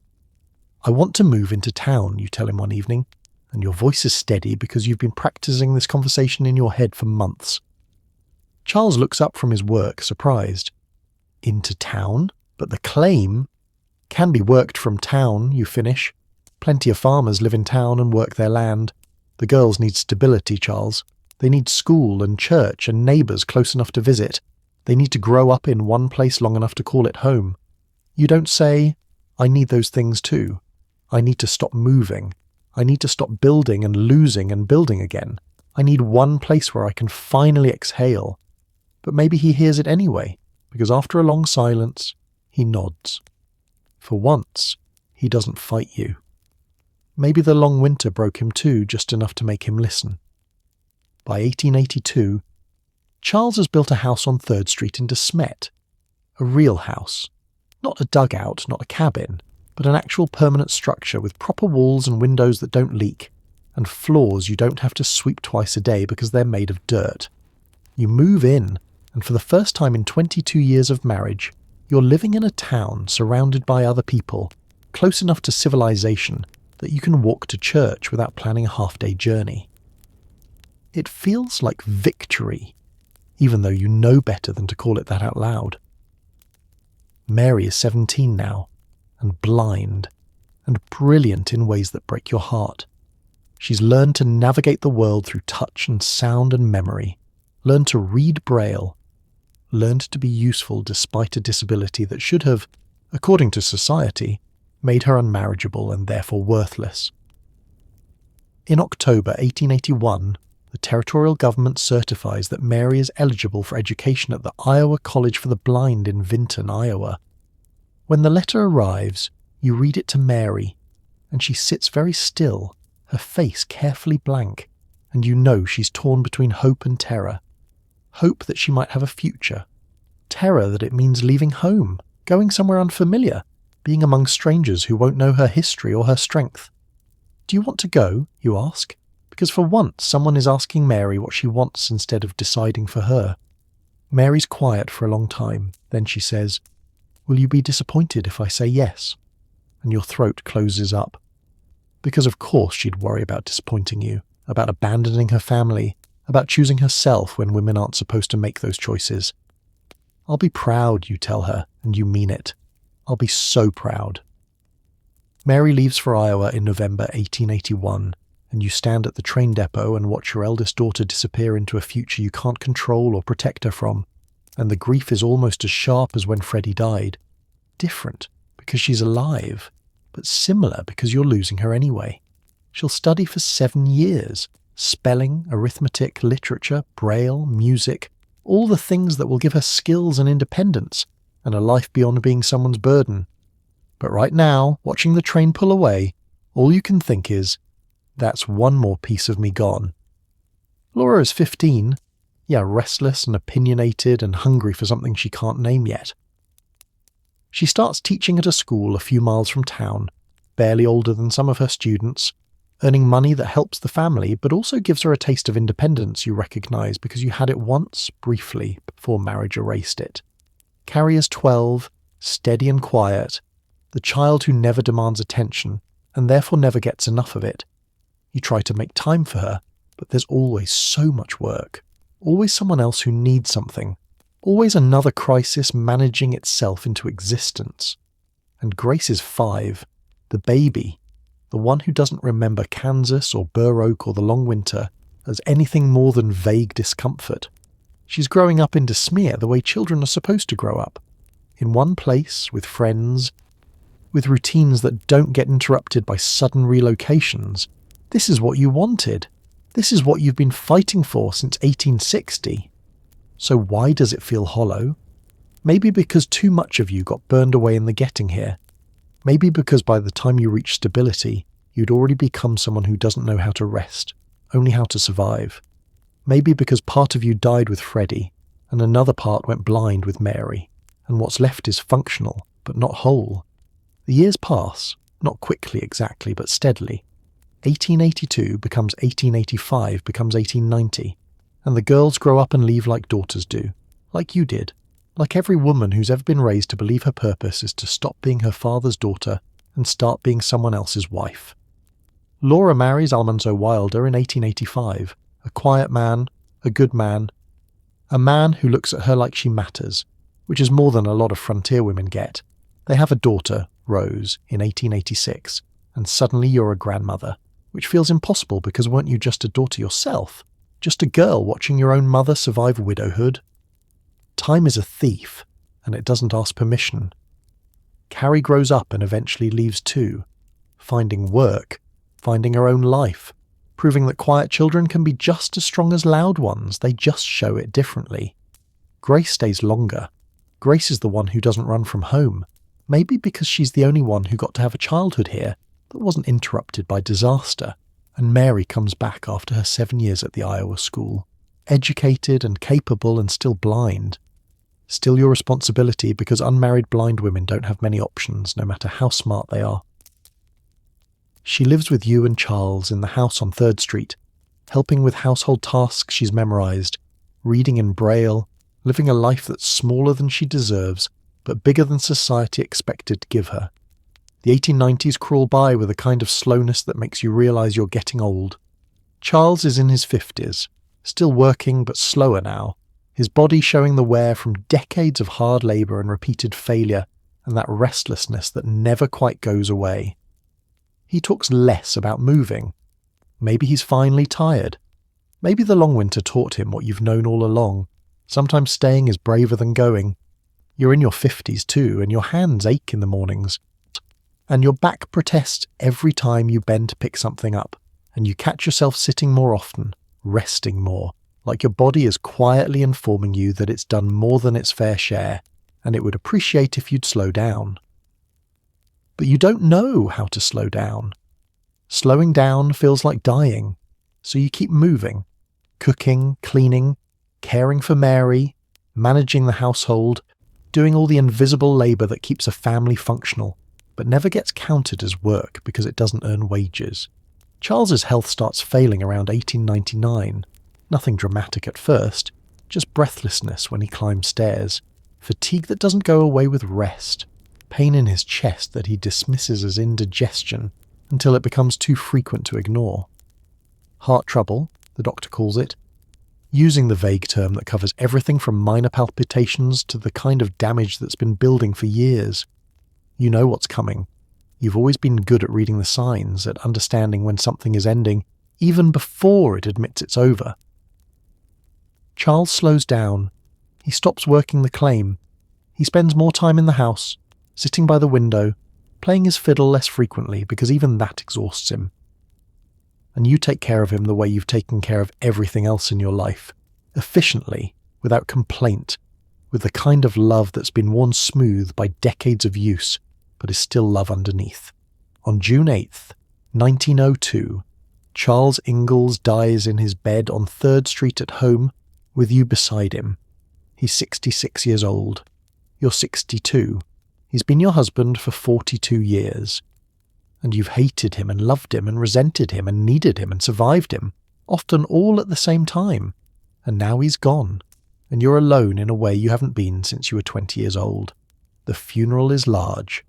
Speaker 1: "I want to move into town," you tell him one evening, and your voice is steady because you've been practicing this conversation in your head for months. Charles looks up from his work, surprised. "Into town? But the claim can be worked from town," you finish. "Plenty of farmers live in town and work their land. The girls need stability, Charles. They need school and church and neighbours close enough to visit. They need to grow up in one place long enough to call it home. You don't say, I need those things too. I need to stop moving. I need to stop building and losing and building again. I need one place where I can finally exhale. But maybe he hears it anyway, because after a long silence, he nods. For once, he doesn't fight you. Maybe the long winter broke him too, just enough to make him listen. By 1882, Charles has built a house on 3rd Street in De Smet. A real house. Not a dugout, not a cabin, but an actual permanent structure with proper walls and windows that don't leak, and floors you don't have to sweep twice a day because they're made of dirt. You move in, and for the first time in 22 years of marriage, you're living in a town surrounded by other people, close enough to civilization that you can walk to church without planning a half-day journey. It feels like victory, even though you know better than to call it that out loud. Mary is 17 now, and blind, and brilliant in ways that break your heart. She's learned to navigate the world through touch and sound and memory, learned to read Braille, learned to be useful despite a disability that should have, according to society, made her unmarriageable and therefore worthless. In October 1881, the territorial government certifies that Mary is eligible for education at the Iowa College for the Blind in Vinton, Iowa. When the letter arrives, you read it to Mary, and she sits very still, her face carefully blank, and you know she's torn between hope and terror. Hope that she might have a future. Terror that it means leaving home, going somewhere unfamiliar, being among strangers who won't know her history or her strength. Do you want to go, you ask? Because for once someone is asking Mary what she wants instead of deciding for her. Mary's quiet for a long time, then she says, "Will you be disappointed if I say yes?" And your throat closes up. Because of course she'd worry about disappointing you, about abandoning her family, about choosing herself when women aren't supposed to make those choices. "I'll be proud," you tell her, and you mean it. "I'll be so proud." Mary leaves for Iowa in November 1881, and you stand at the train depot and watch your eldest daughter disappear into a future you can't control or protect her from, and the grief is almost as sharp as when Freddie died. Different, because she's alive, but similar because you're losing her anyway. She'll study for 7 years, spelling, arithmetic, literature, Braille, music, all the things that will give her skills and independence, and a life beyond being someone's burden. But right now, watching the train pull away, all you can think is, that's one more piece of me gone. Laura is 15, restless and opinionated and hungry for something she can't name yet. She starts teaching at a school a few miles from town, barely older than some of her students, earning money that helps the family but also gives her a taste of independence you recognise because you had it once, briefly, before marriage erased it. Carrie is 12, steady and quiet, the child who never demands attention and therefore never gets enough of it. You try to make time for her, but there's always so much work, always someone else who needs something, always another crisis managing itself into existence. And Grace is 5, the baby, the one who doesn't remember Kansas or Burr Oak or the long winter as anything more than vague discomfort. She's growing up in De Smet the way children are supposed to grow up, in one place, with friends, with routines that don't get interrupted by sudden relocations. This is what you wanted. This is what you've been fighting for since 1860. So why does it feel hollow? Maybe because too much of you got burned away in the getting here. Maybe because by the time you reach stability, you'd already become someone who doesn't know how to rest, only how to survive. Maybe because part of you died with Freddie, and another part went blind with Mary, and what's left is functional, but not whole. The years pass, not quickly exactly, but steadily. 1882 becomes 1885 becomes 1890, and the girls grow up and leave like daughters do, like you did, like every woman who's ever been raised to believe her purpose is to stop being her father's daughter and start being someone else's wife. Laura marries Almanzo Wilder in 1885, a quiet man, a good man, a man who looks at her like she matters, which is more than a lot of frontier women get. They have a daughter, Rose, in 1886, and suddenly you're a grandmother, which feels impossible because weren't you just a daughter yourself? Just a girl watching your own mother survive widowhood? Time is a thief, and it doesn't ask permission. Carrie grows up and eventually leaves too, finding work, finding her own life, proving that quiet children can be just as strong as loud ones, they just show it differently. Grace stays longer. Grace is the one who doesn't run from home, maybe because she's the only one who got to have a childhood here that wasn't interrupted by disaster, and Mary comes back after her 7 years at the Iowa school, educated and capable and still blind. Still your responsibility because unmarried blind women don't have many options, no matter how smart they are. She lives with you and Charles in the house on 3rd Street, helping with household tasks she's memorized, reading in Braille, living a life that's smaller than she deserves, but bigger than society expected to give her. The 1890s crawl by with a kind of slowness that makes you realize you're getting old. Charles is in his 50s, still working but slower now, his body showing the wear from decades of hard labour and repeated failure, and that restlessness that never quite goes away. He talks less about moving. Maybe he's finally tired. Maybe the long winter taught him what you've known all along. Sometimes staying is braver than going. You're in your 50s too, and your hands ache in the mornings. And your back protests every time you bend to pick something up, and you catch yourself sitting more often, resting more, like your body is quietly informing you that it's done more than its fair share, and it would appreciate if you'd slow down. But you don't know how to slow down. Slowing down feels like dying, so you keep moving, cooking, cleaning, caring for Mary, managing the household, doing all the invisible labour that keeps a family functional, but never gets counted as work because it doesn't earn wages. Charles's health starts failing around 1899. Nothing dramatic at first, just breathlessness when he climbs stairs, fatigue that doesn't go away with rest, pain in his chest that he dismisses as indigestion until it becomes too frequent to ignore. Heart trouble, the doctor calls it, using the vague term that covers everything from minor palpitations to the kind of damage that's been building for years. You know what's coming. You've always been good at reading the signs, at understanding when something is ending, even before it admits it's over. Charles slows down. He stops working the claim. He spends more time in the house, sitting by the window, playing his fiddle less frequently because even that exhausts him. And you take care of him the way you've taken care of everything else in your life, efficiently, without complaint, with the kind of love that's been worn smooth by decades of use, but is still love underneath. On June 8th, 1902, Charles Ingalls dies in his bed on 3rd Street at home, with you beside him. He's 66 years old. You're 62. He's been your husband for 42 years. And you've hated him and loved him and resented him and needed him and survived him, often all at the same time. And now he's gone, and you're alone in a way you haven't been since you were 20 years old. The funeral is large.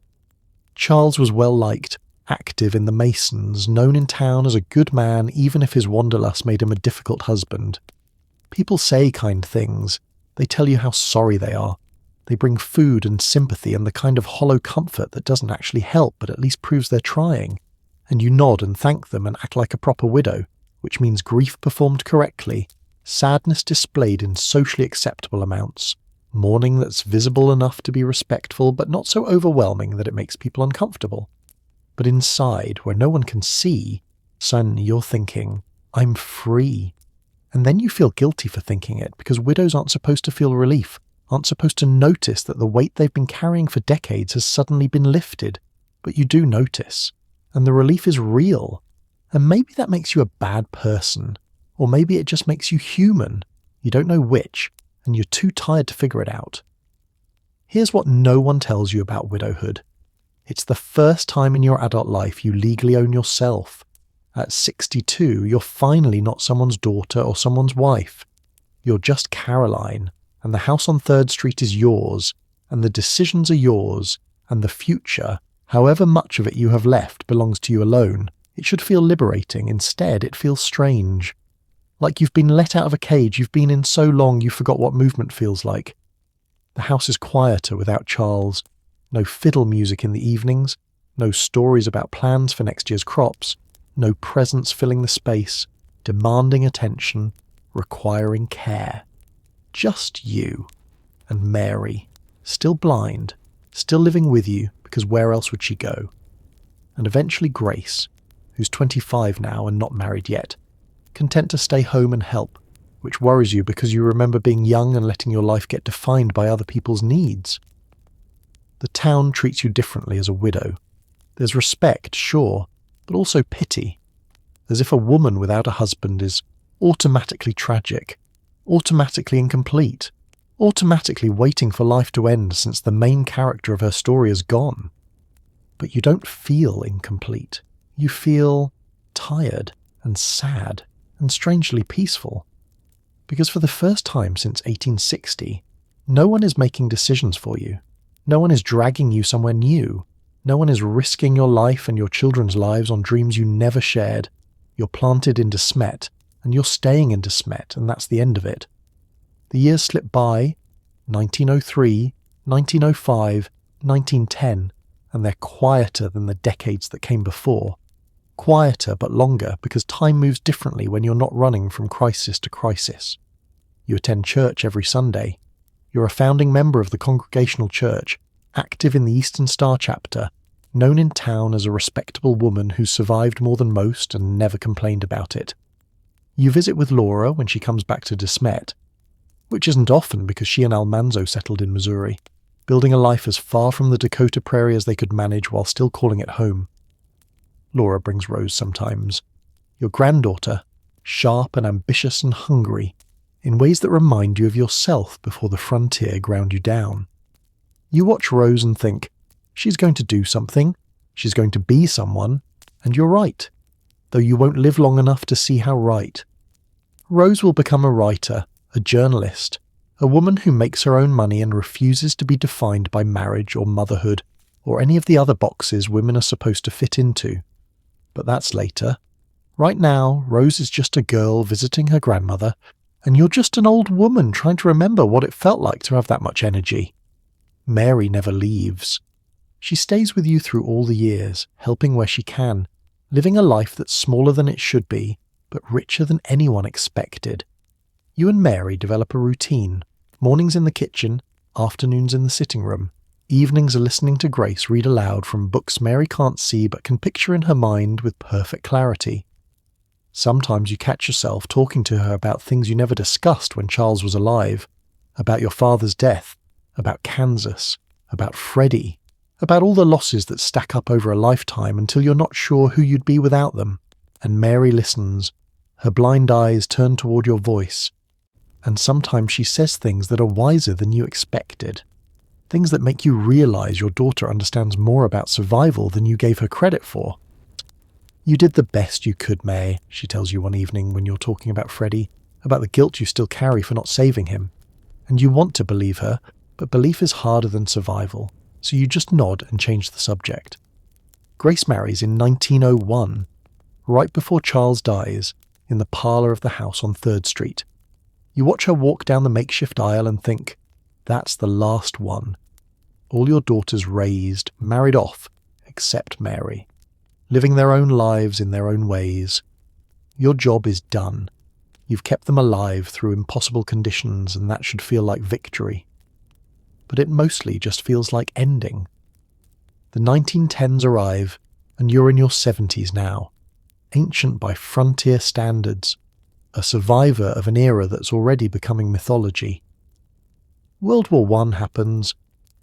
Speaker 1: Charles was well liked, active in the Masons, known in town as a good man even if his wanderlust made him a difficult husband. People say kind things. They tell you how sorry they are. They bring food and sympathy and the kind of hollow comfort that doesn't actually help but at least proves they're trying. And you nod and thank them and act like a proper widow, which means grief performed correctly, sadness displayed in socially acceptable amounts, mourning that's visible enough to be respectful but not so overwhelming that it makes people uncomfortable. But inside, where no one can see, suddenly you're thinking, I'm free. And then you feel guilty for thinking it because widows aren't supposed to feel relief, aren't supposed to notice that the weight they've been carrying for decades has suddenly been lifted. But you do notice, and the relief is real. And maybe that makes you a bad person, or maybe it just makes you human. You don't know which, and you're too tired to figure it out. Here's what no one tells you about widowhood. It's the first time in your adult life you legally own yourself. At 62, you're finally not someone's daughter or someone's wife. You're just Caroline, and the house on 3rd Street is yours, and the decisions are yours, and the future, however much of it you have left, belongs to you alone. It should feel liberating. Instead, it feels strange. Like you've been let out of a cage you've been in so long you forgot what movement feels like. The house is quieter without Charles. No fiddle music in the evenings, no stories about plans for next year's crops, no presents filling the space, demanding attention, requiring care. Just you. and Mary, still blind, still living with you because where else would she go? And eventually Grace, who's 25 now and not married yet, content to stay home and help, which worries you because you remember being young and letting your life get defined by other people's needs. The town treats you differently as a widow. There's respect, sure, but also pity, as if a woman without a husband is automatically tragic, automatically incomplete, automatically waiting for life to end since the main character of her story is gone. But you don't feel incomplete. You feel tired and sad and strangely peaceful. Because for the first time since 1860, no one is making decisions for you. No one is dragging you somewhere new. No one is risking your life and your children's lives on dreams you never shared. You're planted in De Smet, and you're staying in De Smet, and that's the end of it. The years slip by, 1903, 1905, 1910, and they're quieter than the decades that came before. Quieter but longer because time moves differently when you're not running from crisis to crisis. You attend church every Sunday. You're a founding member of the Congregational Church, active in the Eastern Star chapter, known in town as a respectable woman who survived more than most and never complained about it. You visit with Laura when she comes back to De Smet, which isn't often because she and Almanzo settled in Missouri, building a life as far from the Dakota Prairie as they could manage while still calling it home. Laura brings Rose sometimes. Your granddaughter, sharp and ambitious and hungry, in ways that remind you of yourself before the frontier ground you down. You watch Rose and think, she's going to do something, she's going to be someone, and you're right, though you won't live long enough to see how right. Rose will become a writer, a journalist, a woman who makes her own money and refuses to be defined by marriage or motherhood or any of the other boxes women are supposed to fit into. But that's later. Right now, Rose is just a girl visiting her grandmother, and you're just an old woman trying to remember what it felt like to have that much energy. Mary never leaves. She stays with you through all the years, helping where she can, living a life that's smaller than it should be, but richer than anyone expected. You and Mary develop a routine. Mornings in the kitchen, afternoons in the sitting room, evenings are listening to Grace read aloud from books Mary can't see but can picture in her mind with perfect clarity. Sometimes you catch yourself talking to her about things you never discussed when Charles was alive, about your father's death, about Kansas, about Freddie, about all the losses that stack up over a lifetime until you're not sure who you'd be without them. And Mary listens, her blind eyes turned toward your voice, and sometimes she says things that are wiser than you expected. Things that make you realize your daughter understands more about survival than you gave her credit for. You did the best you could, May, she tells you one evening when you're talking about Freddie, about the guilt you still carry for not saving him. And you want to believe her, but belief is harder than survival, so you just nod and change the subject. Grace marries in 1901, right before Charles dies, in the parlour of the house on 3rd Street. You watch her walk down the makeshift aisle and think, that's the last one. All your daughters raised, married off, except Mary, living their own lives in their own ways. Your job is done. You've kept them alive through impossible conditions, and that should feel like victory. But it mostly just feels like ending. The 1910s arrive, and you're in your 70s now, ancient by frontier standards, a survivor of an era that's already becoming mythology. World War I happens,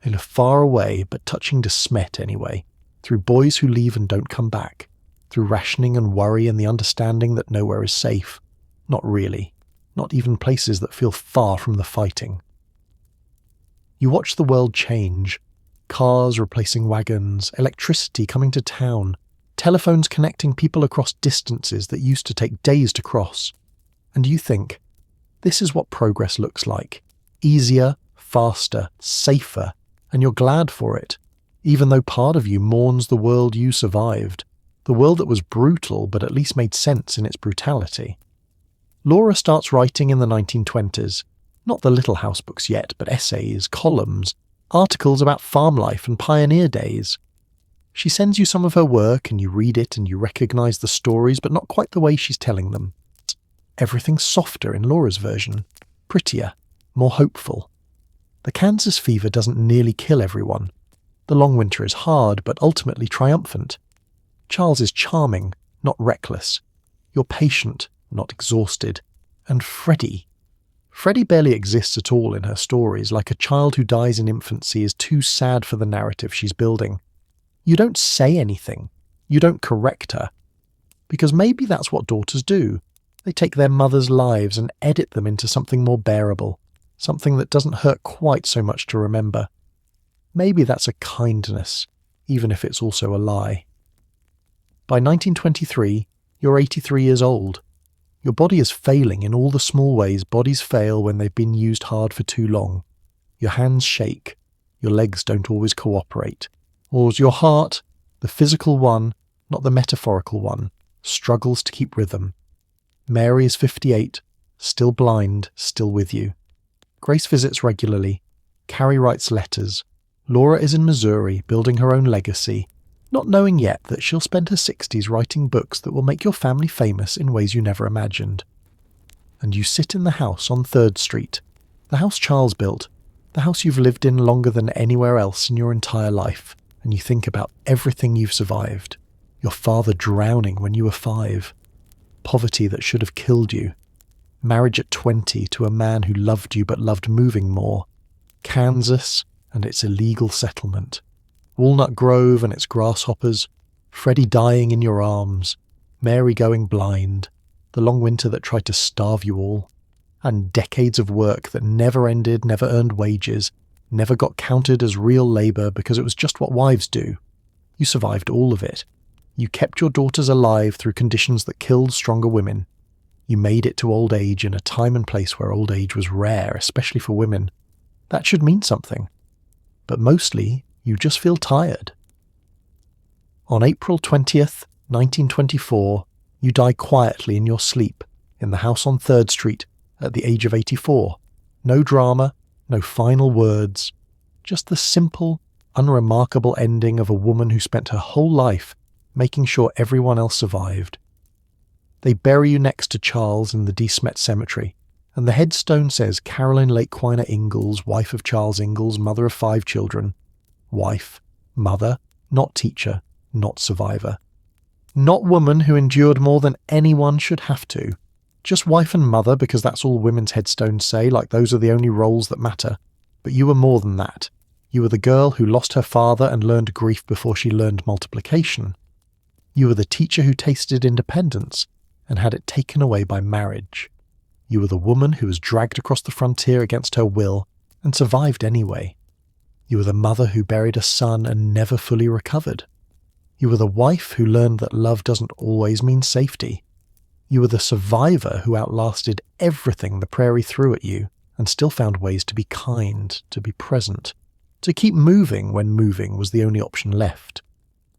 Speaker 1: in a far away but touching De Smet anyway, through boys who leave and don't come back, through rationing and worry and the understanding that nowhere is safe. Not really. Not even places that feel far from the fighting. You watch the world change. Cars replacing wagons, electricity coming to town, telephones connecting people across distances that used to take days to cross. And you think, this is what progress looks like. Easier, faster, safer, and you're glad for it, even though part of you mourns the world you survived, the world that was brutal but at least made sense in its brutality. Laura starts writing in the 1920s, not the Little House books yet, but essays, columns, articles about farm life and pioneer days. She sends you some of her work and you read it and you recognise the stories, but not quite the way she's telling them. Everything's softer in Laura's version, prettier, more hopeful. The Kansas fever doesn't nearly kill everyone. The long winter is hard, but ultimately triumphant. Charles is charming, not reckless. You're patient, not exhausted. And Freddie. Freddie barely exists at all in her stories, like a child who dies in infancy is too sad for the narrative she's building. You don't say anything. You don't correct her. Because maybe that's what daughters do. They take their mothers' lives and edit them into something more bearable, something that doesn't hurt quite so much to remember. Maybe that's a kindness, even if it's also a lie. By 1923, you're 83 years old. Your body is failing in all the small ways bodies fail when they've been used hard for too long. Your hands shake. Your legs don't always cooperate. Or your heart, the physical one, not the metaphorical one, struggles to keep rhythm. Mary is 58, still blind, still with you. Grace visits regularly. Carrie writes letters. Laura is in Missouri, building her own legacy, not knowing yet that she'll spend her 60s writing books that will make your family famous in ways you never imagined. And you sit in the house on 3rd Street, the house Charles built, the house you've lived in longer than anywhere else in your entire life, and you think about everything you've survived. Your father drowning when you were 5. Poverty that should have killed you. Marriage at 20 to a man who loved you but loved moving more. Kansas and its illegal settlement. Walnut Grove and its grasshoppers. Freddie dying in your arms. Mary going blind. The long winter that tried to starve you all. And decades of work that never ended, never earned wages, never got counted as real labour because it was just what wives do. You survived all of it. You kept your daughters alive through conditions that killed stronger women. You made it to old age in a time and place where old age was rare, especially for women. That should mean something. But mostly, you just feel tired. On April 20th, 1924, you die quietly in your sleep in the house on 3rd Street at the age of 84. No drama, no final words, just the simple, unremarkable ending of a woman who spent her whole life making sure everyone else survived. They bury you next to Charles in the De Smet Cemetery, and the headstone says Carolyn Lakeweiner Ingalls, wife of Charles Ingalls, mother of 5 children. Wife, mother, not teacher, not survivor. Not woman who endured more than anyone should have to. Just wife and mother because that's all women's headstones say, like those are the only roles that matter. But you were more than that. You were the girl who lost her father and learned grief before she learned multiplication. You were the teacher who tasted independence and had it taken away by marriage. You were the woman who was dragged across the frontier against her will and survived anyway. You were the mother who buried a son and never fully recovered. You were the wife who learned that love doesn't always mean safety. You were the survivor who outlasted everything the Prairie threw at you and still found ways to be kind, to be present, to keep moving when moving was the only option left.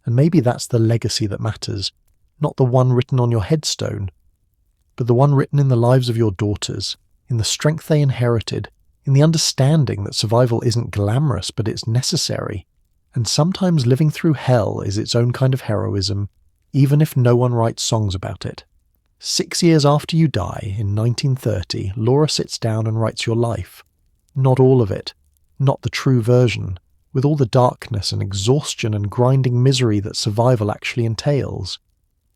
Speaker 1: And maybe that's the legacy that matters, not the one written on your headstone, but the one written in the lives of your daughters, in the strength they inherited, in the understanding that survival isn't glamorous but it's necessary, and sometimes living through hell is its own kind of heroism, even if no one writes songs about it. 6 years after you die, in 1930, Laura sits down and writes your life. Not all of it, not the true version, with all the darkness and exhaustion and grinding misery that survival actually entails.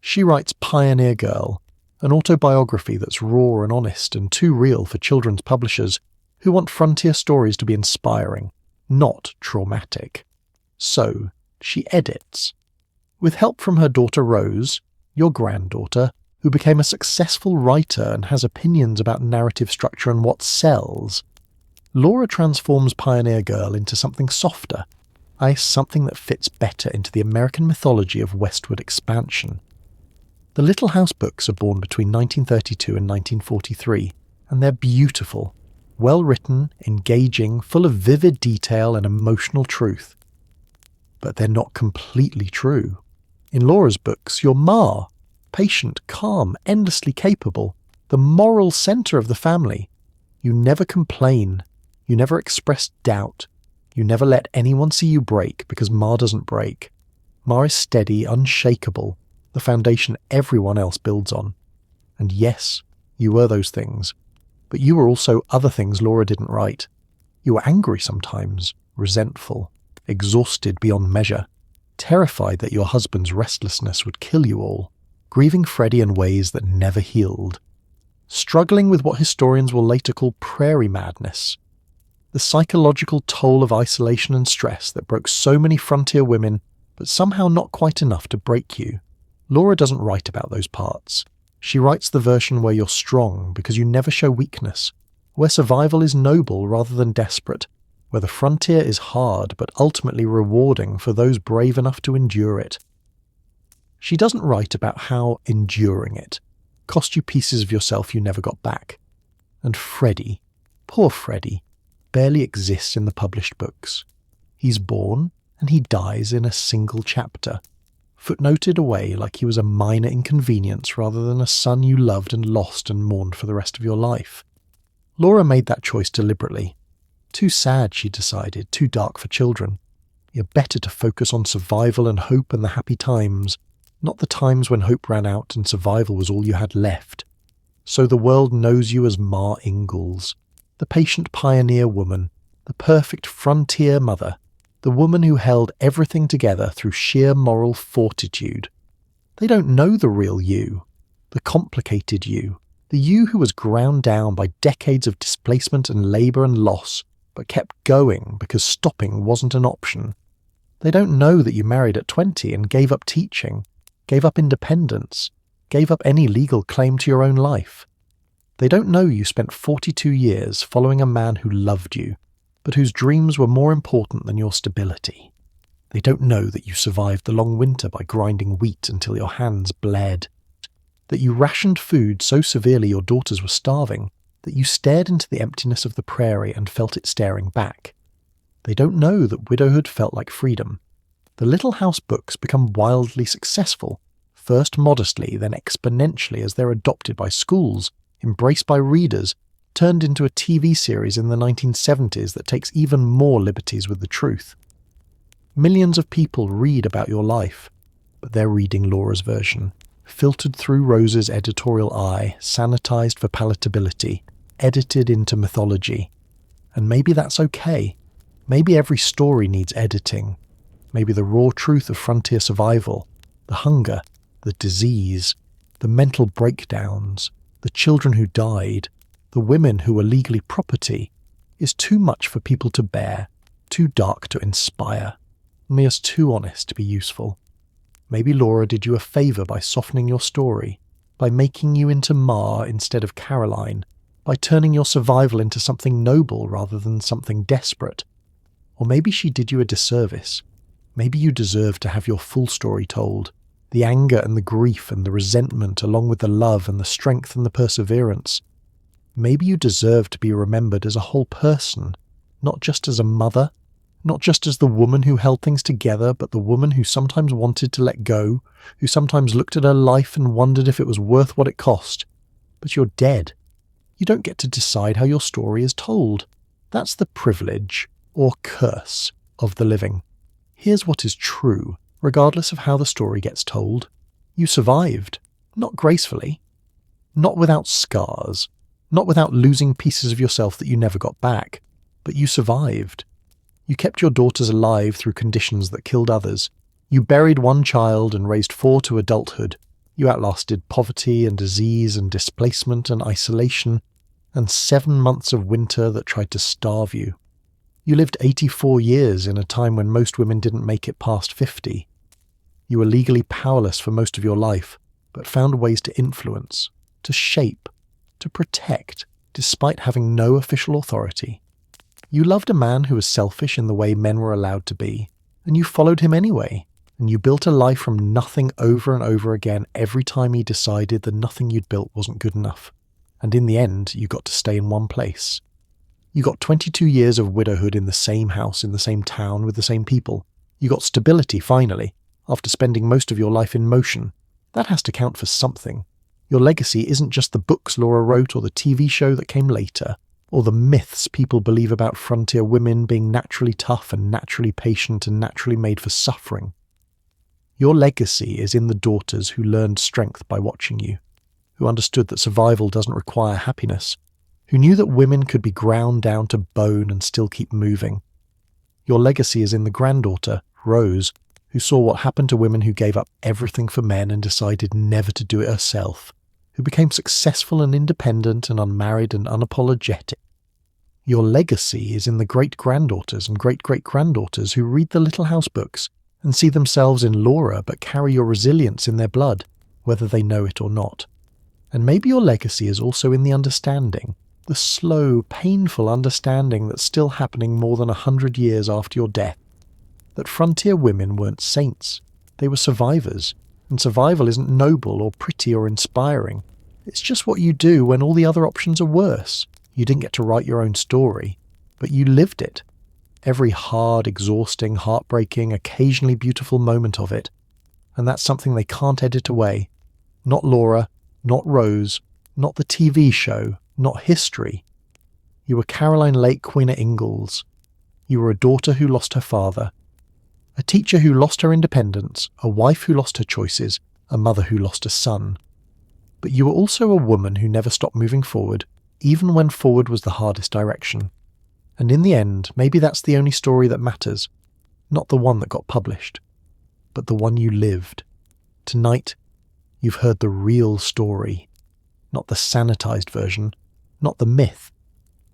Speaker 1: She writes Pioneer Girl, an autobiography that's raw and honest and too real for children's publishers who want frontier stories to be inspiring, not traumatic. So, she edits. With help from her daughter Rose, your granddaughter, who became a successful writer and has opinions about narrative structure and what sells, Laura transforms Pioneer Girl into something softer, something that fits better into the American mythology of westward expansion. The Little House books are born between 1932 and 1943, and they're beautiful, well-written, engaging, full of vivid detail and emotional truth. But they're not completely true. In Laura's books, you're Ma, patient, calm, endlessly capable, the moral centre of the family. You never complain. You never express doubt. You never let anyone see you break because Ma doesn't break. Ma is steady, unshakable, the foundation everyone else builds on. And yes, you were those things. But you were also other things Laura didn't write. You were angry sometimes, resentful, exhausted beyond measure, terrified that your husband's restlessness would kill you all, grieving Freddie in ways that never healed, struggling with what historians will later call prairie madness, the psychological toll of isolation and stress that broke so many frontier women, but somehow not quite enough to break you. Laura doesn't write about those parts. She writes the version where you're strong because you never show weakness, where survival is noble rather than desperate, where the frontier is hard but ultimately rewarding for those brave enough to endure it. She doesn't write about how enduring it cost you pieces of yourself you never got back. And Freddie, poor Freddie, barely exists in the published books. He's born and he dies in a single chapter, footnoted away like he was a minor inconvenience rather than a son you loved and lost and mourned for the rest of your life. Laura made that choice deliberately. Too sad, she decided, too dark for children. You're better to focus on survival and hope and the happy times, not the times when hope ran out and survival was all you had left. So the world knows you as Ma Ingalls, the patient pioneer woman, the perfect frontier mother, the woman who held everything together through sheer moral fortitude. They don't know the real you, the complicated you, the you who was ground down by decades of displacement and labour and loss, but kept going because stopping wasn't an option. They don't know that you married at 20 and gave up teaching, gave up independence, gave up any legal claim to your own life. They don't know you spent 42 years following a man who loved you, but whose dreams were more important than your stability. They don't know that you survived the long winter by grinding wheat until your hands bled, that you rationed food so severely your daughters were starving, that you stared into the emptiness of the prairie and felt it staring back. They don't know that widowhood felt like freedom. The Little House books become wildly successful, first modestly, then exponentially as they're adopted by schools, embraced by readers, turned into a TV series in the 1970s that takes even more liberties with the truth. Millions of people read about your life, but they're reading Laura's version, filtered through Rose's editorial eye, sanitized for palatability, edited into mythology. And maybe that's okay. Maybe every story needs editing. Maybe the raw truth of frontier survival, the hunger, the disease, the mental breakdowns, the children who died, the women who were legally property, is too much for people to bear, too dark to inspire, Mia's too honest to be useful. Maybe Laura did you a favour by softening your story, by making you into Ma instead of Caroline, by turning your survival into something noble rather than something desperate. Or maybe she did you a disservice. Maybe you deserve to have your full story told, the anger and the grief and the resentment along with the love and the strength and the perseverance. Maybe you deserve to be remembered as a whole person, not just as a mother, not just as the woman who held things together, but the woman who sometimes wanted to let go, who sometimes looked at her life and wondered if it was worth what it cost. But you're dead. You don't get to decide how your story is told. That's the privilege, or curse, of the living. Here's what is true, regardless of how the story gets told. You survived, not gracefully, not without scars, not without losing pieces of yourself that you never got back, but you survived. You kept your daughters alive through conditions that killed others. You buried one child and raised 4 to adulthood. You outlasted poverty and disease and displacement and isolation, and 7 months of winter that tried to starve you. You lived 84 years in a time when most women didn't make it past 50. You were legally powerless for most of your life, but found ways to influence, to shape, to protect, despite having no official authority. You loved a man who was selfish in the way men were allowed to be, and you followed him anyway, and you built a life from nothing over and over again every time he decided the nothing you'd built wasn't good enough. And in the end, you got to stay in one place. You got 22 years of widowhood in the same house, in the same town, with the same people. You got stability, finally, after spending most of your life in motion. That has to count for something. Your legacy isn't just the books Laura wrote or the TV show that came later, or the myths people believe about frontier women being naturally tough and naturally patient and naturally made for suffering. Your legacy is in the daughters who learned strength by watching you, who understood that survival doesn't require happiness, who knew that women could be ground down to bone and still keep moving. Your legacy is in the granddaughter, Rose, who saw what happened to women who gave up everything for men and decided never to do it herself, who became successful and independent and unmarried and unapologetic. Your legacy is in the great-granddaughters and great-great-granddaughters who read the Little House books and see themselves in Laura but carry your resilience in their blood, whether they know it or not. And maybe your legacy is also in the understanding, the slow, painful understanding that's still happening more than 100 years after your death, that frontier women weren't saints, they were survivors, and survival isn't noble or pretty or inspiring. It's just what you do when all the other options are worse. You didn't get to write your own story, but you lived it. Every hard, exhausting, heartbreaking, occasionally beautiful moment of it. And that's something they can't edit away. Not Laura, not Rose, not the TV show, not history. You were Caroline Lake Queena Ingalls. You were a daughter who lost her father, a teacher who lost her independence, a wife who lost her choices, a mother who lost a son. But you were also a woman who never stopped moving forward, even when forward was the hardest direction. And in the end, maybe that's the only story that matters. Not the one that got published, but the one you lived. Tonight, you've heard the real story. Not the sanitized version, not the myth,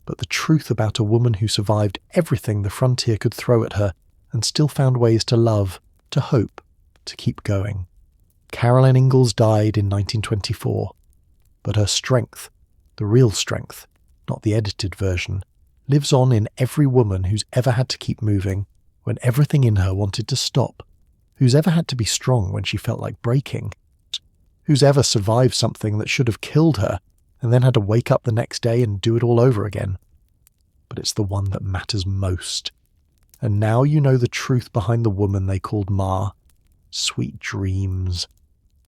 Speaker 1: but the truth about a woman who survived everything the frontier could throw at her and still found ways to love, to hope, to keep going. Caroline Ingalls died in 1924, but her strength, the real strength, not the edited version, lives on in every woman who's ever had to keep moving when everything in her wanted to stop, who's ever had to be strong when she felt like breaking, who's ever survived something that should have killed her and then had to wake up the next day and do it all over again. But it's the one that matters most. And now you know the truth behind the woman they called Ma. Sweet dreams.